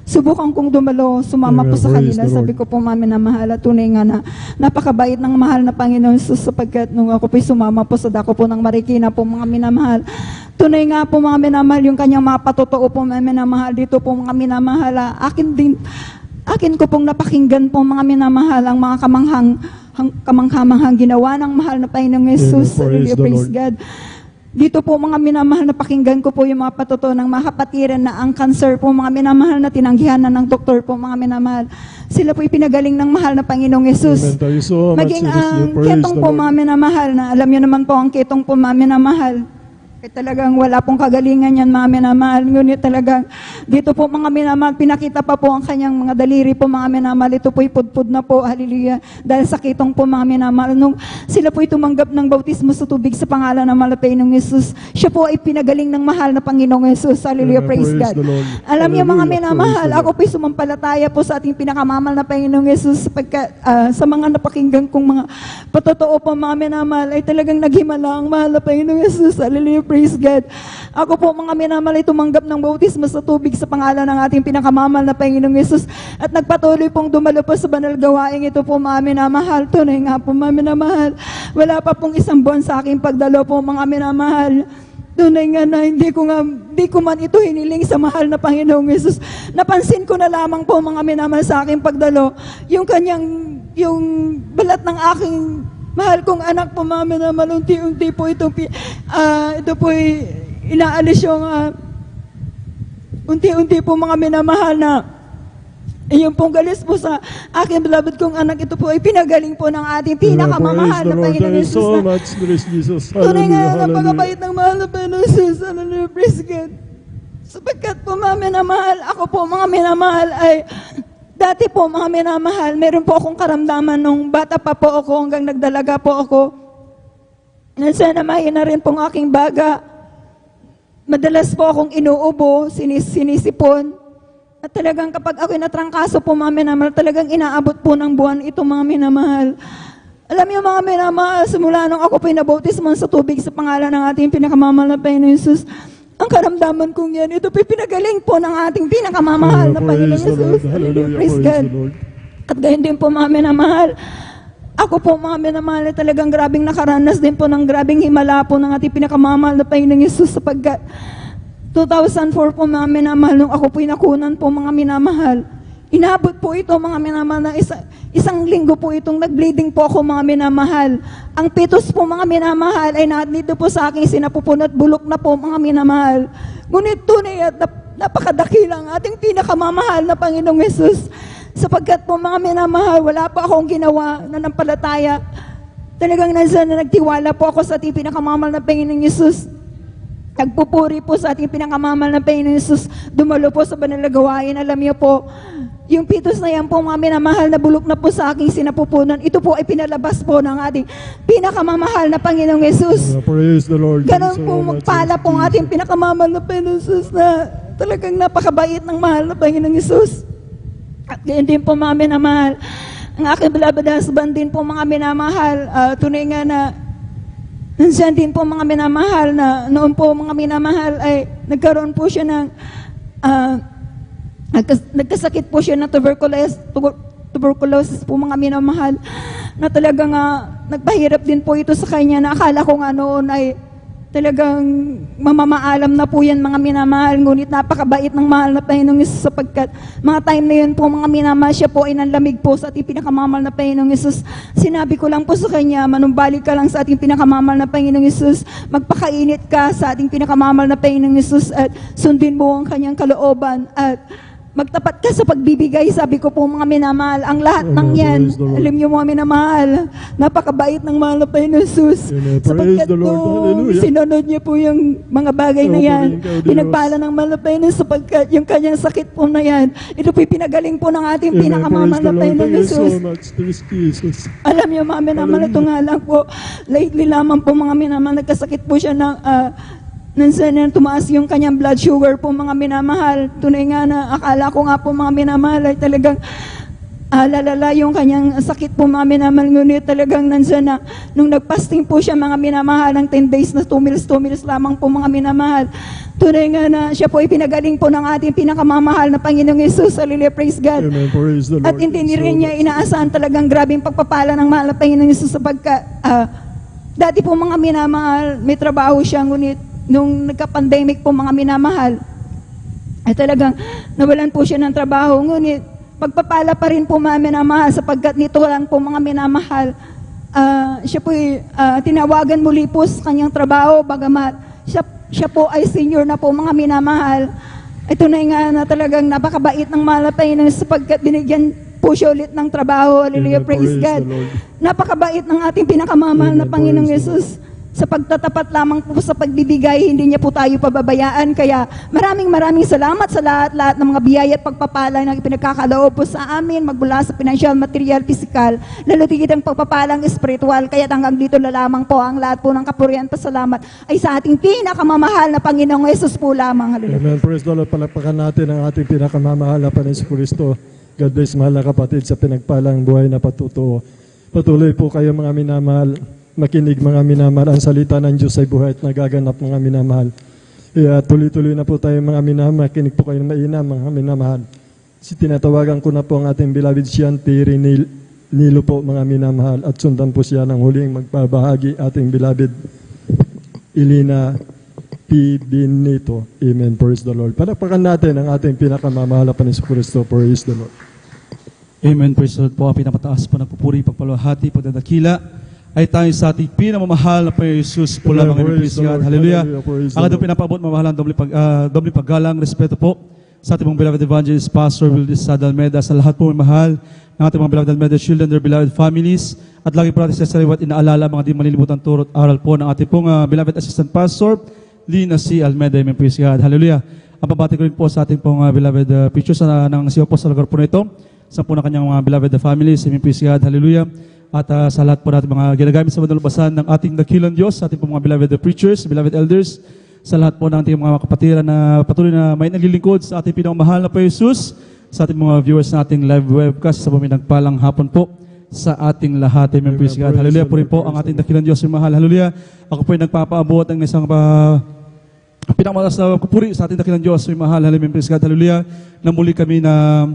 Subukan kong dumalo, sumama po sa kanila. Sabi ko po, mami na mahal, at tunay nga na napakabait ng mahal na Panginoon Jesus sapagkat nung ako po sumama po sa dako po ng Marikina po, mga minamahal. Tunay nga po mga minamahal, yung kanyang mga patotoo po, mga minamahal, dito po mga minamahal. Akin ko pong napakinggan po, mga minamahal, ang mga kamanghamanghang ginawa ng mahal na Panginoong Jesus. Hallelujah, praise God. Dito po mga minamahal na pakinggan ko po yung mga patotoo ng mga kapatiran na ang cancer po, mga minamahal na tinanggihan na ng doktor po, mga minamahal. Sila po ipinagaling ng mahal na Panginoong Jesus. Maging ang ketong po, mga minamahal, na alam niyo naman po ang ketong po, mga minamahal. Talagang wala pong kagalingan yan, mga minamahal. Ngunit talagang dito po mga minamahal, pinakita pa po ang kanyang mga daliri po, mga minamahal. Ito po'y pudpud na po, hallelujah. Dahil sa kitong po, mga minamahal. Nung sila po'y tumanggap ng bautismo sa tubig sa pangalan ng malapay ng Jesus, siya po ay pinagaling ng mahal na Panginoong Jesus. Hallelujah, praise God. Alam niyo mga minamahal, ako po'y sumampalataya po sa ating pinakamamal na Panginoong Jesus sapagkat sa mga napakinggan kong mga patotoo po, mga minamahal, ay talagang naghimala ang mahal na Panginoong Jesus. Hallelujah, praise God. Ako po mga minamahal ay tumanggap ng bautismo sa tubig sa pangalan ng ating pinakamamal na Panginoong Yesus at nagpatuloy pong dumalo po sa banal gawaing ito po, mga minamahal. Tunay nga po, mga minamahal, wala pa pong isang buwan sa aking pagdalo po, mga minamahal. Tunay nga na hindi ko man ito hiniling sa mahal na Panginoong Yesus. Napansin ko na lamang po, mga minamahal, sa aking pagdalo yung balat ng aking mahal kong anak po, mga minamahal. Unti-unti po ito po inaalis yung unti-unti po, mga minamahal, na yung pong galis po sa aking beloved kong anak. Ito po ay pinagaling po ng ating pinakamamahal na Panginoon Jesus. So much, praise Jesus. Tunay nga napakabait ng mahal na Panginoon Jesus. Hallelujah, praise God. Sapagkat po, mga minamahal, ako po, mga minamahal, ay dati po, mga minamahal, meron po akong karamdaman nung bata pa po ako hanggang nagdalaga po ako. Sana mahina rin pong aking baga. Madalas po akong inuubo, sinisipon. At talagang kapag ako'y natrangkaso po, mga minamahal, talagang inaabot po ng buwan ito, mga minamahal. Alam niyo, mga minamahal, simula nung ako po nabautismo sa tubig sa pangalan ng ating pinakamamahal na Panginoon Jesus, ang karamdaman kong yan. Ito po pinagaling po ng ating pinakamamahal na Panginoong Praise the Lord. Jesus. Hallelujah. Praise God. the Lord. At gayon din po mga minamahal. Ako po mga minamahal ay talagang grabing nakaranas din po ng grabing himala po ng ating pinakamamahal na Panginoong Jesus sapagkat 2004 po mga minamahal nung ako po'y nakunan po mga minamahal. Inabot po ito mga minamahal na isang linggo po itong nag-bleeding po ako mga minamahal. Ang pitos po mga minamahal ay nandito po sa aking sinapupunot bulok na po mga minamahal. Ngunit tunay at napakadakilang ating pinakamamahal na Panginoong Jesus. Sapagkat po mga minamahal, wala pa akong ginawa na nampalataya. Talagang nandiyan na nagtiwala po ako sa ating pinakamamahal na Panginoong Jesus. Nagpupuri po sa ating pinakamamahal na Panginoong Jesus. Dumalo po sa banal na gawain. Alam niyo po, yung pitos na yan po mga minamahal na bulok na po sa aking sinapupunan, ito po ay pinalabas po ng ating pinakamamahal na Panginoong Jesus. Praise the Lord. Ganon Thank you po so much, magpala po ang ating pinakamamahal na Panginoong Jesus na talagang napakabait ng mahal na Panginoong Jesus. At gayon din po mga minamahal, ang aking beloved husband din po mga minamahal, tunay nga na nandiyan din po mga minamahal na noon po mga minamahal ay nagkaroon po siya ng nagkasakit po siya ng tuberculosis po mga minamahal na talagang nagpahirap din po ito sa kanya na akala ko nga noon ay talagang mamamaalam na po yan mga minamahal, ngunit napakabait ng mahal na Panginoong Jesus sapagkat mga time na yun po mga minamahal, siya po ay nanlamig po sa ating pinakamamahal na Panginoong Jesus. Sinabi ko lang po sa kanya, manumbalik ka lang sa ating pinakamamahal na Panginoong Jesus, magpakainit ka sa ating pinakamamahal na Panginoong Jesus at sundin mo ang kanyang kalooban at magtapat ka sa pagbibigay, sabi ko po mga minamahal, ang lahat ng yan, Praise the Lord. alam niyo mga minamahal, napakabait ng mahal na Panginoong Jesus. Amen. Praise Sapagkat the Lord. nung Hallelujah. sinunod niya po yung mga bagay na yan, Magaling ka, O Diyos. pinagpala ng mahal na Panginoon sapagkat yung kanyang sakit po na yan, ito po pinagaling po ng ating Amen. pinakamamahal Praise na the Lord. Panginoong Thank you Jesus. so much. Praise Jesus. Alam niyo mga minamahal, ito nga lang po, lately lamang po mga minamahal, nagkasakit po siya ng nandiyan na tumaas yung kanyang blood sugar po mga minamahal. Tunay nga na akala ko nga po mga minamahal ay talagang lalala yung kanyang sakit po mga minamahal. Ngunit talagang nandiyan na nung nagpasting po siya mga minamahal ng 10 days na 2 meals lamang po mga minamahal. Tunay nga na siya po ay pinagaling po ng ating pinakamamahal na Panginoong Jesus. Hallelujah, praise God. Amen. Praise the Lord. At hindi Thank you so rin niya much. inaasahan talagang grabing pagpapala ng mahal na Panginoong Jesus sapagkat dati po mga minamahal, may trabaho siya, ngunit nung nagka-pandemic po mga minamahal, ay talagang nawalan po siya ng trabaho. Ngunit pagpapala pa rin po mga minamahal sapagkat nito lang po mga minamahal, siya po tinawagan muli po sa kanyang trabaho, bagamat siya po ay senior na po mga minamahal. Ito na nga na talagang napakabait ng mahal na Panginoon sapagkat binigyan po siya ulit ng trabaho. Hallelujah, Amen. praise Praise God. the Lord. Napakabait ng ating pinakamamahal na Amen. Panginoong Praise the Jesus. Sa pagtatapat lamang po sa pagbibigay, hindi niya po tayo pababayaan. Kaya maraming salamat sa lahat ng mga biyaya at pagpapala na pinagkakaloob po sa amin, magmula sa financial, material, physical, lalo tigit ang pagpapalang spiritual. Kaya hanggang dito na lamang po ang lahat po ng kapurihan at salamat ay sa ating pinakamamahal na Panginoong Jesus po lamang. Hallelujah. Amen. Praise the Lord. Palakpakan natin ang ating pinakamamahal na Panginoon Kristo. God bless mahal na kapatid sa pinagpalang buhay na patutuo. Patuloy po kayo mga minamahal. Makinig mga minamahal. Ang salita ng Diyos ay buhay at nagaganap mga minamahal. Kaya tuloy-tuloy na po tayo mga minamahal. Makinig po kayo mainam mga minamahal. Tinatawagan ko na po ang ating beloved Shanti Nilo po mga minamahal. At sundan po siya ng huling magpabahagi ating beloved Elena P. Benito. Amen. Praise the Lord. Palakpakan natin ang ating pinakamamahal na Panginoon Kristo. Praise the Lord. Amen. Praise the Lord po. Ang pinapataas po ng pupuri, pagpaluhati, pagdadakila ay tayo sa ating pinamamahal na Panginoon Jesus po lamang. Amen. Praise Praise the God. Lord. Hallelujah. Hallelujah. Praise the Ang ating Lord. pinapaabot, mamahalang doble paggalang, respeto po sa ating mga beloved evangelist, Pastor Wildis Sadalmeda, sa lahat po may mahal ng ating mga beloved Almeda children, their beloved families, at lagi po natin sa sariwat inaalala mga di malilimutan turot aral po ng ating pong beloved assistant pastor, Lina C. Almeda. Amen. Praise God. Hallelujah. Ang pabati ko rin po sa ating pong beloved pictures ng siya po sa lugar po na ito, sa po na kanyang mga beloved families. Amen. Praise God. Hallelujah. At sa lahat po natin mga ginagamit sa madalabasan ng ating dakilang Diyos, sa ating po mga beloved preachers, beloved elders, sa lahat po ng ating mga kapatiran na patuloy na may naglilingkod sa ating pinamahal na po Jesus, sa ating mga viewers na ating live webcast, sa paminagpalang hapon po sa ating lahat. Amen. Praise God. Hallelujah po rin po ang ating dakilang Diyos yung mahal. Hallelujah. Ako po ay nagpapaabot ng isang Pinakamalas na kupuri sa ating dakilang Diyos, may mahal, halimin, praise God, hallelujah, na muli kami na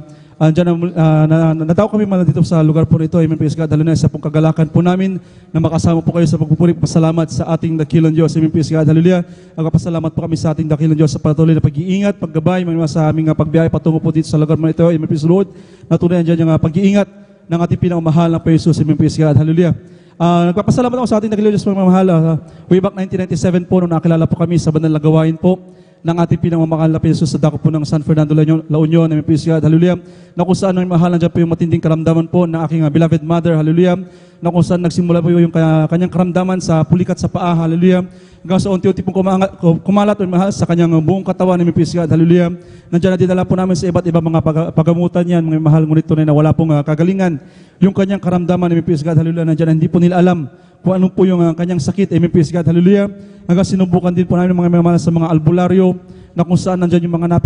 nataw kami man dito sa lugar po nito, amen, praise God, hallelujah, sa pong kagalakan po namin na makasama po kayo sa pagpupuri, pasalamat sa ating dakilang Diyos, amen, praise God, hallelujah. Pasalamat po kami sa ating dakilang Diyos sa patuloy na pag-iingat, paggabay, mga sa aming pagbiyahe patungo po dito sa lugar mo ito, amen, praise Lord, na tunay dyan yung pag-iingat ng ating pinamamahal ng Jesus, amen, praise God, hallelujah. Nagpapasalamat ako sa ating dakilang Diyos, mga mahal. Way back 1997 po, nung nakilala po kami sa banal na gawain po ng ating pinamamahal na Jesus sa dako po ng San Fernando, La Union, amen, praise God, hallelujah, na kung saan ang mahal, nandiyan po yung matinding karamdaman po ng aking beloved mother, hallelujah, na kung saan nagsimula po yung kanyang karamdaman sa pulikat sa paa, hallelujah, hanggang sa unti-unti pong kumalat o mahal sa kanyang buong katawan, amen, praise God, hallelujah. Nandiyan na dinala po namin sa iba't ibang mga pagamutan yan, mga mahal, ngunit tunay na wala pong kagalingan yung kanyang karamdaman, amen, praise God, hallelujah. Nandiyan hindi po nila alam kung ano po yung kanyang sakit, amen, praise God, hallelujah. Hanggang sinubukan din po namin mga mahal sa mga albularyo, na kung saan nandiyan yung mga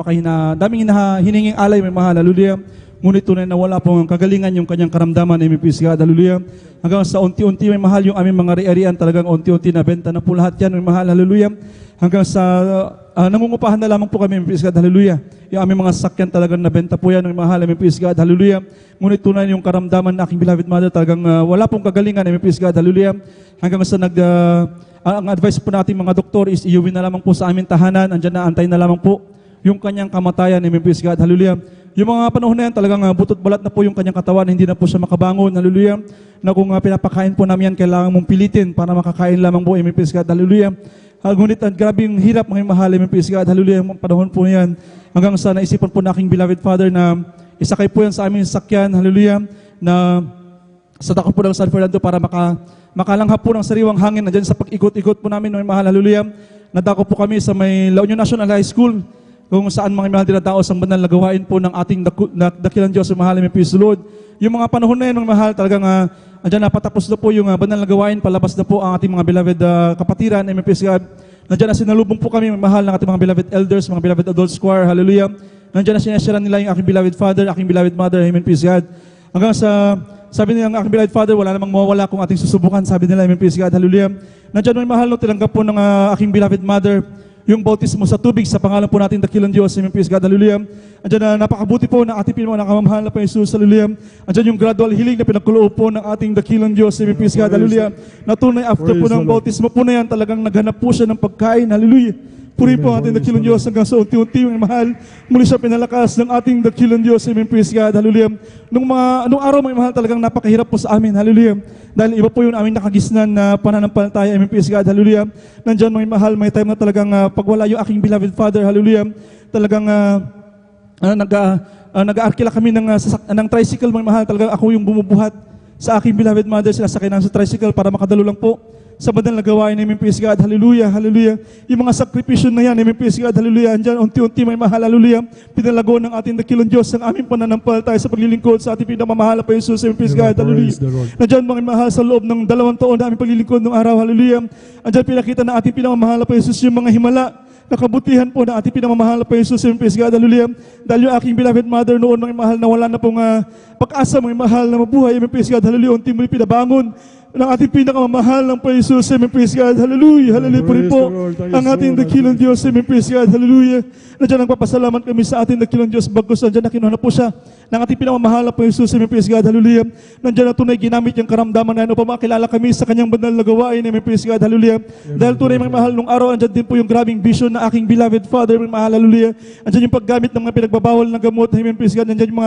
daming hininging alay, may mahal, hallelujah. Ngunit tunay na wala pong kagalingan yung kanyang karamdaman, amen, praise God, hallelujah. Hanggang sa unti-unti, may mahal, yung aming mga ari-arian, talagang unti-unti na benta na po lahat yan, may mahal, hallelujah. Hanggang sa nangungupahan na lamang po kami, amen, praise God, hallelujah. Yung aming mga sakyan talagang nabenta po yan, may mahal, amen, praise God, hallelujah. Ngunit tunay yung karamdaman na aking beloved mother, talagang wala pong kagalingan, amen, praise God, hallelujah. Hanggang sa ang advice po natin mga doktor is iuwi na lamang po sa aming tahanan, andyan na, antay na lamang po yung kanyang kamatayan, amen, praise God, hallelujah. Yung mga panahon na yan, talagang butot balat na po yung kanyang katawan, hindi na po siya makabangon, hallelujah. Na kung pinapakain po namin yan, kailangan mong pilitin para makakain lamang po, amen, praise God, hallelujah. Ngunit grabe yung hirap, mga mahal, amen, praise God, hallelujah, yung panahon po na yan. Hanggang sa naisipan po na aking beloved father na isakay po yan sa aming sakyan, hallelujah, na sa dako po ng San Fernando para makalanghap po ng sariwang hangin. Nandiyan sa pag-ikot-ikot po namin, mga mahal, hallelujah. Nadako po kami sa may La Union National High School, kung saan mga mahal dinadaos ang banal na gawain po ng ating dakilang Diyos, mga mahal, amen, praise Lord. Yung mga panahon na yun, mga mahal, talagang andyan na patapos na po yung banal na gawain, palabas na po ang ating mga beloved kapatiran, amen, praise God. Nandiyan na sinalubong po kami, mga mahal, ng ating mga beloved elders, mga beloved adult choir, hallelujah. Nandiyan na sinasyaran nila yung aking beloved father, aking beloved mother, amen, praise God. Hanggang sa sabi nila ng aking beloved father, wala namang mawawala kung ating susubukan. Sabi nila, amen, praise God, hallelujah. Nandiyan may mahal, no, tinanggap po ng aking beloved mother yung bautismo sa tubig sa pangalan po natin dakilang Diyos, amen, praise God, hallelujah. Andiyan na napakabuti po ng ating pinakamamahal na po Jesus, hallelujah. Andiyan yung gradual healing na pinagkuloob po ng ating dakilang Diyos, amen, praise God, hallelujah. Na tunay after po ng bautismo po na yan, talagang naghanap po siya ng pagkain, hallelujah. Puri po ang ating dakilang Diyos hanggang sa unti-unti, mga mahal. Muli siya pinalakas ng ating dakilang Diyos, amen, praise God, hallelujah. Nung araw, mga mahal, talagang napakahirap po sa amin, hallelujah. Dahil iba po yung aming nakagisnan na pananampalataya, amen, praise God, hallelujah. Nandyan, mga mahal, may time na talagang pagwala yung aking beloved father, hallelujah. Talagang nag-aarkila kami ng tricycle, mga mahal. Talagang ako yung bumubuhat sa aking beloved mother, sila sakay ng sa tricycle para makadalo lang po sa banal na gawain, amen, praise God, hallelujah, hallelujah. Yung mga sakripisyon na yan, amen, praise God, hallelujah. Andyan, unti-unti, may mahal, hallelujah. Pinalago ng ating dakilang Diyos ang aming pananampalataya sa paglilingkod sa ating pinamamahal pa Jesus, amen, praise God, hallelujah. Andyan, mga mahal, sa loob ng 2 taon na aming paglilingkod ng araw, hallelujah. Andyan, pinakita na ating pinamamahal pa Jesus yung mga himala na kabutihan po na ating pinamamahal pa Jesus, amen, praise God, hallelujah. Dahil yung aking beloved mother noon, mga mahal, na wala na pong pag-asa, mga mahal, na mabuhay, amen, praise God, hallelujah. Unti muli pinabangon ng ating pinakamamahal ng Panginoon Jesus, amen, praise God, hallelujah, hallelujah po rin po ang ating dakilang Diyos, amen, praise God, hallelujah. Nandiyan nagpapasalamat kami sa ating dakilang Diyos, bagkus nandiyan na kinuha na po siya ng ating pinamamahal ng Panginoon Jesus, amen, praise God, hallelujah. Nandiyan na tunay ginamit yung karamdaman na yan upang makilala kami sa kanyang banal na gawain, amen, praise God, hallelujah. Dahil tunay, mga mahal, nung araw, nandiyan din po yung grabing vision na aking beloved Father, mga mahal, hallelujah. Nandiyan yung paggamit ng mga pinagbabawal ng gamot, amen, praise God. Nandiyan yung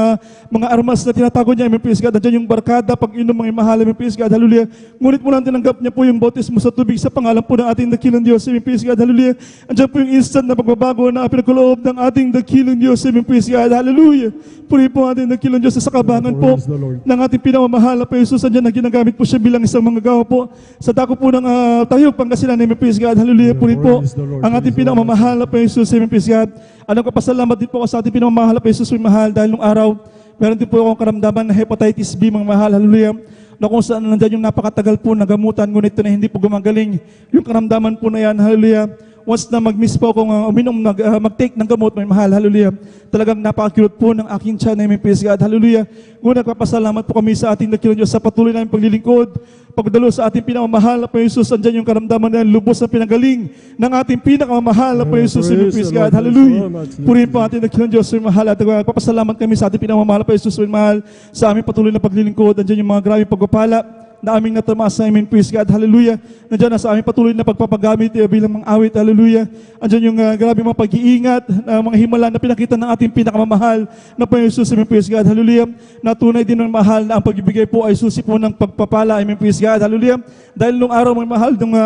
mga armas na tinatago niya, amen, praise God. Nandiyan yung barkada, pag-inom, mga mahal, amen, praise God, hallelujah. Ngunit mula tinanggap niya po yung bautismo sa tubig sa pangalan po ng ating dakilang Diyos, amen, praise God, hallelujah. Andiyan po yung instant na pagbabago na pinagkuloob ng ating dakilang Diyos, amen, praise God, hallelujah. Puri po ang ating dakilang Diyos sa kabangan po ng ating pinamamahal pa Jesus. Andiyan na ginagamit po siya bilang isang manggagawa po sa dako po ng Tayog, Pangasinan, amen, praise God, hallelujah. Puri po ang ating pinamamahal pa Jesus, amen, praise God. Anong kapasalamat din po ako sa ating pinamamahal pa Jesus, amen, mahal, dahil nung araw, meron din po akong karamdaman na hepatitis B, mga mahal, hallelujah. Na kung saan nandiyan yung napakatagal po na gamutan, ngunit na hindi po gumagaling yung karamdaman po na yan, hallelujah. Once na mag-miss po akong mag-take ng gamot, may mahal, hallelujah. Talagang napaka-cute po ng aking tiyan, amen, praise God, hallelujah. Ngunit nagpapasalamat po kami sa ating dakilang Diyos sa patuloy namin paglilingkod, pagdalo sa ating pinakamamahal na Panginoon Jesus. Andyan yung karamdaman na lubos na pinagaling ng ating pinakamamahal na Panginoon Jesus. Amen. Praise God. Hallelujah. Purihin po ating Panginoon Diyos, may mahal. At papasalamat kami sa ating pinakamamahal na Panginoon Jesus, may mahal, sa aming patuloy na paglilingkod. Andyan yung mga grabing pagpapala na aming natamasa, amen, praise God, hallelujah. Nandiyan na sa aming patuloy na pagpapagamit bilang mga awit, hallelujah. Andyan yung grabe mga pag-iingat, mga himala na pinakita ng ating pinakamamahal na Panginoon Jesus, amen, praise God, hallelujah. Natunay din ng mahal na ang pagbibigay po ay susi po ng pagpapala, amen, praise God, hallelujah. Dahil nung araw, mga mahal, nung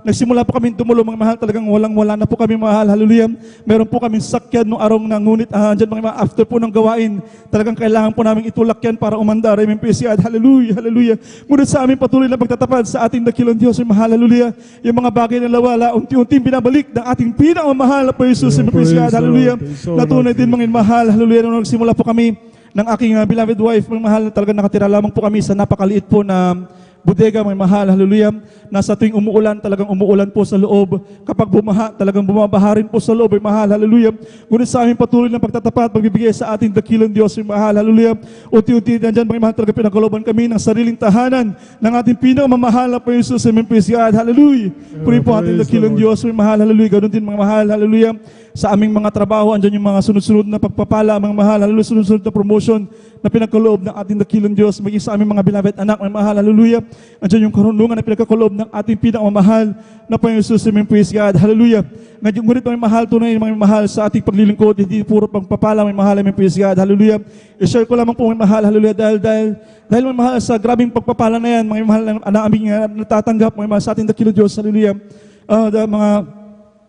nagsimula po kami tumulo, mga mahal, talagang walang-wala na po kami, mahal, hallelujah. Meron po kami sakyan nung araw na ngunit, andyan mga after po ng gawain, talagang kailangan po namin itulak yan para umandar, amen, praise God, hallelujah, hallelujah. Ngunit sa aming patuloy na pagtatapad sa ating dakilang Diyos, ay mahal, hallelujah, yung mga bagay na nawala, unti-unting binabalik ng ating pinakamamahal na po Jesus, praise God, hallelujah. Natunay din mga mahal, hallelujah, nung nagsimula po kami ng aking beloved wife, mga mahal, talagang nakatira lamang po kami sa napakaliit po na bodega, may mahal, hallelujah. Nasa tuwing umuulan, talagang umuulan po sa loob. Kapag bumaha, talagang bumabaha rin po sa loob, may mahal, hallelujah. Ngunit sa aming patuloy ng pagtatapat, pagbibigay sa ating dakilang Diyos, may mahal, hallelujah. Unti-unti nandyan, may mahal, talaga pinagkalooban kami ng sariling tahanan ng ating pinakamamahal na Panginoon Jesus, amen, praise God, hallelujah. Puri po ating dakilang Diyos, may mahal, hallelujah. Ganoon din, mga mahal, hallelujah. Sa aming mga trabaho, andyan yung mga sunod-sunod na pagpapala, mga mahal, hallelujah, sunod-sunod na promotion na pinagkaloob ng ating dakilang Diyos, maging sa aming mga beloved anak, mga mahal, hallelujah. Andyan yung karunungan na pinagkaloob ng ating pinakamamahal na Panginoon Jesus, amen, praise God, hallelujah. Ngayon, ngunit mga mahal, tunay mga mahal sa ating paglilingkod, hindi puro pagpapala, mga mahal, amen, praise God, hallelujah. I-share ko lamang po, mga mahal, hallelujah, dahil mga mahal sa grabing pagpapala na yan, mga mahal na aming natatanggap, mga mahal sa ating dakilang Diyos, hallelujah.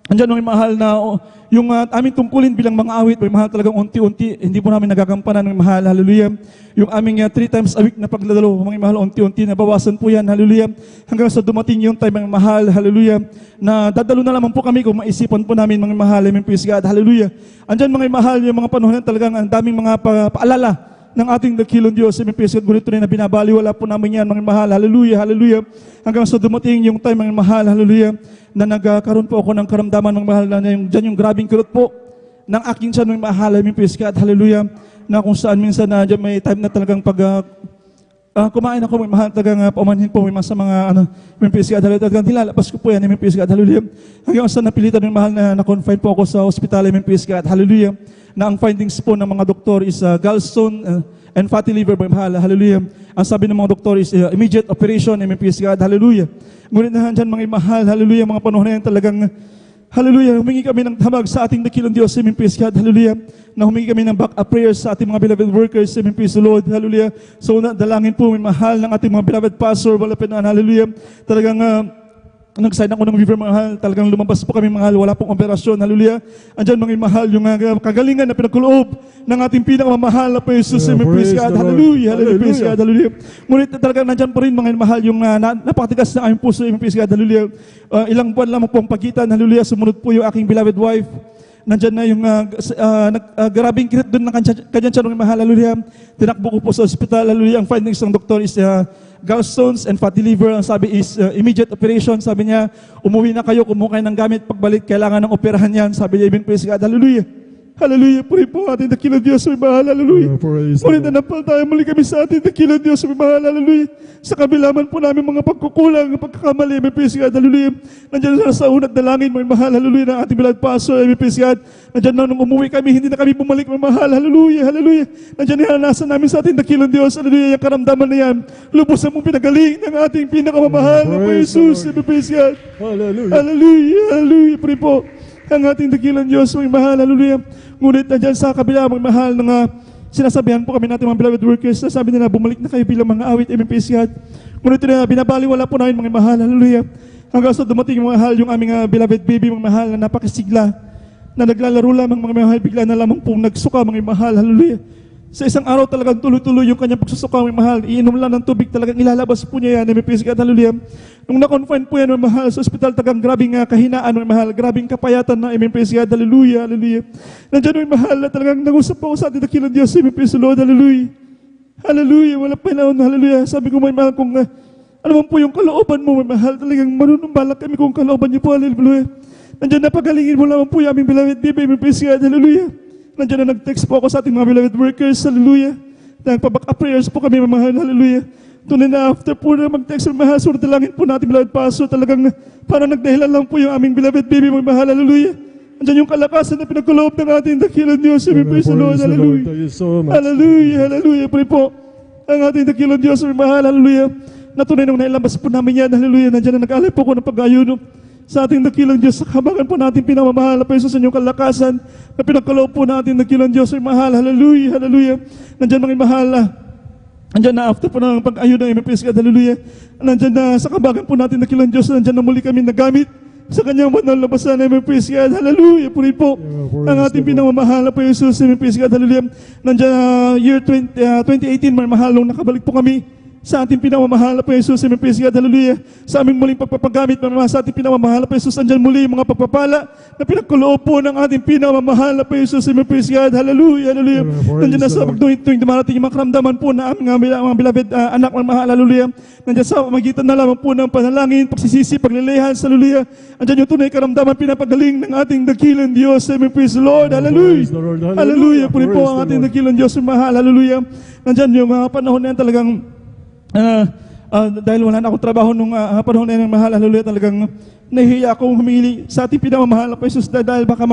Andyan mga mahal na yung aming tungkulin bilang mga awit, may mahal talagang unti-unti, hindi po namin nagagampanan ng mahal, hallelujah. Yung aming 3 times a week na pagdadalo, mga mahal, unti-unti, nabawasan po yan, hallelujah. Hanggang sa dumating yung time, mga mahal, hallelujah, na dadalo na lamang po kami kung maisipan po namin, mga mahal, amen, praise God, hallelujah. Andyan mga mahal, yung mga panahon na talagang ang daming mga paalala ng ating dakilang Diyos, amen, praise God, ngunit tunay na binabaliwala po namin yan, mga mahal, hallelujah, hallelujah. Hanggang sa dumating yung time, mga mahal, hallelujah, na nagkaroon po ako ng karamdaman, mga mahal, na yung, dyan yung grabing kirot po ng aking tiyan, mga mahal, amen, praise God, hallelujah, na kung saan minsan na dyan may time na talagang pag kumain ako, mga mahal, talagang paumanhin po, may sa mga, amen, praise God, hallelujah, talagang nilalabas ko po yan, amen, praise God, hallelujah. Hanggang sa napilitan, mga mahal, na na-confine po ako sa hospital, amen, praise God, hallelujah, na ang findings po ng mga doktor is gallstone and fatty liver, mga mahal, hallelujah. Ang sabi ng mga doktor is immediate operation, amen, praise God, hallelujah. Ngunit na dyan, mga mahal, hallelujah, mga panahon na yan talagang, hallelujah, humingi kami ng tamag sa ating dakilang Diyos, amen, praise God, hallelujah, na humingi kami ng back-up prayers sa ating mga beloved workers, amen, praise the Lord, hallelujah. So, dalangin po, may mahal ng ating mga beloved pastor, wala pinaan, hallelujah, talagang, nag-sign ako ng river, mahal, talagang lumabas po kami, mahal, wala pong operasyon, hallelujah. Andyan, mga mahal, yung kagalingan na pinagkuloob ng ating pinakamamahal na po Jesus, amen, praise God, hallelujah, hallelujah, praise God, hallelujah. Ngunit talagang nandyan po rin, mga mahal, yung napakatigas na aming puso, amen, praise God, hallelujah. Ilang buwan lamang po ang pagitan, hallelujah, sumunod po yung aking beloved wife. Nandyan na yung grabing kirit doon ng kanyang tiyan, mga mahal, hallelujah. Tinakbo ko po sa hospital, hallelujah. Ang findings ng doktor is gallstones and fatty liver. Ang sabi is immediate operation. Sabi niya, umuwi na kayo, kumuha kayo ng gamit. Pagbalik, kailangan ng operahan yan. Sabi niya, amen, praise God, hallelujah. Hallelujah, puri po ating dakilang Diyos, may mahal, hallelujah. Ngunit nanapal tayo muli kami sa ating dakilang Diyos, may mahal, hallelujah. Sa kabilaman po namin mga pagkukulang, pagkakamali, may praise God, hallelujah. Nandiyan na sa unat dalangin, may mahal, hallelujah, ng ating beloved pastor, may praise God. Nandiyan na nung umuwi kami, hindi na kami bumalik, may mahal, hallelujah, hallelujah. Nandiyan na nasa namin sa ating dakilang Diyos, hallelujah, yung karamdaman na yan. Lubos na mong pinagaling ng ating pinakamamahal na po Jesus, may praise God. Hallelujah, hallelujah, hallelujah, puri po. Ang ating dakilang Diyos, may mahal, hallelujah. Ngunit nandyan sa kabila, mga mahal, na sinasabihan po kami natin mga beloved workers, sabi nila, bumalik na kayo bilang mga awit, amen, praise God. Ngunit na binabaliwala po namin, mga mahal, hallelujah. Hanggang sa dumating, mga mahal, yung aming beloved baby, mga mahal, na napakasigla, na naglalaro lamang, mga mahal, bigla na lamang pong nagsuka, mga mahal, hallelujah. Sa isang araw talagang tuloy-tuloy yung kanyang pagsusuka, mga mahal. Iinom lang ng tubig, talagang ilalabas po niya yan, amen, praise God, hallelujah. Nung na-confine po yan, mga mahal, sa ospital, talagang grabing kahinaan, mga mahal, grabing kapayatan na, amen, praise God, hallelujah, hallelujah. Nandiyan, mga mahal, na talagang nangusap po ako sa ating dakilang Diyos, amen, praise the Lord, hallelujah. Hallelujah, wala pa na, hallelujah. Sabi ko, mga mahal, kung ano man po yung kalooban mo, mga mahal, talagang manunumbalak kami kung kalooban niyo po, hallelujah. Nandiyan na pagalingin mo lamang po yung aming beloved baby, amen, praise God, hallelujah. Nandiyan na nag-text po ako sa ating mga beloved workers, hallelujah. Nagpabaka prayers po kami, mga mahal, hallelujah. Tunay na after po na mag-text, mga mahal, sunod dalangin po natin, beloved pastor, talagang parang nagdahilan lang po yung aming beloved baby, mga mahal, hallelujah. Andiyan yung kalakasan na pinagkuloob ng ating dakilang Diyos. We praise the Lord, hallelujah. Thank you so much. Hallelujah, hallelujah. Pray po ang ating dakilang Diyos, mga mahal, hallelujah. Natunay nung nailabas po namin yan, hallelujah. Nandiyan na nag-alay po ko ng pag-ayuno sa ating dakilang Diyos. Habagan po natin pinamamahal na Paisos sa inyong kalakasan na pinagkaloob po natin dakilang Diyos, mga mahal, hallelujah, hallelujah. Nandiyan mga mahal, nandiyan na after po ng pag-ayuno ng MPS God, hallelujah. Nandiyan na sa kabagan po natin dakilang Diyos, nandiyan na muli kami nagamit sa kanyang banal na basan ng MPS God, hallelujah. Puri po ang ating pinamamahal na po Jesus sa MPS God, hallelujah. Nandiyan year 2018, mga mahal, nung nakabalik po kami sa ating pinamamahal na po Jesus sa MPS God, hallelujah. Sa aming muling pagpapagamit, mga mahal, sa ating pinamamahal na po Jesus, andyan muli mga pagpapala na pinagkuloob po ng ating pinamamahal na po Jesus sa MPS God, hallelujah, hallelujah. Nandiyan na sa pagtuwing dumarating yung mga karamdaman po na aming mga beloved anak, mga mahal, hallelujah. Nandiyan sa magitan na lamang po ng panalangin, pagsisisi, paglilihan, hallelujah. Andyan yung tunay karamdaman, pinapagaling ng ating dakilang Diyos sa MPS Lord, hallelujah. Hallelujah, puri po ang ating dakilang Diyos, mahal, hallelujah. Nandiyan yung panahon na yan talagang dahil wala na akong trabaho nung panahon na yan, mahal, hallelujah, talagang nahihiya akong humili sa ating pinamamahal na Jesus dahil baka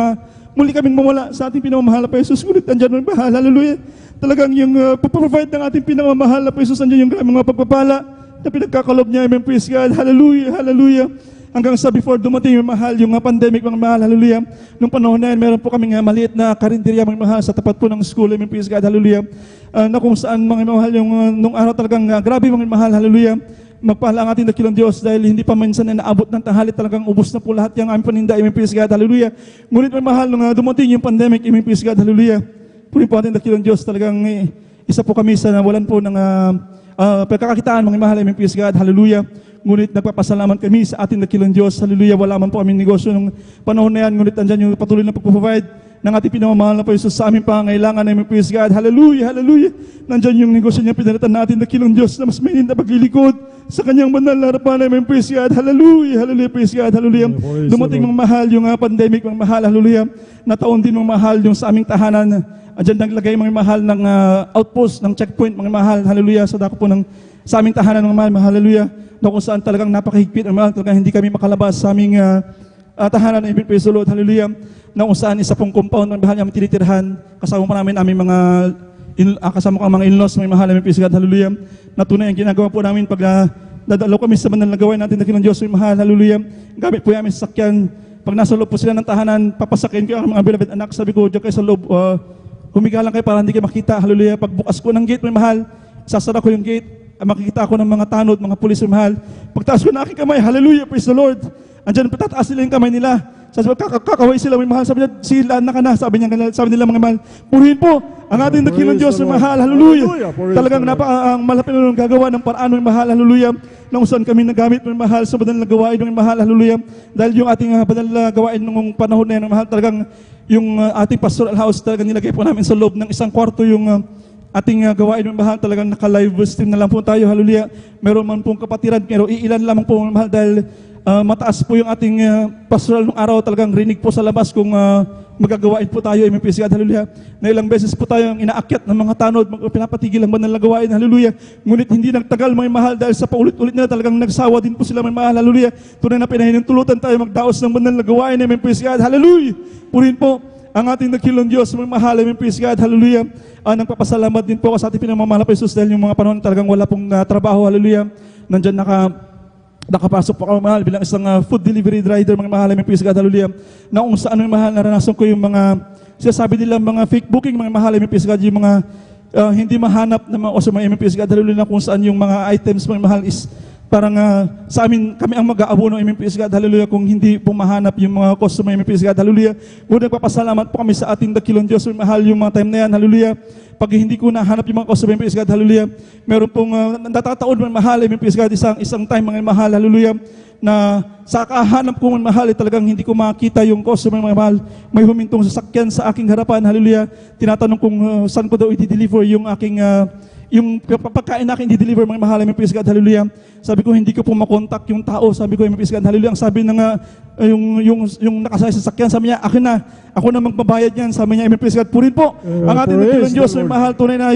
muli kaming mawala sa ating pinamamahal na Jesus. Ngunit andyan mga mahal, hallelujah. Talagang yung pag-provide ng ating pinamamahal na Jesus, andyan yung mga pagpapala na pinagkakalob niya, amen, praise God, hallelujah, hallelujah. Hanggang sa before dumating yung mahal, yung pandemic, mga mahal, hallelujah. Nung panahon na yan, meron po kaming maliit na karinderya, mga mahal, sa tapat po ng school, amen, praise God, hallelujah. Na kung saan, mga mahal, yung nung araw talagang grabe, mga mahal, hallelujah. Magpala ang ating dakilang Diyos dahil hindi pa minsan na naabot ng tanghali, talagang ubos na po lahat yung aming paninda, amen, praise God, hallelujah. Ngunit, mga mahal, nung dumating yung pandemic, amen, praise God, hallelujah. Puri po ating dakilang Diyos, talagang isa po kami sa nawalan po ng pagkakakitaan, mga mahal, amen, praise God, hallelujah. Ngunit nagpapasalamat kami sa ating dakilang Diyos. Hallelujah. Wala man po aming negosyo nung panahon na yan. Ngunit andyan yung patuloy na pag-provide ng ating pinamamahal na po Jesus sa aming pangangailangan. Amen, praise God. Hallelujah. Hallelujah. Nandyan yung negosyo niya. Pinalitan natin dakilang Diyos na mas mainit na paglilikod sa kanyang banal na harapan. Amen, praise God. Hallelujah. Hallelujah. Praise God. Hallelujah. Dumating mga mahal yung pandemic, mga mahal. Hallelujah. Nataon din mga mahal yung sa aming tahanan. Andyan naglagay mga mahal ng outpost, ng checkpoint, mga mahal. Hallelujah. Sa dako po ng sa aming tahanan, mga mahal. Hallelujah. Na kung saan talagang napakahigpit, talagang hindi kami makalabas sa aming tahanan ng Ibig Praise the Lord, hallelujah. Na kung saan isa pong compound ng bahal niya tinitirhan, kasama pa namin aming mga kasama ko ang mga in-laws, may mahal namin, praise God, hallelujah. Na tunay ang ginagawa po namin pag dadalaw kami sa banal na gawain natin, dakilang Diyos, may mahal, hallelujah. Gamit po namin sa sakyan, pag nasa loob po sila ng tahanan, papasakin ko ang mga beloved anak, sabi ko, diyan kayo sa loob, humiga lang kayo para hindi kayo makita, hallelujah. Pagbukas ko ng gate, may mahal, sasara ko yung gate, makikita ako ng mga tanod, mga pulis, mahal. Pagtaas ko na aking kamay, hallelujah, praise the Lord. Andyan, patataas nila yung kamay nila. Sabi kakaway sila, may mahal. Sabi niya, sila na ka na. Sabi nila, mga mahal, purihin po ang ating dakilang Diyos, may mahal, hallelujah. Talagang malapit na gagawa ng paraan, may mahal, hallelujah. Nang saan kami nagamit, may mahal, sa banal na gawain, may mahal, hallelujah. Dahil yung ating banal na gawain nung panahon na yan, may mahal, talagang yung ating pastoral house, talagang nilagay po namin sa loob ng isang kwarto yung ating gawain, mga mahal, talagang naka-live stream na lang po tayo, hallelujah. Meron man pong kapatiran, pero iilan lamang po, mga mahal, dahil mataas po yung ating pastoral nung araw, talagang rinig po sa labas kung magagawain po tayo, amen, praise God, hallelujah. Na ilang beses po tayong inaakyat ng mga tanod, pinapatigil ang banal na gawain, hallelujah. Ngunit hindi nagtagal, mga mahal, dahil sa paulit-ulit nila talagang nagsawa din po sila, mga mahal, hallelujah. Tunay na pinahinintulutan tayo magdaos ng banal na gawain, amen, praise God, hallelujah. Purin po ang ating dakilang Diyos, mga mahal, amen, praise God, hallelujah. Nagpapasalamat din po ako sa ating pinamamahal na Jesus dahil yung mga panahon talagang wala pong trabaho, hallelujah. Nandyan nakapasok po ako, mahal, bilang isang food delivery rider, mga mahal, amen, praise God, hallelujah. Na kung saan, mga mahal, naranasan ko yung mga sinasabi nila, mga fake booking, mga mahal, amen, praise God, yung mga hindi mahanap na mga osama, amen, praise God, hallelujah, na kung saan yung mga items, mga mahal, is parang sa amin, kami ang mag-aabono, amen, praise God, hallelujah, kung hindi po mahanap yung mga customer, amen, praise God, hallelujah. Ngunit nagpapasalamat po kami sa ating dakilang Diyos, mahal, yung mga time na yan, hallelujah. Pag hindi ko nahanap yung mga customer, amen, praise God, hallelujah. Meron pong natataon, mahal, amen, praise God, isang time, mga mahal, hallelujah, na sa kahanap ko, mga mahal, talagang hindi ko makita yung customer, mga mahal. May humintong sasakyan sa aking harapan, hallelujah. Tinatanong kung saan ko daw i-deliver yung aking yung pagkain na aking di-deliver, mga mahal, may praise God, hallelujah. Sabi ko, hindi ko po makontak yung tao. Sabi ko, may praise God, hallelujah. Ang sabi na nga, yung nakasakay sa sakyan, sabi niya, akin na, ako na magbabayad yan. Sabi niya, may praise God, purin po. Ang ating Praise dakilang Diyos, the may Lord. mahal, tunay na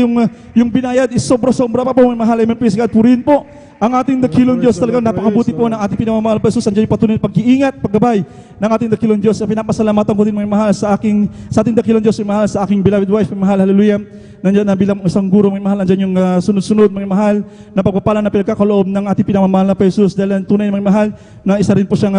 yung binayad is sobra-sobra pa po, may mahal, may praise God, purin po. Ang ating dakilong Diyos, talagang napakabuti po ng ating pinamamahal pa Jesus. Andiyan yung patuloy na pag-iingat, paggabay ng ating dakilong Diyos. Pinapasalamatan ko din mga mahal sa ating dakilong Diyos, mga mahal sa aking beloved wife, mga mahal, hallelujah. Nandiyan na bilang isang guro, mga mahal, nandiyan yung sunod-sunod, mga mahal, na pagpapala na pinagkakaloob ng ating pinamamahal na pa Jesus. Dahil tunay mga mahal, na isa rin po siyang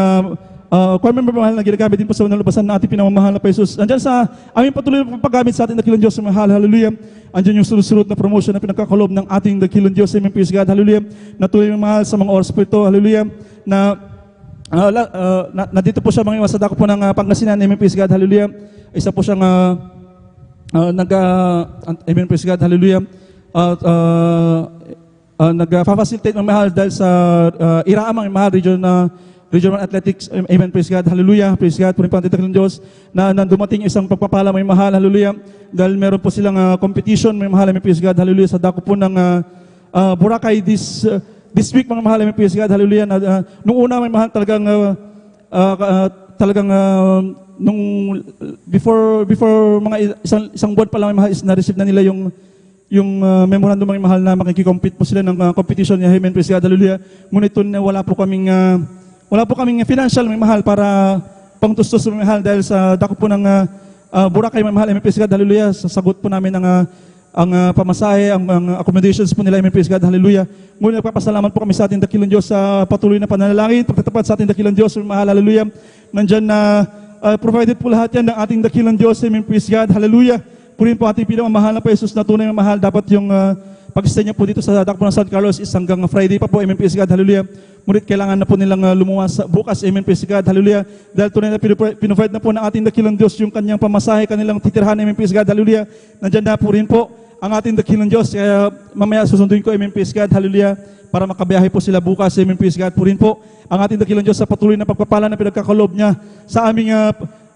choir member mahal na ginagamit din po sa nalubasan na ating pinamamahal na pa Jesus. Andiyan sa aming patuloy na paggamit sa ating dakilang Diyos, mga mahal, hallelujah. Andiyan yung sunod-sunod na promotion na pinagkakalob ng ating dakilang Diyos, amen, praise God, hallelujah. Natuloy mga mahal sa mga oras po ito, hallelujah, na dito po siya mga iwasadako po ng Pangasinan, amen, praise God, hallelujah. Isa po siyang amen, praise God, hallelujah. Nag-facilitate mga mahal dahil sa Iraam, mga mahal, Regional Athletics, amen, praise God, hallelujah, praise God, punin po ang titak ng Diyos, na dumating isang pagpapala, may mahal, hallelujah, dahil meron po silang competition, may mahal, may praise God, hallelujah, sa dako po ng Boracay this week, mga mahal, may praise God, hallelujah, nung una, may mahal, nung before mga isang buwan pa lang, may mahal, is na-receive na nila yung memorandum, mga mahal, na makikikompete po sila ng competition niya, amen, praise God, hallelujah, ngunit wala po kaming financial, may mahal, para pangtustos, may mahal, dahil sa dako po ng Boracay, may mahal, amen, praise God, hallelujah. Sasagot po namin ang pamasahe, ang accommodations po nila, amen, praise God, hallelujah. Ngunit nagpapasalamat po kami sa ating dakilang Diyos sa patuloy na pananalangin, pagtatapat sa ating dakilang Diyos, may mahal, hallelujah. Nandyan na provided po lahat yan ng ating dakilang Diyos, amen, praise God, hallelujah. Purin po ating pinamamahal na pa Jesus na tunay na mahal, dapat yung pag-stay niya po dito sa dako ng San Carlos is hanggang Friday pa po, amen, praise God, hallelujah. Ngunit kailangan na po nilang lumuwas bukas, amen, praise God, hallelujah. Dahil tunay na pinrovide na po ng ating dakilang Diyos yung kanyang pamasahe, kanilang titirhan, amen, praise God, hallelujah. Nandyan na po rin po ang ating dakilang Diyos. Kaya mamaya susunduin ko, amen, praise God, hallelujah, para makabiyahe po sila bukas, amen, praise God. Po rin po ang ating dakilang Diyos sa patuloy na pagpapala na pinagkakalob niya sa aming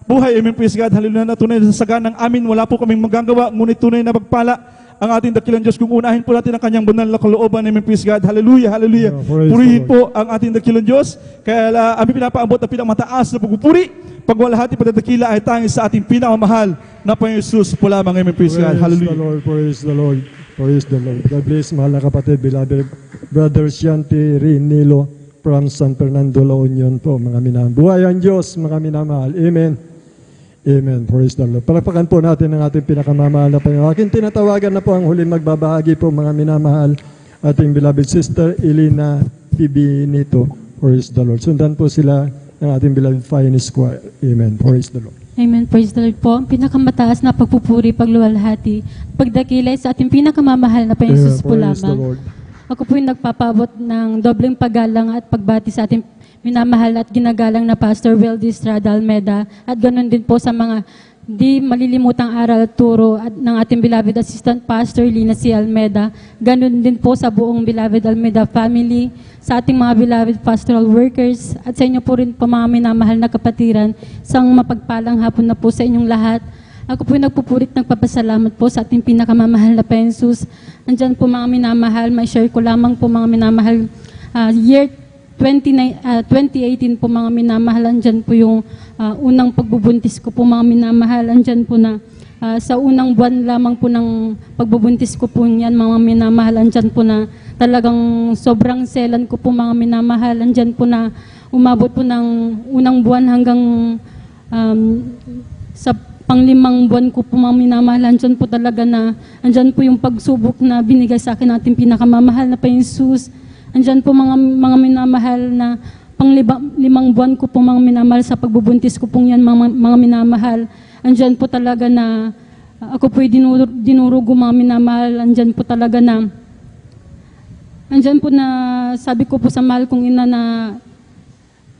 buhay, amen, praise God, hallelujah, na tunay na saganang amin, wala po kaming magagawa, ngunit tunay na pagpala ang ating dakilang Diyos, kung unahin po natin ang kanyang banal na kalooban, amen, praise God, hallelujah, hallelujah. Purihin po ang ating dakilang Diyos, kaya aming pinapaabot na pinakmataas na pagpupuri, pagwalhati, pagdadakila ay tanging sa ating pinakamahal na Panginoon Jesus po lamang, amen, praise God, hallelujah. Praise the Lord, praise the Lord. God bless, mahal na kapatid, beloved Brother Shanti Rinilo from San Fernando, La Union po, mga minamahal. Buhay ang Diyos, mga minamahal. Amen. Amen. Praise the Lord. Palakpakan po natin ang ating pinakamamahal na Panginoon. Aking tinatawagan na po ang huling magbabahagi po, mga minamahal, ating beloved sister Elena Pibinito. Praise the Lord. Sundan po sila ng ating beloved Finest Choir. Amen. Praise the Lord. Amen. Praise the Lord po. Ang pinakamataas na pagpupuri, pagluwalhati, pagdakilay sa ating pinakamamahal na Panginoon Jesus po Praise the lamang. Lord. Ako po yung nagpapabot ng dobleng paggalang at pagbati sa ating minamahal at ginagalang na Pastor Weldy Estrada Almeda, at ganoon din po sa mga di malilimutang aral at turo ng ating beloved Assistant Pastor Lina C. Almeda, ganoon din po sa buong beloved Almeda family, sa ating mga beloved pastoral workers, at sa inyo po rin po mga minamahal na kapatiran. Isang mapagpalang hapon na po sa inyong lahat. Ako po nagpupurit, nagpapasalamat po sa ating pinakamamahal na Pensus. Andyan po mga minamahal, may share ko lamang po mga minamahal, year 2018 po mga minamahal, andyan po yung unang pagbubuntis ko po mga minamahal, andyan po na sa unang buwan lamang po ng pagbubuntis ko po yan mga minamahal, andyan po na talagang sobrang selan ko po mga minamahal, andyan po na umabot po ng unang buwan hanggang sa panglimang buwan ko po mga minamahal, andyan po talaga na, andyan po yung pagsubok na binigay sa akin natin pinakamamahal na Panginoon Jesus. Andyan po mga minamahal na panglimang buwan ko po mga minamahal sa pagbubuntis ko pong yan mga minamahal. Andyan po talaga na ako po'y dinurugo mga minamahal. Andyan po talaga na sabi ko po sa mahal kong ina na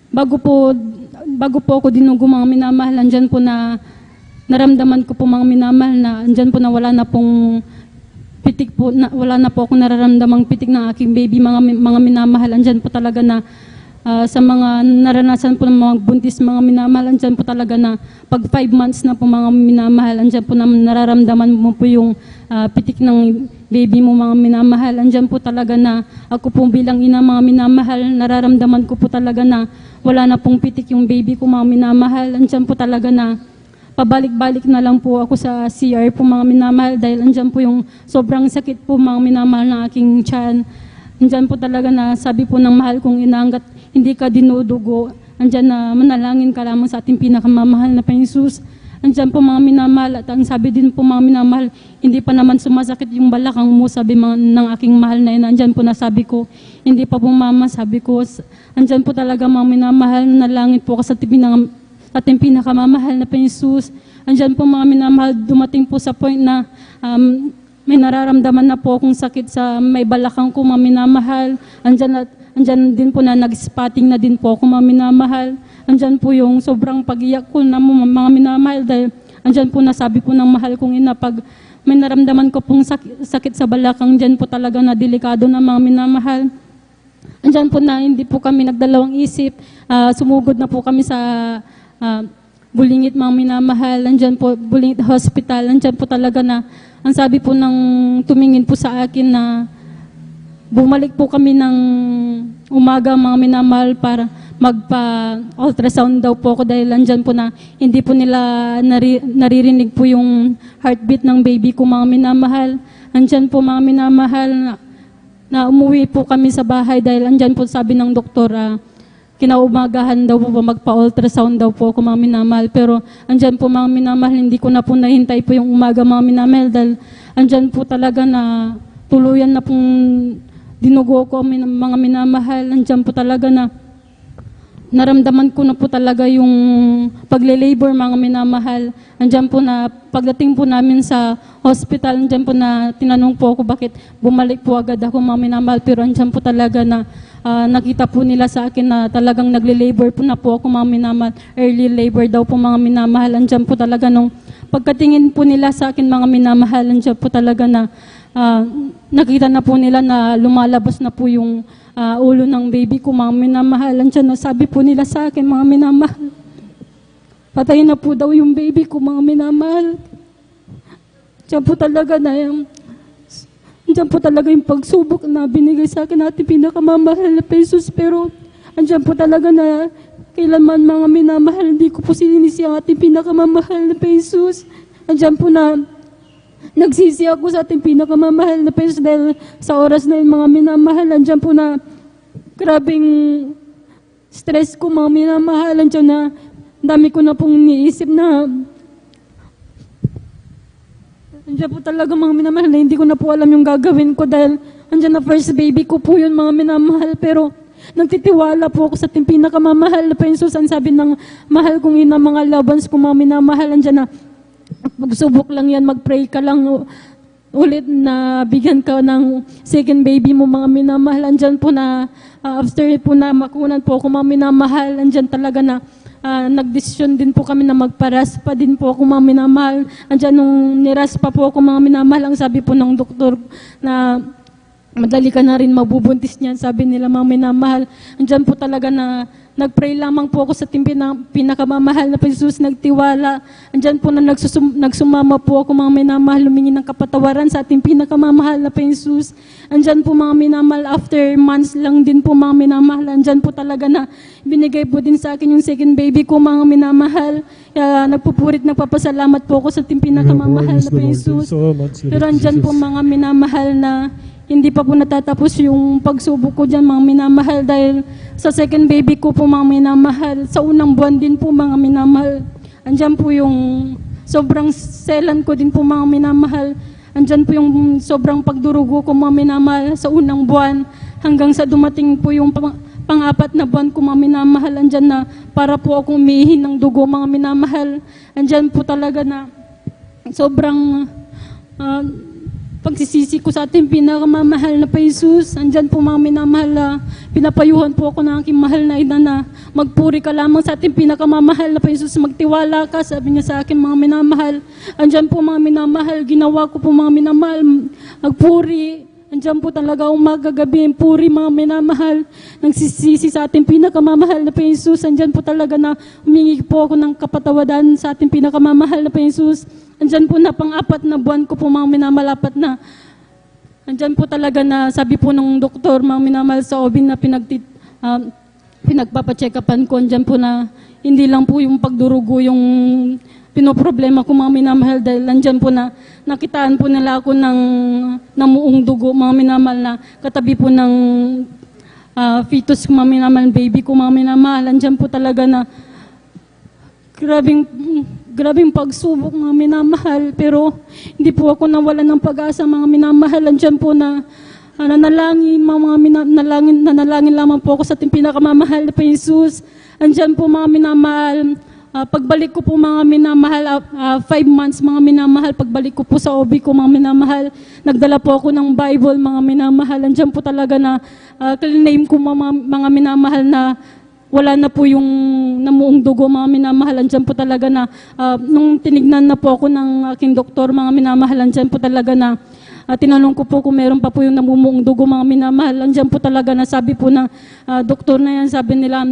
bago po ako dinugo mga minamahal, andyan po na naramdaman ko po mga minamahal na andyan po na wala na pong pitik po, wala na po ako nararamdamang pitik ng aking baby, mga minamahal. Andyan po talaga na sa mga naranasan po ng mga buntis, mga minamahal, andyan po talaga na pag 5 months na po mga minamahal, andyan po na nararamdaman mo po yung pitik ng baby mo mga minamahal. Andyan po talaga na ako po bilang ina mga minamahal, nararamdaman ko po talaga na wala na pong pitik yung baby ko mga minamahal. Andyan po talaga na pabalik-balik na lang po ako sa CR po mga minamahal dahil andyan po yung sobrang sakit po mga minamahal ng aking tiyan. Andyan po talaga na sabi po ng mahal kong ina, hanggat hindi ka dinudugo, andyan na manalangin ka lamang sa ating pinakamamahal na Panginoon. Andyan po mga minamahal at ang sabi din po mga minamahal, hindi pa naman sumasakit yung balakang mo, sabi ng aking mahal na ina. Andyan po na sabi ko, hindi pa po mama, sabi ko, andyan po talaga mga minamahal, nalangin po ka sa ating pinakamamahal na Panginoon. Andyan po mga minamahal, dumating po sa point na may nararamdaman na po akong sakit sa may balakang ko mga minamahal. Andyan din po na nag-spotting na din po ako mga minamahal. Andyan po yung sobrang pag-iyak ko na mga minamahal dahil andyan po nasabi po ng mahal kong ina pag may naramdaman ko pong sakit sa balakang, dyan po talaga na delikado na mga minamahal. Andyan po na hindi po kami nagdalawang isip, sumugod na po kami sa Bulingit mga minamahal. Andyan po Bulingit Hospital. Andyan po talaga na ang sabi po ng tumingin po sa akin na bumalik po kami ng umaga mga minamahal para magpa-ultrasound daw po ako dahil andyan po na hindi po nila naririnig po yung heartbeat ng baby ko mga minamahal. Andyan po mga minamahal na umuwi po kami sa bahay dahil andyan po sabi ng doktor kinaumagahan daw po magpa-ultrasound daw po ako mga minamahal. Pero andyan po mga minamahal, hindi ko na po nahintay po yung umaga mga minamahal dahil andyan po talaga na tuluyan na pong dinugo ko mga minamahal. Andyan po talaga na naramdaman ko na po talaga yung pagle-labor mga minamahal. Andyan po na pagdating po namin sa hospital, andyan po na tinanong po ako bakit bumalik po agad ako mga minamahal. Pero andyan po talaga na nakita po nila sa akin na talagang nagle-labor po na po ako mga minamahal. Early labor daw po mga minamahal. Andyan po talaga nung pagkatingin po nila sa akin mga minamahal, andyan po talaga na nakita na po nila na lumalabas na po yung ulo ng baby ko mga minamahal. Andyan na sabi po nila sa akin mga minamahal, patay na po daw yung baby ko mga minamahal. Andyan po talaga na andyan po talaga yung pagsubok na binigay sa akin natin pinakamamahal na Panginoon. Pero andyan po talaga na kailanman mga minamahal, hindi ko po sinisi ang ating pinakamamahal na Panginoon. Andyan po na nagsisi ako sa ating pinakamamahal na Panginoon dahil sa oras na yung mga minamahal, andyan po na grabing stress ko mga minamahal. Andyan na dami ko na pong niisip na andyan po talaga mga minamahal na hindi ko na po alam yung gagawin ko dahil andyan na first baby ko po yun mga minamahal. Pero nagtitiwala po ako sa ating pinakamamahal na Panginoon. Ang sabi ng mahal kong ina, mga loved ones ko mga minamahal, andyan na magsubok lang yan, mag-pray ka lang ulit na bigyan ka ng second baby mo mga minamahal. Andyan po na after po na makunan po ako mga minamahal, andyan talaga na nagdesisyon din po kami na magparaspa din po ako mga minamahal. Andyan nung niraspa po ako mga minamahal, ang sabi po ng doktor na madali ka na rin mabubuntis niyan, sabi nila mga minamahal. Andyan po talaga na nagpray lamang po ako sa pinakamamahal na Panginoon, nagtiwala. Andyan po na nagsumama po ako mga minamahal, humingi ng kapatawaran sa ating pinakamamahal na Panginoon. Andyan po mga minamahal, after months lang din po mga minamahal, andyan po talaga na binigay po din sa akin yung second baby ko mga minamahal. Kaya nagpupurit, nagpapasalamat po ako sa ating pinakamamahal na Panginoon. Pero andyan po mga minamahal na hindi pa po natatapos yung pagsubok ko dyan mga minamahal dahil sa second baby ko po mga minamahal, sa unang buwan din po mga minamahal. Andyan po yung sobrang selan ko din po mga minamahal. Andyan po yung sobrang pagdurugo ko mga minamahal sa unang buwan hanggang sa dumating po yung pang-apat na buwan ko mga minamahal. Andyan na para po akong umiihin ng dugo mga minamahal. Andyan po talaga na sobrang pagsisisi ko sa ating pinakamamahal na Panginoon. Andyan po mga minamahal, pinapayuhan po ako ng aking mahal na ina na magpuri ka lamang sa ating pinakamamahal na Panginoon. Magtiwala ka, sabi niya sa akin mga minamahal. Andyan po mga minamahal, ginawa ko po mga minamahal, magpuri. Andiyan po talaga umaga, gabi, puri mga minamahal. Nagsisisi sa ating pinakamamahal na Panginoon Jesus. Andiyan po talaga na humingi po ako ng kapatawadan sa ating pinakamamahal na Panginoon Jesus. Andiyan po na pang-apat na buwan ko po mga minamalapat na. Andiyan po talaga na sabi po ng doktor, mga minamahal sa OB na pinagpapacheck-upan ko. Andiyan po na hindi lang po yung pagdurugo yung pinoproblema ko mga minamahal dahil andyan po na nakitaan po nila ako ng namuong dugo mga minamahal na katabi po ng fetus ko mga minamahal, baby ko mga minamahal. Andyan po talaga na grabing pagsubok mga minamahal pero hindi po ako nawalan ng pag-asa mga minamahal. Andyan po na nanalangin lamang po ako sa ating pinakamamahal na Panginoon Jesus. Andyan po mga minamahal. Pagbalik ko po mga minamahal, 5 months mga minamahal, pagbalik ko po sa OB ko mga minamahal, nagdala po ako ng Bible mga minamahal. Andyan po talaga na claim ko mga minamahal na wala na po yung namuong dugo mga minamahal. Andyan po talaga na nung tinignan na po ako ng aking doktor mga minamahal, andyan po talaga na tinanong ko po kung meron pa po yung namumuong dugo mga minamahal. Andyan po talaga na sabi po ng doktor na yan, sabi nila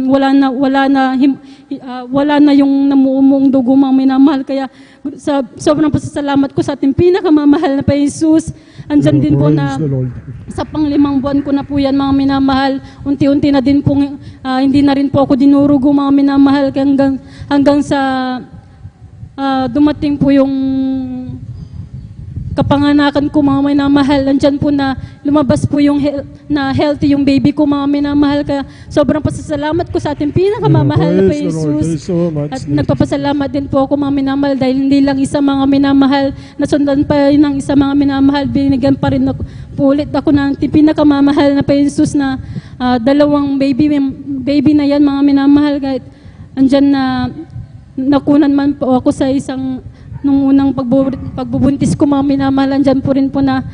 wala na yung namumuong dugo mga minamahal. Kaya sobrang pasasalamat ko sa ating pinakamamahal na Panginoon Jesus. Andyan din po na sa pang-5 buwan ko na po yan mga minamahal. Unti-unti na din po hindi na rin po ako dinurugo mga minamahal hanggang sa dumating po yung kapanganakan ko mga minamahal. Andyan po na lumabas po yung na healthy yung baby ko mga minamahal. Kaya sobrang pasasalamat ko sa ating pinakamamahal na Panginoon Jesus. At nagpapasalamat din po ako mga minamahal dahil hindi lang isa mga minamahal, nasundan pa rin ng isa mga minamahal, binigyan pa rin po ulit ako ng pinakamamahal na Panginoon Jesus na 2 baby na yan mga minamahal. Kahit andyan na nakunan man po ako sa isang nung unang pagbubuntis ko mga minamahal, andyan po rin po na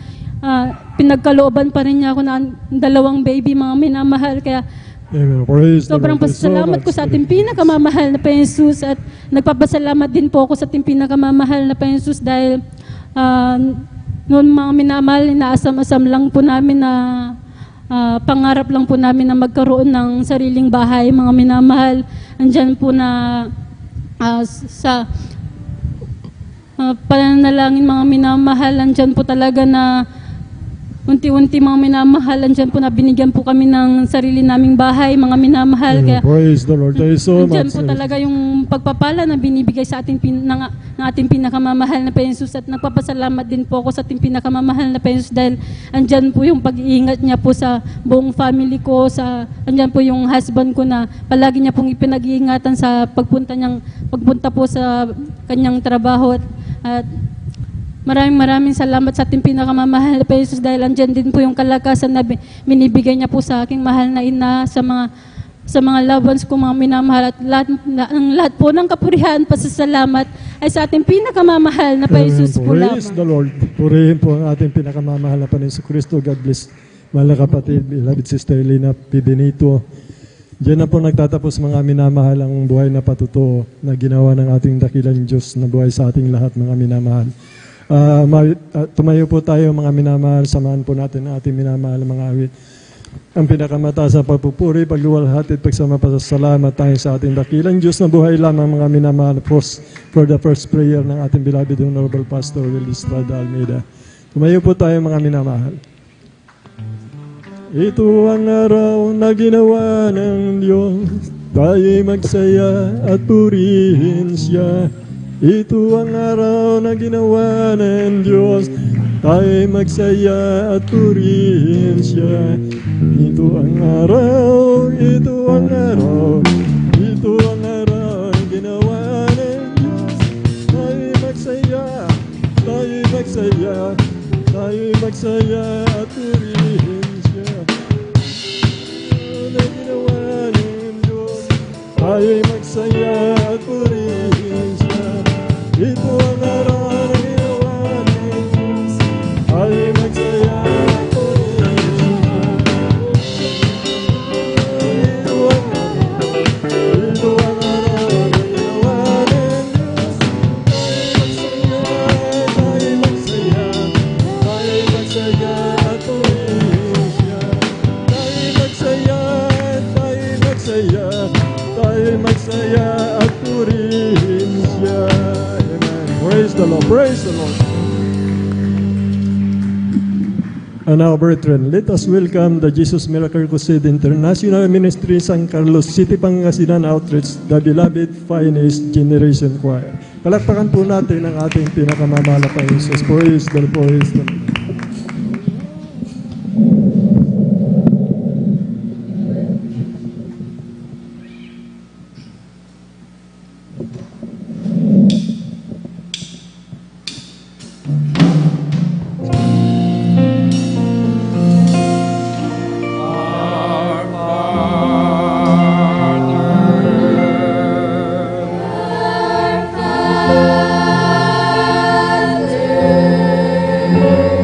pinagkalooban pa rin niya ako na 2 baby mga minamahal. Kaya sobrang pasalamat ko sa ating pinakamamahal na Panginoon Jesus at nagpapasalamat din po ako sa ating pinakamamahal na Panginoon Jesus dahil noon mga minamahal, inaasam-asam lang po namin na pangarap lang po namin na magkaroon ng sariling bahay mga minamahal. Andyan po na sa pananalangin mga minamahal, andyan po talaga na unti-unti mga minamahal, andyan po na binigyan po kami ng sarili naming bahay mga minamahal. Kaya praise the Lord. Thank you so andyan much. po talaga yung pagpapala na binibigay sa ating ng ating pinakamamahal na Panginoon Jesus. At nagpapasalamat din po ako sa ating pinakamamahal na Panginoon Jesus dahil andyan po yung pag-iingat niya po sa buong family ko, andyan po yung husband ko na palagi niya pong ipinag-iingatan sa pagpunta po sa kanyang trabaho. At maraming salamat sa ating pinakamamahal na Panginoon Jesus dahil andyan din po yung kalakasan na binibigay niya po sa aking mahal na ina, sa mga loved ones ko mga minamahal. At lahat po ng kapurihan, pasasalamat ay sa ating pinakamamahal na Panginoon Jesus po lamang. Praise the Lord. Purihin po ang ating pinakamamahal na Panginoon Kristo. God bless. Mahal na kapatid, beloved Sister Elena P. Benito. Diyan na po nagtatapos mga minamahal ang buhay na patutuo na ginawa ng ating dakilang Diyos na buhay sa ating lahat mga minamahal. Tumayo po tayo mga minamahal, samahan po natin ang ating minamahal mga awit. Ang pinakamataas na pagpupuri, pagluwalhati at pagsamapasalamat tayo sa ating dakilang Diyos na buhay lamang mga minamahal. For the first prayer ng ating beloved Honorable Pastor Will Estrada Almeida. Tumayo po tayo mga minamahal. Ito ang araw na ginawa ng Diyos, tayo'y magsaya at purihin siya. Ito ang araw na ginawa ng Diyos, tayo'y magsaya at purihin siya. Ito ang araw, ito ang araw, ito ang araw na ginawa ng Diyos, tayo'y magsaya, tayo'y magsaya, tayo'y magsaya at purihin siya. Na ginawa ng Diyos, tayo'y magsaya at purihin siya. Ito ang araw na ginawa ng Diyos, tayo'y magsaya at purihin siya. Ito ang araw na ginawa ng Diyos, tayo'y magsaya, tayo'y magsaya at purihin. kaya at purihin siya. Amen. Praise the Lord. Praise the Lord. And now, brethren, let us welcome the Jesus Miracle Crusade International Ministry San Carlos City, Pangasinan Outreach, the beloved Finest Generation Choir. Palakpakan po natin ang ating pinakamamahal na Panginoon. Praise the Lord. Praise the Lord. Father,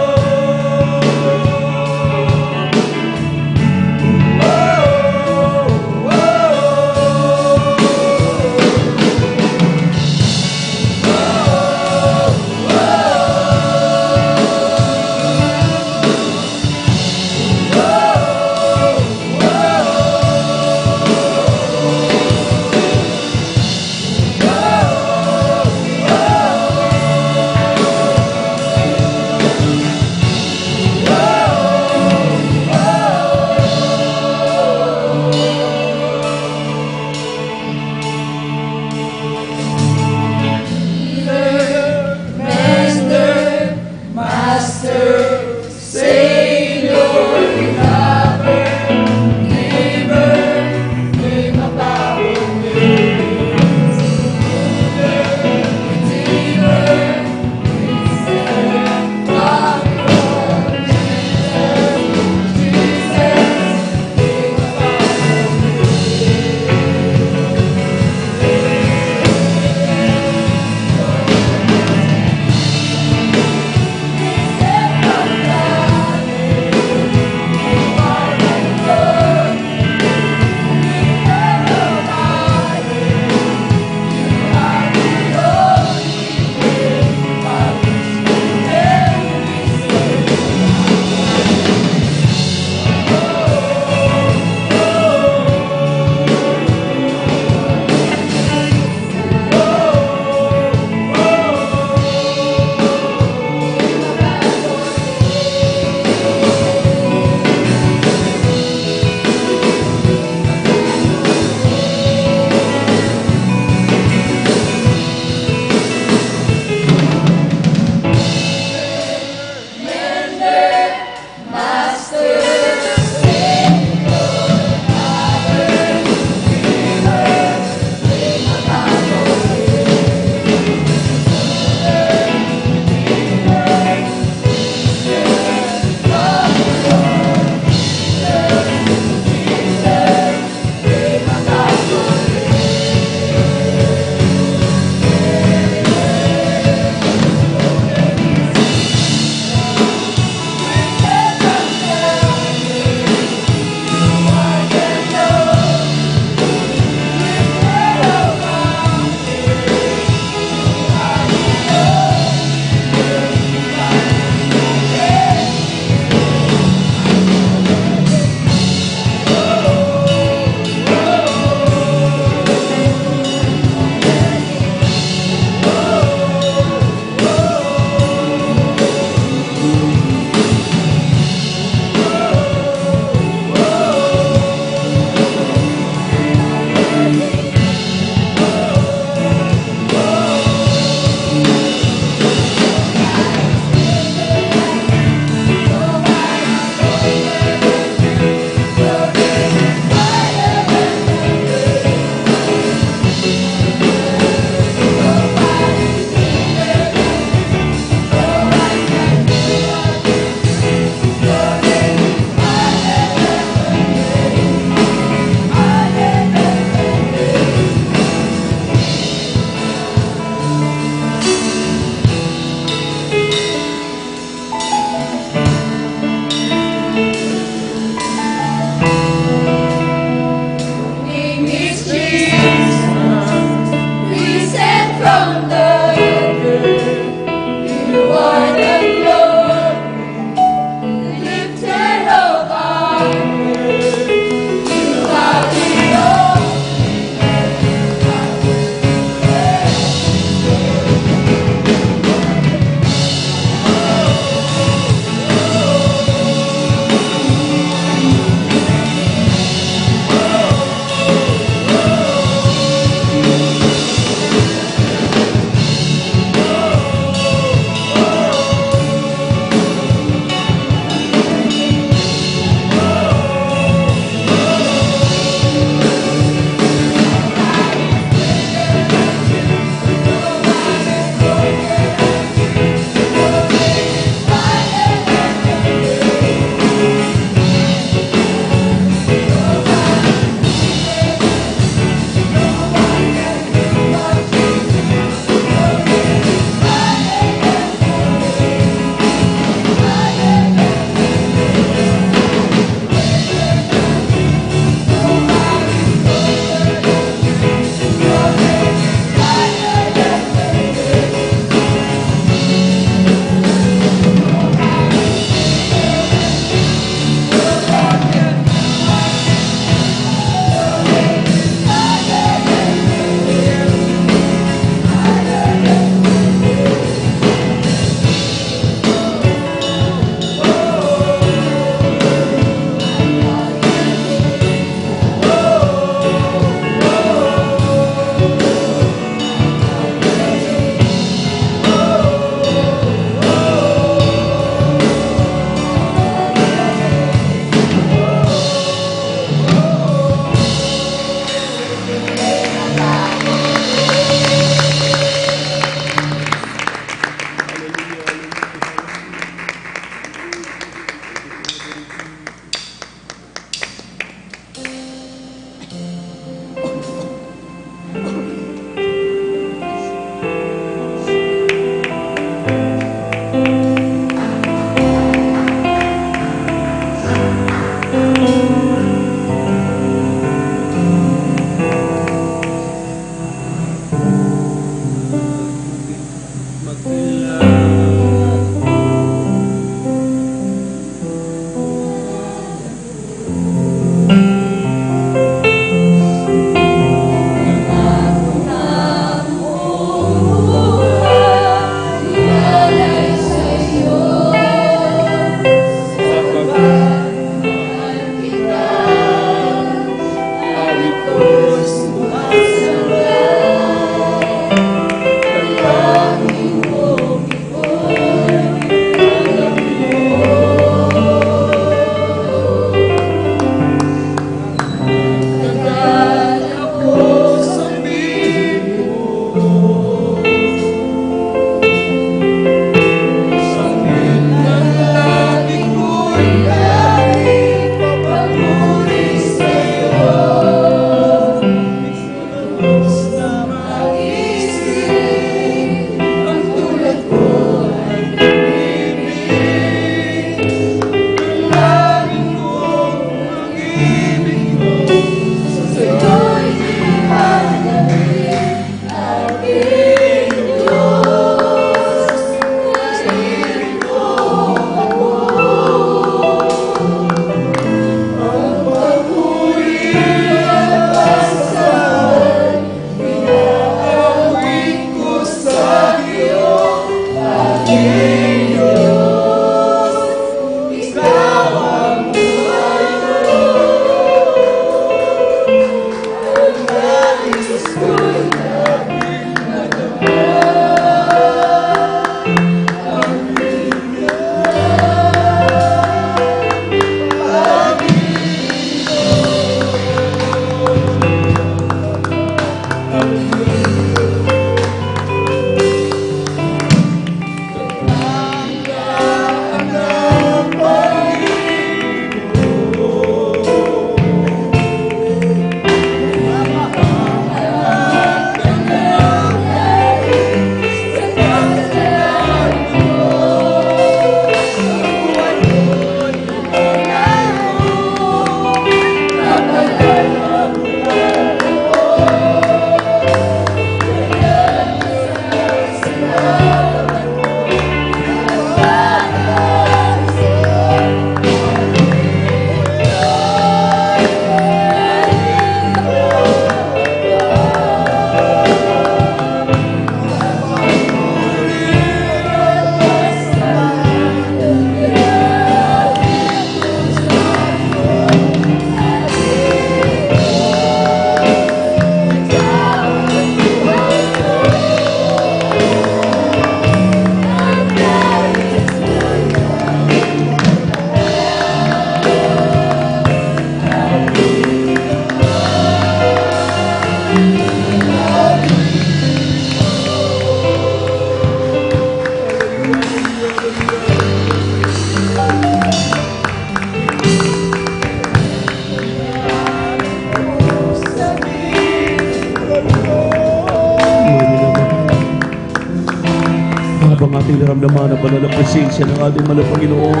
ating naramdaman ang banal na presensya ng ating mahal na Panginoon.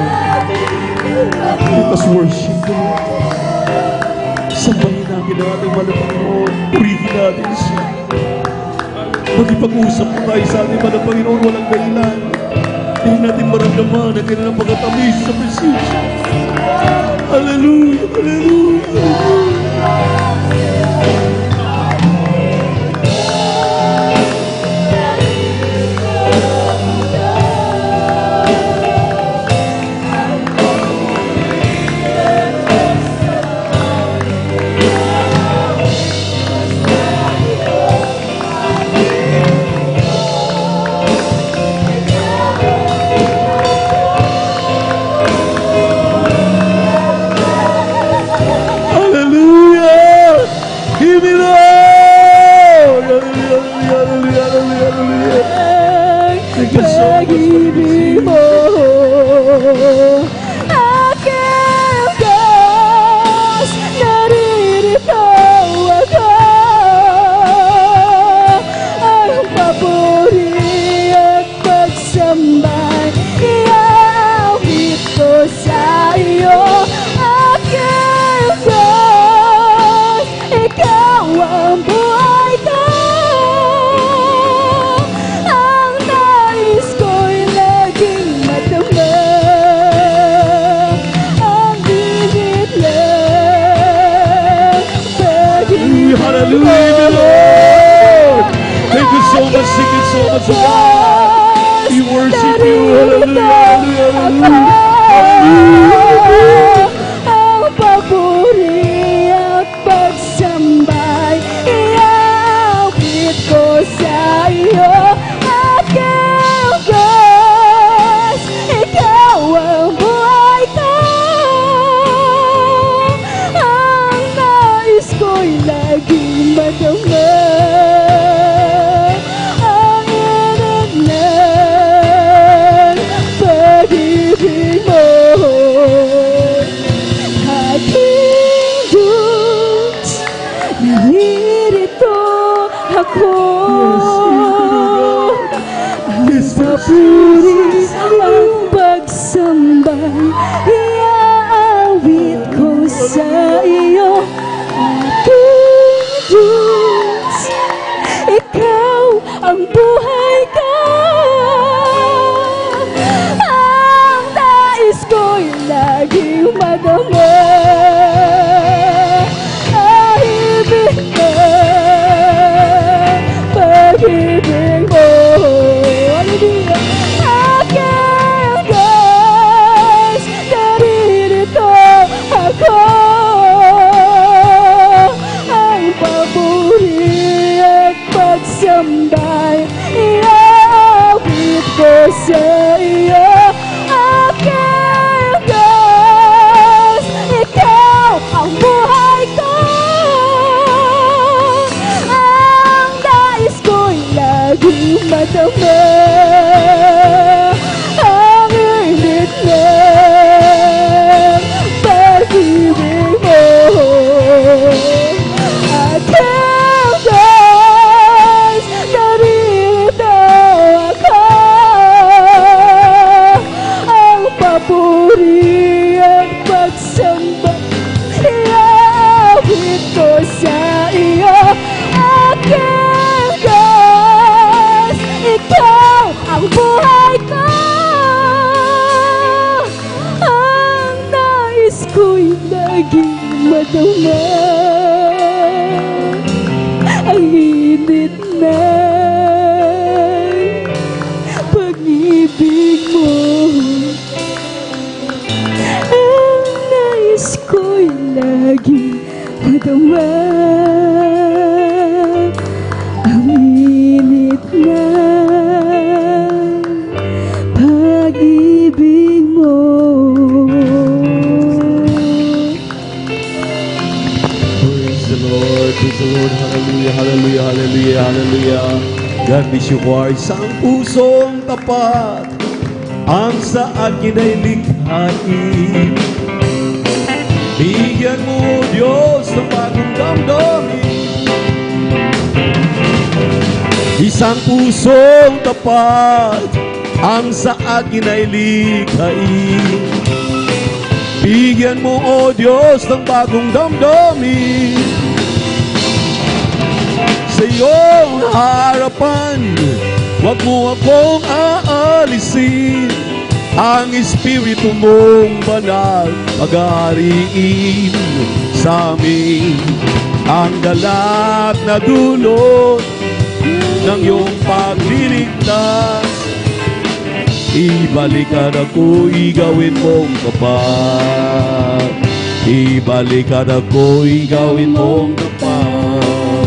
Let us worship the Lord. Sambahin natin ang ating mahal na Panginoon. Purihin natin siya. Magipag-usap po tayo sa ating mahal na Panginoon, walang dahilan. Hindi natin maramdaman ang kanilang pagkatamis sa presensya. Hallelujah, hallelujah, hallelujah. Pag-ibig mo aking Diyos, naririto ako. Ang papuri at pagsambay, iawit ko sa iyo. Aking Diyos, ikaw ang buhay ko. Hallelujah, Lord. Thank you so much, thank you so much, God. We worship you. Hallelujah, hallelujah. Ang papuri at pagsambay, iawit ko sa iyo. Aking Diyos, ikaw ang buhay ko. Ang nais ko'y laging madama. Ang init ng pag-ibig mo. Aking Diyos, naririto ako. Ang papuri ang pagsambay, iaawit ko sa iyo. Aking Diyos, ikaw ang buhay ko. Ang nais ko'y laging madama. Ang ibig mo, pag-ibig mo. Hallelujah. Aking Diyos, naririto ako. Ang papuri at pagsambay, iawit ko sa iyo. Aking Diyos, ikaw ang buhay ko. Ang nais ko'y laging madama. Ang init ng pag-ibig mo. Aking Diyos, naririto ako. Ang papuri at pagsamba, iawit ko sa iyo. Aking Diyos, ikaw ang buhay ko. Ang nais ko'y laging madama. Ang init ng pag-ibig mo. Ang nais ko'y laging madama. Ang init ng pag-ibig mo. Praise the Lord, praise the Lord. Hallelujah, hallelujah, hallelujah, hallelujah. God bless you, choir. Isang pusong tapat ang sa akin ay likhain. Bigyan mo, Diyos, ng bagong damdamin. Isang pusong tapat ang sa akin ay likhain. Bigyan mo, O Diyos, ng bagong damdamin sa iyong harapan. Huwag mo akong aalisin, ang Espiritu mong banal pag-aariin sa amin. Ang galak na dulot ng iyong pagliligtas, ibalikan ako, igawin mong kapal. Ibalikan ako, igawin mong kapal.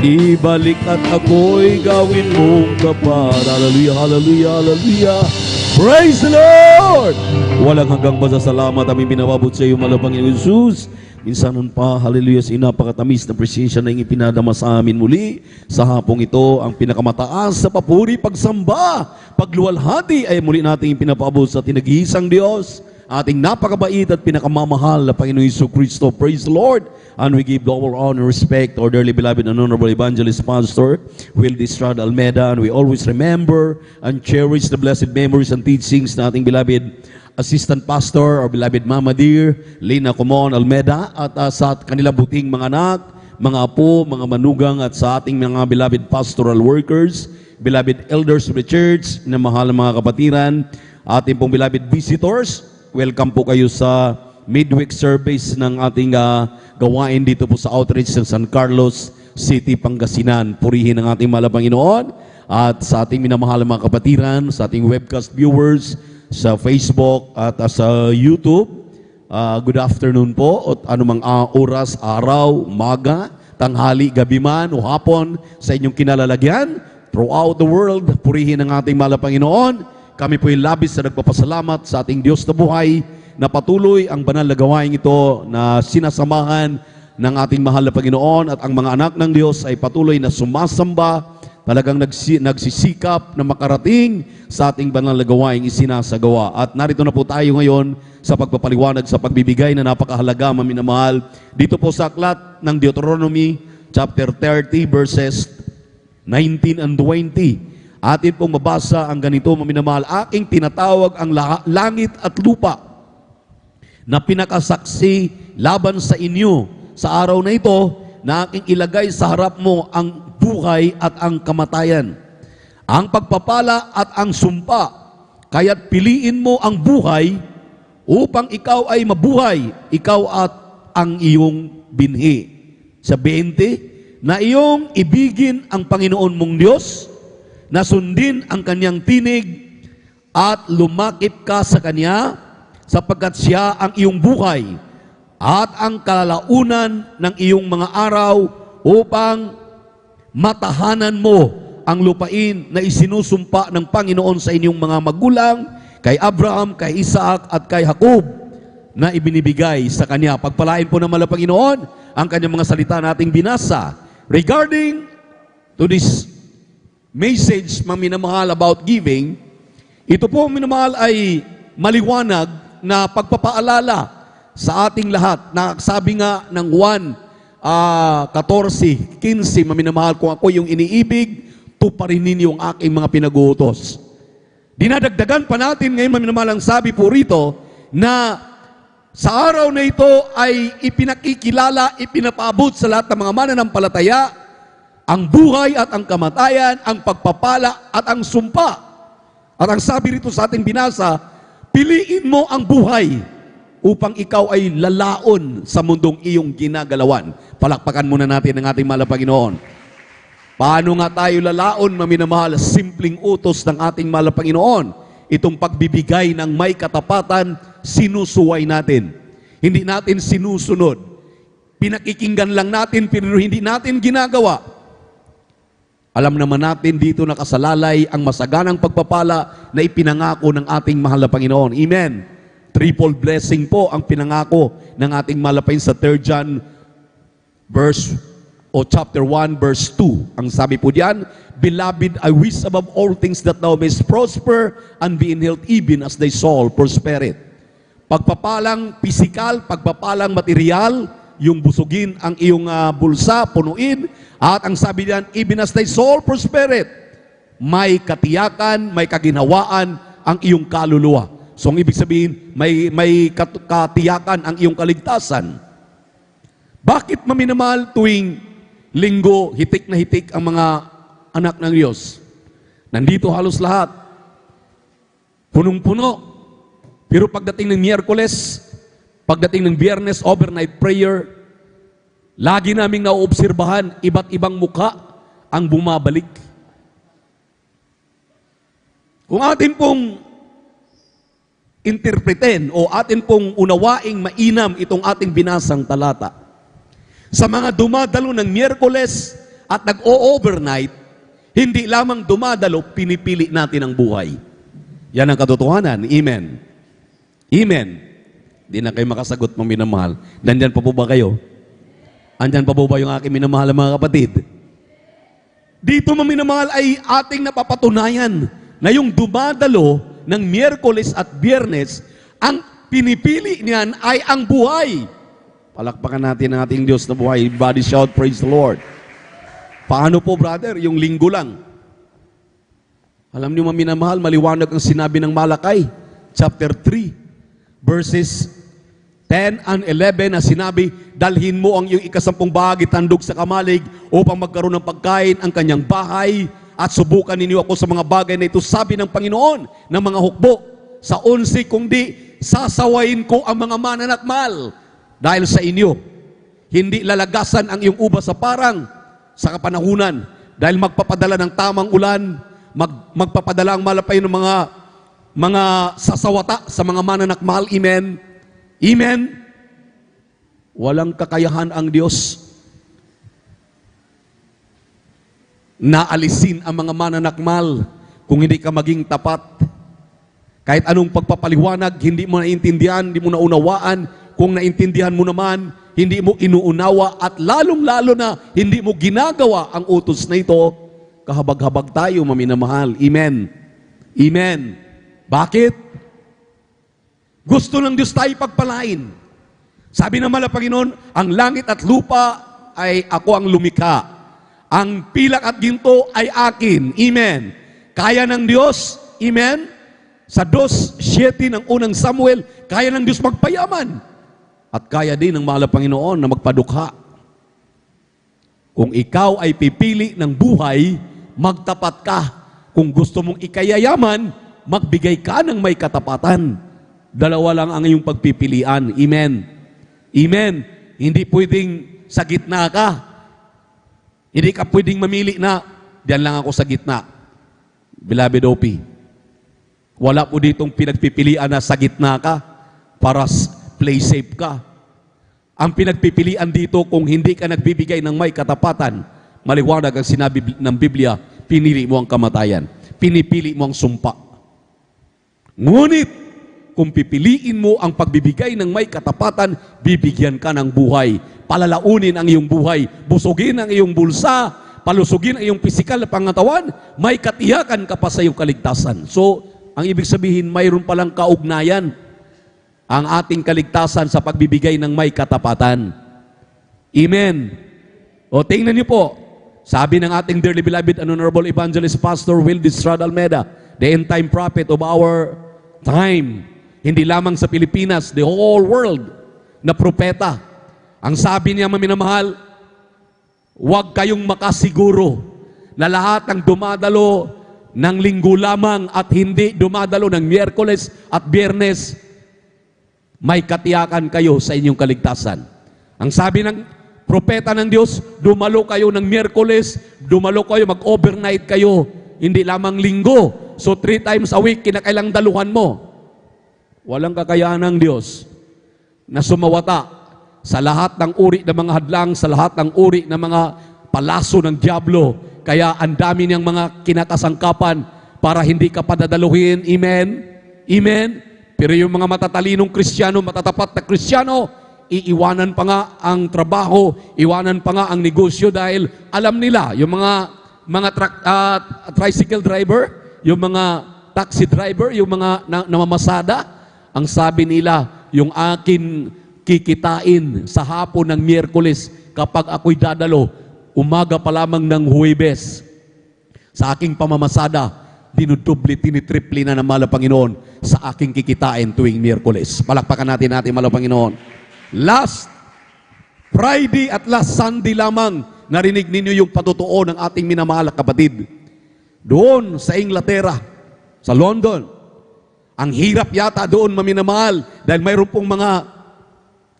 Ibalik at ako'y gawin mong kapal. Hallelujah, hallelujah, hallelujah. Praise the Lord! Walang hanggang pasasalamat aming binababot sa iyo, malabangin Jesus. Minsanan pa, hallelujah, sa napakatamis na appreciation na ipinadama sa amin muli. Sa hapong ito, ang pinakamataas sa papuri, pagsamba, pagluwalhati ay muli nating pinapaabot sa tinag-iisang Diyos, ating napakabait at pinakamamahal na Panginoon Jesucristo. Praise the Lord! And we give double honor and respect to our dearly beloved and honorable evangelist pastor, Wildy Estrada Almeda, and we always remember and cherish the blessed memories and teachings na ating beloved assistant pastor, our beloved Mama Dear, Lina Comon Almeda, at sa kanilang buting mga anak, mga apo, mga manugang, at sa ating mga beloved pastoral workers, beloved elders of the church, na mahal na mga kapatiran, ating pong beloved visitors, welcome po kayo sa midweek service ng ating gawain dito po sa outreach ng San Carlos City, Pangasinan. Purihin ang ating mahal na Panginoon, at sa ating minamahal na mga kapatiran, sa ating webcast viewers, sa Facebook at sa YouTube. Good afternoon po, at anumang oras, araw, umaga, tanghali, gabi man o hapon sa inyong kinalalagyan. Throughout the world, purihin ang ating mahal na Panginoon. Kami po ay labis na nagpapasalamat sa ating Diyos na buhay, na patuloy ang banal na gawain ito na sinasamahan ng ating mahal na Panginoon, at ang mga anak ng Diyos ay patuloy na sumasamba, talagang nagsisikap na makarating sa ating banal na gawain isinasagawa. At narito na po tayo ngayon sa pagpapaliwanag sa pagbibigay na napakahalaga, maminamahal, dito po sa aklat ng Deuteronomy chapter 30 verses 19 and 20. Atin pong mabasa ang ganito, maminamahal: aking tinatawag ang langit at lupa na pinakasaksi laban sa inyo sa araw na ito, na aking ilagay sa harap mo ang buhay at ang kamatayan, ang pagpapala at ang sumpa. Kaya't piliin mo ang buhay upang ikaw ay mabuhay, ikaw at ang iyong binhi. Sa 20, na iyong ibigin ang Panginoon mong Diyos, na sundin ang kanyang tinig at lumakip ka sa kanya, sapagkat siya ang iyong buhay at ang kalalaunan ng iyong mga araw, upang matahanan mo ang lupain na isinusumpa ng Panginoon sa inyong mga magulang, kay Abraham, kay Isaac at kay Jacob, na ibinibigay sa kanya. Pagpalain po ng mahal na Panginoon ang kanyang mga salita nating binasa. Regarding to this message, maminamahal, about giving, ito po, minamahal, ay maliwanag na pagpapaalala sa ating lahat, na sabi nga ng 1:14-15, maminamahal, kung ako yung iniibig, tuparin ninyo ang aking mga pinag-uutos. Dinadagdagan pa natin ngayon, maminamahal, ang sabi po rito, na sa araw na ito ay ipinakikilala, ipinapaabot sa lahat ng mga mananampalataya ang buhay at ang kamatayan, ang pagpapala at ang sumpa. At ang sabi rito sa ating binasa, piliin mo ang buhay upang ikaw ay lalaon sa mundong iyong ginagalawan. Palakpakan muna natin ang ating mahal na Panginoon. Paano nga tayo lalaon, maminamahal? Simpleng utos ng ating mahal na Panginoon. Itong pagbibigay ng may katapatan, sinusuway natin. Hindi natin sinusunod. Pinakikinggan lang natin, pero hindi natin ginagawa. Alam naman natin dito nakasalalay ang masaganang pagpapala na ipinangako ng ating mahal na Panginoon. Amen. Triple blessing po ang pinangako ng ating mahal na Panginoon sa 3 John chapter 1 verse 2. Ang sabi po diyan, Beloved, I wish above all things that thou mayst prosper and be in health, even as thy soul prospereth. Pagpapalang pisikal, pagpapalang material, yung busugin ang iyong bulsa, punuin, at ang sabi diyan, even as thy soul prospereth. may katiyakan, may kaginhawaan ang iyong kaluluwa. So, ang ibig sabihin, may katiyakan ang iyong kaligtasan. Bakit maminamahal tuwing linggo, hitik na hitik ang mga anak ng Diyos? Nandito halos lahat. Punong-puno. Pero pagdating ng Miyerkules, pagdating ng Biyernes, overnight prayer, lagi naming nauobserbahan, iba't ibang muka ang bumabalik. Kung atin pong interpretin o atin pong unawaing mainam itong ating binasang talata, sa mga dumadalo ng Miyerkules at nag-o-overnight, hindi lamang dumadalo, pinipili natin ang buhay. Yan ang katotohanan. Amen. Amen. Di na kayo makasagot, mga minamahal. Nandyan pa po ba kayo? Andyan pa po ba yung aking minamahal, mga kapatid? Dito, mga minamahal, ay ating napapatunayan na yung dumadalo ng Miyerkules at Biyernes, ang pinipili niyan ay ang buhay. Palakpakan natin ang ating Diyos na buhay. Body shout, praise the Lord. Paano po, brother? Yung linggo lang. Alam niyo, mga minamahal, maliwanag ang sinabi ng Malakay, chapter 3. Verses 10 and 11 na sinabi, dalhin mo ang iyong ikasampung bahagi tandog sa kamalig upang magkaroon ng pagkain ang kanyang bahay at subukan ninyo ako sa mga bagay na ito, sabi ng Panginoon ng mga hukbo. Sa 11, kung di, sasawayin ko ang mga mananakmal dahil sa inyo. Hindi lalagasan ang iyong uba sa parang sa kapanahunan dahil magpapadala ng tamang ulan, magpapadala ang malapay ng mga sasawata sa mga mananakmal. Amen. Amen. Walang kakayahan ang Diyos na alisin ang mga mananakmal kung hindi ka maging tapat. Kahit anong pagpapaliwanag, hindi mo naintindihan, hindi mo naunawaan. Kung naintindihan mo naman, hindi mo inuunawa at lalong-lalo na hindi mo ginagawa ang utos na ito, kahabag-habag tayo, maminamahal. Amen. Amen. Bakit? Gusto ng Diyos tayo pagpalain. Sabi ng mahal na Panginoon, ang langit at lupa ay ako ang lumikha. Ang pilak at ginto ay akin. Amen. Kaya ng Diyos, amen, sa 2:7 ng unang Samuel, kaya ng Diyos magpayaman. At kaya din ng mahal na Panginoon na magpadukha. Kung ikaw ay pipili ng buhay, magtapat ka. Kung gusto mong ikayayaman, magbigay ka ng may katapatan. Dalawa lang ang iyong pagpipilian. Amen. Amen. Hindi pwedeng sa gitna ka. Hindi ka pwedeng mamili na, diyan lang ako sa gitna. Beloved OP, wala po ditong pinagpipilian na sa gitna ka para play safe ka. Ang pinagpipilian dito, kung hindi ka nagbibigay ng may katapatan, maliwanag ang sinabi ng Biblia, pinili mo ang kamatayan. Pinipili mo ang sumpa. Ngunit, kung pipiliin mo ang pagbibigay ng may katapatan, bibigyan ka ng buhay. Palalaunin ang iyong buhay. Busugin ang iyong bulsa. Palusugin ang iyong pisikal na pangatawan. May katiyakan ka pa sa iyong kaligtasan. So, ang ibig sabihin, mayroon palang kaugnayan ang ating kaligtasan sa pagbibigay ng may katapatan. Amen. O, tingnan niyo po. Sabi ng ating dearly beloved and honorable evangelist Pastor Will Estrada Almeida, the end-time prophet of our time, hindi lamang sa Pilipinas, the whole world, na propeta. Ang sabi niya, maminamahal, huwag kayong makasiguro na lahat ng dumadalo ng linggo lamang at hindi dumadalo ng Miyerkules at Biyernes, may katiyakan kayo sa inyong kaligtasan. Ang sabi ng propeta ng Diyos, dumalo kayo ng Miyerkules, dumalo kayo, mag-overnight kayo, hindi lamang linggo. So 3 times a week, kinakailang daluhan mo. Walang kakayahan ng Diyos na sumawata sa lahat ng uri ng mga hadlang, sa lahat ng uri ng mga palaso ng diablo. Kaya ang dami niyang mga kinakasangkapan para hindi ka padadaluhin. Amen? Amen? Pero yung mga matatalinong Kristiyano, matatapat na Kristiyano, iiwanan pa nga ang trabaho, iwanan pa nga ang negosyo dahil alam nila, yung mga tricycle driver, yung mga taxi driver, yung mga namamasada, ang sabi nila, yung akin kikitain sa hapon ng Miyerkules kapag ako'y dadalo, umaga pa lamang ng Huwebes. Sa aking pamamasada, dinudubli, tinitripli na ng mahal na Panginoon sa aking kikitain tuwing Miyerkules. Palakpakan natin mahal na Panginoon. Last Friday at last Sunday lamang, narinig ninyo yung patotoo ng ating minamahal na kapatid. Doon sa Inglaterra, sa London, ang hirap yata doon maminamahal dahil mayroon pong mga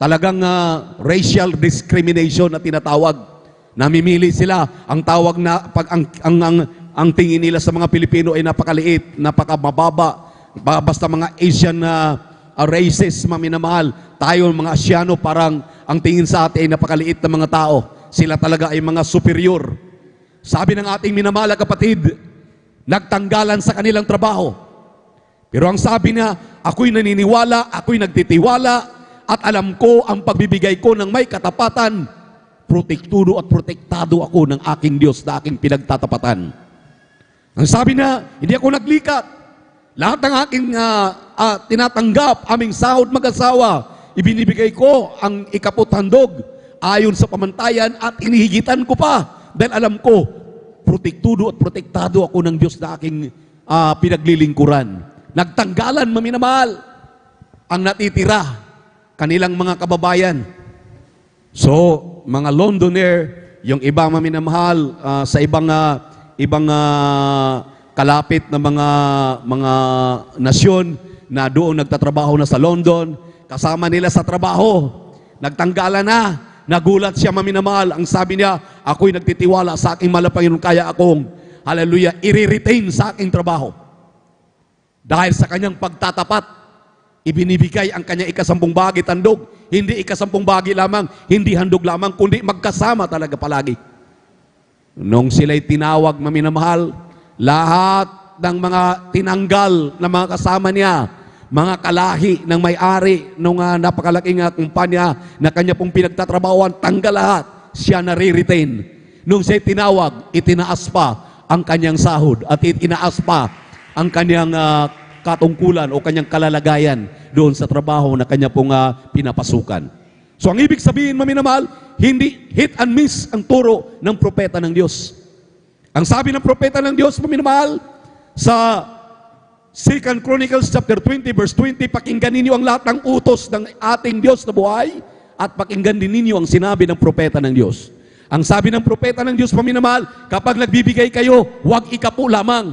talagang racial discrimination na tinatawag. Namimili sila, ang tawag na ang tingin nila sa mga Pilipino ay napakaliit, napakamababa, basta mga Asian races maminamahal. Tayo mga Asyano parang ang tingin sa atin ay napakaliit na mga tao. Sila talaga ay mga superior. Sabi ng ating minamahal na kapatid, nagtanggalan sa kanilang trabaho. Pero ang sabi niya, ako'y naniniwala, ako'y nagtitiwala, at alam ko ang pagbibigay ko ng may katapatan, protektudo at protektado ako ng aking Diyos na aking pinagtatapatan. Ang sabi niya, hindi ako naglikat. Lahat ng aking tinatanggap, aming sahod mag-asawa, ibinibigay ko ang ikaputhandog ayon sa pamantayan at inihigitan ko pa. Dahil alam ko, protektudo at protektado ako ng Diyos na aking pinaglilingkuran. Nagtanggalan, maminamahal, ang natitira, kanilang mga kababayan. So, mga Londoner, yung iba maminamahal, sa ibang kalapit na mga nasyon na doon nagtatrabaho na sa London, kasama nila sa trabaho, nagtanggalan na, nagulat siya maminamahal. Ang sabi niya, ako'y nagtitiwala sa aking mahal na Panginoon, kaya akong, hallelujah, i-retain sa aking trabaho. Dahil sa kanyang pagtatapat, ibinibigay ang kanyang ikasampung bahagi tandog. Hindi ikasampung bahagi lamang, hindi handog lamang, kundi magkasama talaga palagi. Nung sila'y tinawag, maminamahal, lahat ng mga tinanggal na mga kasama niya, mga kalahi ng may-ari ng napakalaking kumpanya na kanya pong pinagtatrabahuan, tanggal lahat, siya nare-retain. Nung siya'y tinawag, itinaas pa ang kanyang sahod at itinaas pa ang kanyang katungkulan o kanyang kalalagayan doon sa trabaho na kanya pong pinapasukan. So ang ibig sabihin, maminamahal, hindi hit and miss ang turo ng propeta ng Diyos. Ang sabi ng propeta ng Diyos, maminamahal, sa 2 Chronicles chapter 20 verse 20, pakinggan ninyo ang lahat ng utos ng ating Diyos na buhay at pakinggan din ninyo ang sinabi ng propeta ng Diyos. Ang sabi ng propeta ng Diyos, maminamahal, kapag nagbibigay kayo, huwag ikapu lamang.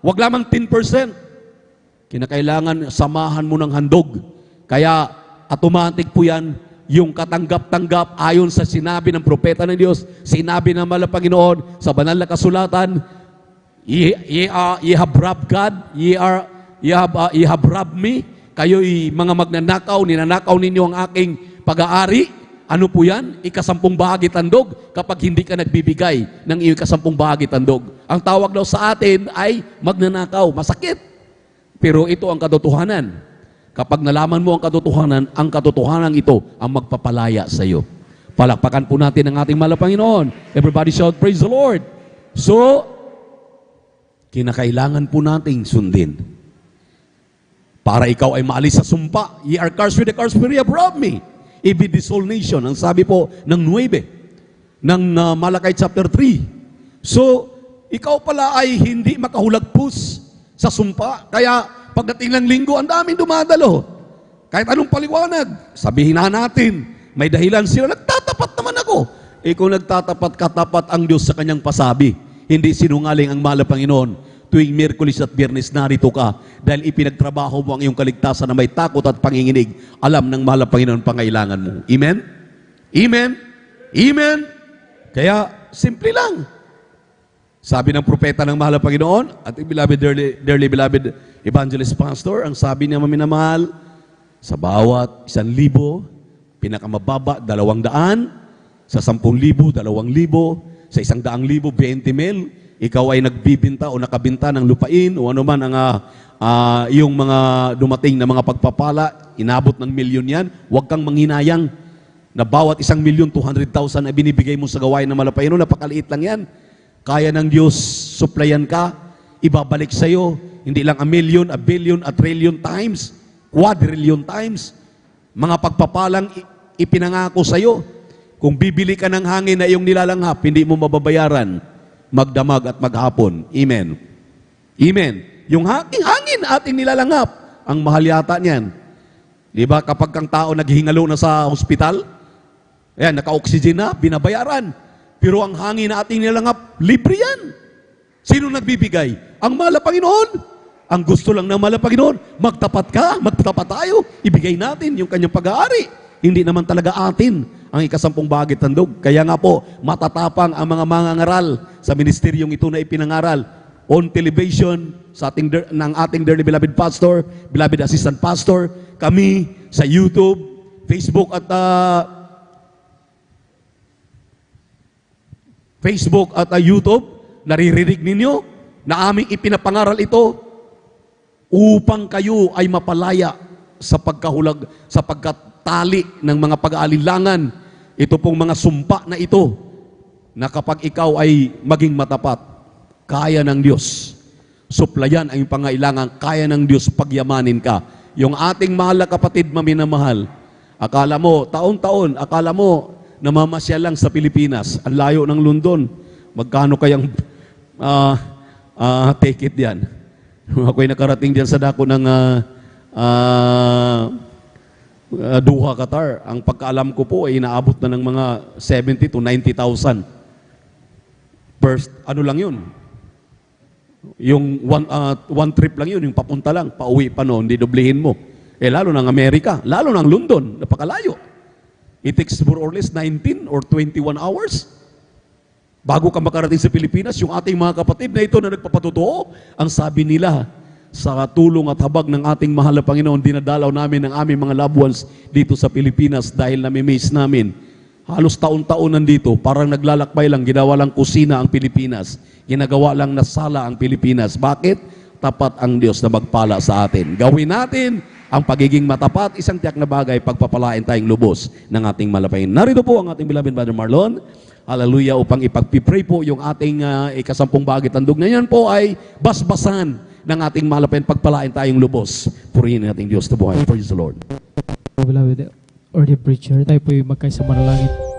Huwag lamang 10%. Kinakailangan samahan mo ng handog. Kaya automatic po yan, yung katanggap-tanggap ayon sa sinabi ng propeta ng Diyos, sinabi ng mahal na Panginoon sa banal na kasulatan, ye have robbed God, ye have robbed me, kayo'y mga magnanakaw, ninanakaw ninyo ang aking pag-aari. Ano po yan? Ikasampung bahagi tandog kapag hindi ka nagbibigay ng iyong ikasampung bahagi tandog. Ang tawag daw sa atin ay magnanakaw. Masakit. Pero ito ang katotohanan. Kapag nalaman mo ang katotohanan ito ang magpapalaya sa iyo. Palakpakan po natin ang ating mahal na Panginoon. Everybody shout, praise the Lord. So, kinakailangan po nating sundin. Para ikaw ay maalis sa sumpa. Ye are cursed with the curse, for ye have robbed me. Be this whole nation. Ang sabi po ng 9 ng Malakay chapter 3. So, ikaw pala ay hindi makahulagpus sa sumpa. Kaya pagdating ng linggo, ang daming dumadalo. Kahit anong paliwanag, sabihin na natin, may dahilan sila, nagtatapat naman ako. Kung nagtatapat, katapat ang Diyos sa kanyang pasabi. Hindi sinungaling ang mahal na Panginoon. Tuwing Miyerkules at Biyernes, narito ka dahil ipinagtrabaho mo ang iyong kaligtasan na may takot at panginginig. Alam ng mahal na Panginoon pangailangan mo. Amen? Amen? Amen? Kaya, simple lang. Sabi ng propeta ng mahal na Panginoon, at dearly beloved evangelist pastor, ang sabi niya maminamahal, sa bawat 1,000, pinakamababa, 200, sa 10,000, 2,000, sa 100,000, 20,000, ikaw ay nagbibinta o nakabinta ng lupain o ano man ang iyong mga dumating na mga pagpapala, inabot ng milyon yan, huwag kang manghinayang na bawat 1,200,000 na binibigay mo sa gawain ng malapayano, napakaliit lang yan. Kaya ng Diyos, supplyan ka, ibabalik sa iyo, hindi lang 1,000,000, 1,billion, 1,trillion times, quadrillion times, mga pagpapalang ipinangako sa iyo. Kung bibili ka ng hangin na iyong nilalanghap, hindi mo mababayaran. magdamag at maghapon. Amen. Amen. Yung hangin ating nilalangap, ang mahal yata niyan. Di ba kapag kang tao naghihingalo na sa hospital, ayan, naka-oxygen na, binabayaran. Pero ang hangin na ating nilalangap, libre yan. Sino nagbibigay? Ang mahal na Panginoon. Ang gusto lang ng mahal na Panginoon, magtapat ka, magtapat tayo, ibigay natin yung kanyang pag-aari. Hindi naman talaga atin ang ikasampung bagit handog. Kaya nga po, matatapang ang mga mangangaral sa ministeryong ito na ipinangaral on television sa ng ating dearly beloved pastor, beloved assistant pastor, kami sa YouTube, Facebook at YouTube, naririnig ninyo na aming ipinapangaral ito upang kayo ay mapalaya sa pagkahulag, sa pagkatali ng mga pag-aalinlangan. Ito pong mga sumpa na ito, na kapag ikaw ay maging matapat, kaya ng Diyos. Suplayan ang pangailangan, kaya ng Diyos pagyamanin ka. Yung ating mahal na kapatid, maminamahal, akala mo, taon-taon, akala mo, namamasya lang sa Pilipinas. Ang layo ng London. Magkano kayang ticket yan? Ako'y nakarating diyan sa dako ng Doha, Qatar. Ang pagkaalam ko po ay inaabot na ng mga 70 to 90,000. First, ano lang yun? Yung one trip lang yun, yung papunta lang, pauwi pa noon, hindi doblehin mo. Lalo ng Amerika, lalo ng London, napakalayo. It takes more or less 19 or 21 hours. Bago ka makarating sa Pilipinas, yung ating mga kapatid na ito na nagpapatotoo, ang sabi nila, sa tulong at habag ng ating mahal na Panginoon, dinadalaw namin ang aming mga loved ones dito sa Pilipinas dahil nami-miss namin. Halos taon-taon nandito, parang naglalakbay lang, ginawa lang kusina ang Pilipinas. Ginagawa lang na sala ang Pilipinas. Bakit? Tapat ang Diyos na magpala sa atin. Gawin natin ang pagiging matapat, isang tiyak na bagay, pagpapalain tayong lubos ng ating malapangin. Narito po ang ating beloved Brother Marlon. Hallelujah, upang ipagpipray po yung ating ikasampung bagit handog na yan po ay basbasan ng ating malapangin, pagpalain tayong lubos. Purihin nating Diyos na buhay. Praise the Lord. Beloved, or the preacher, tayo po yung magkaisa manalangin.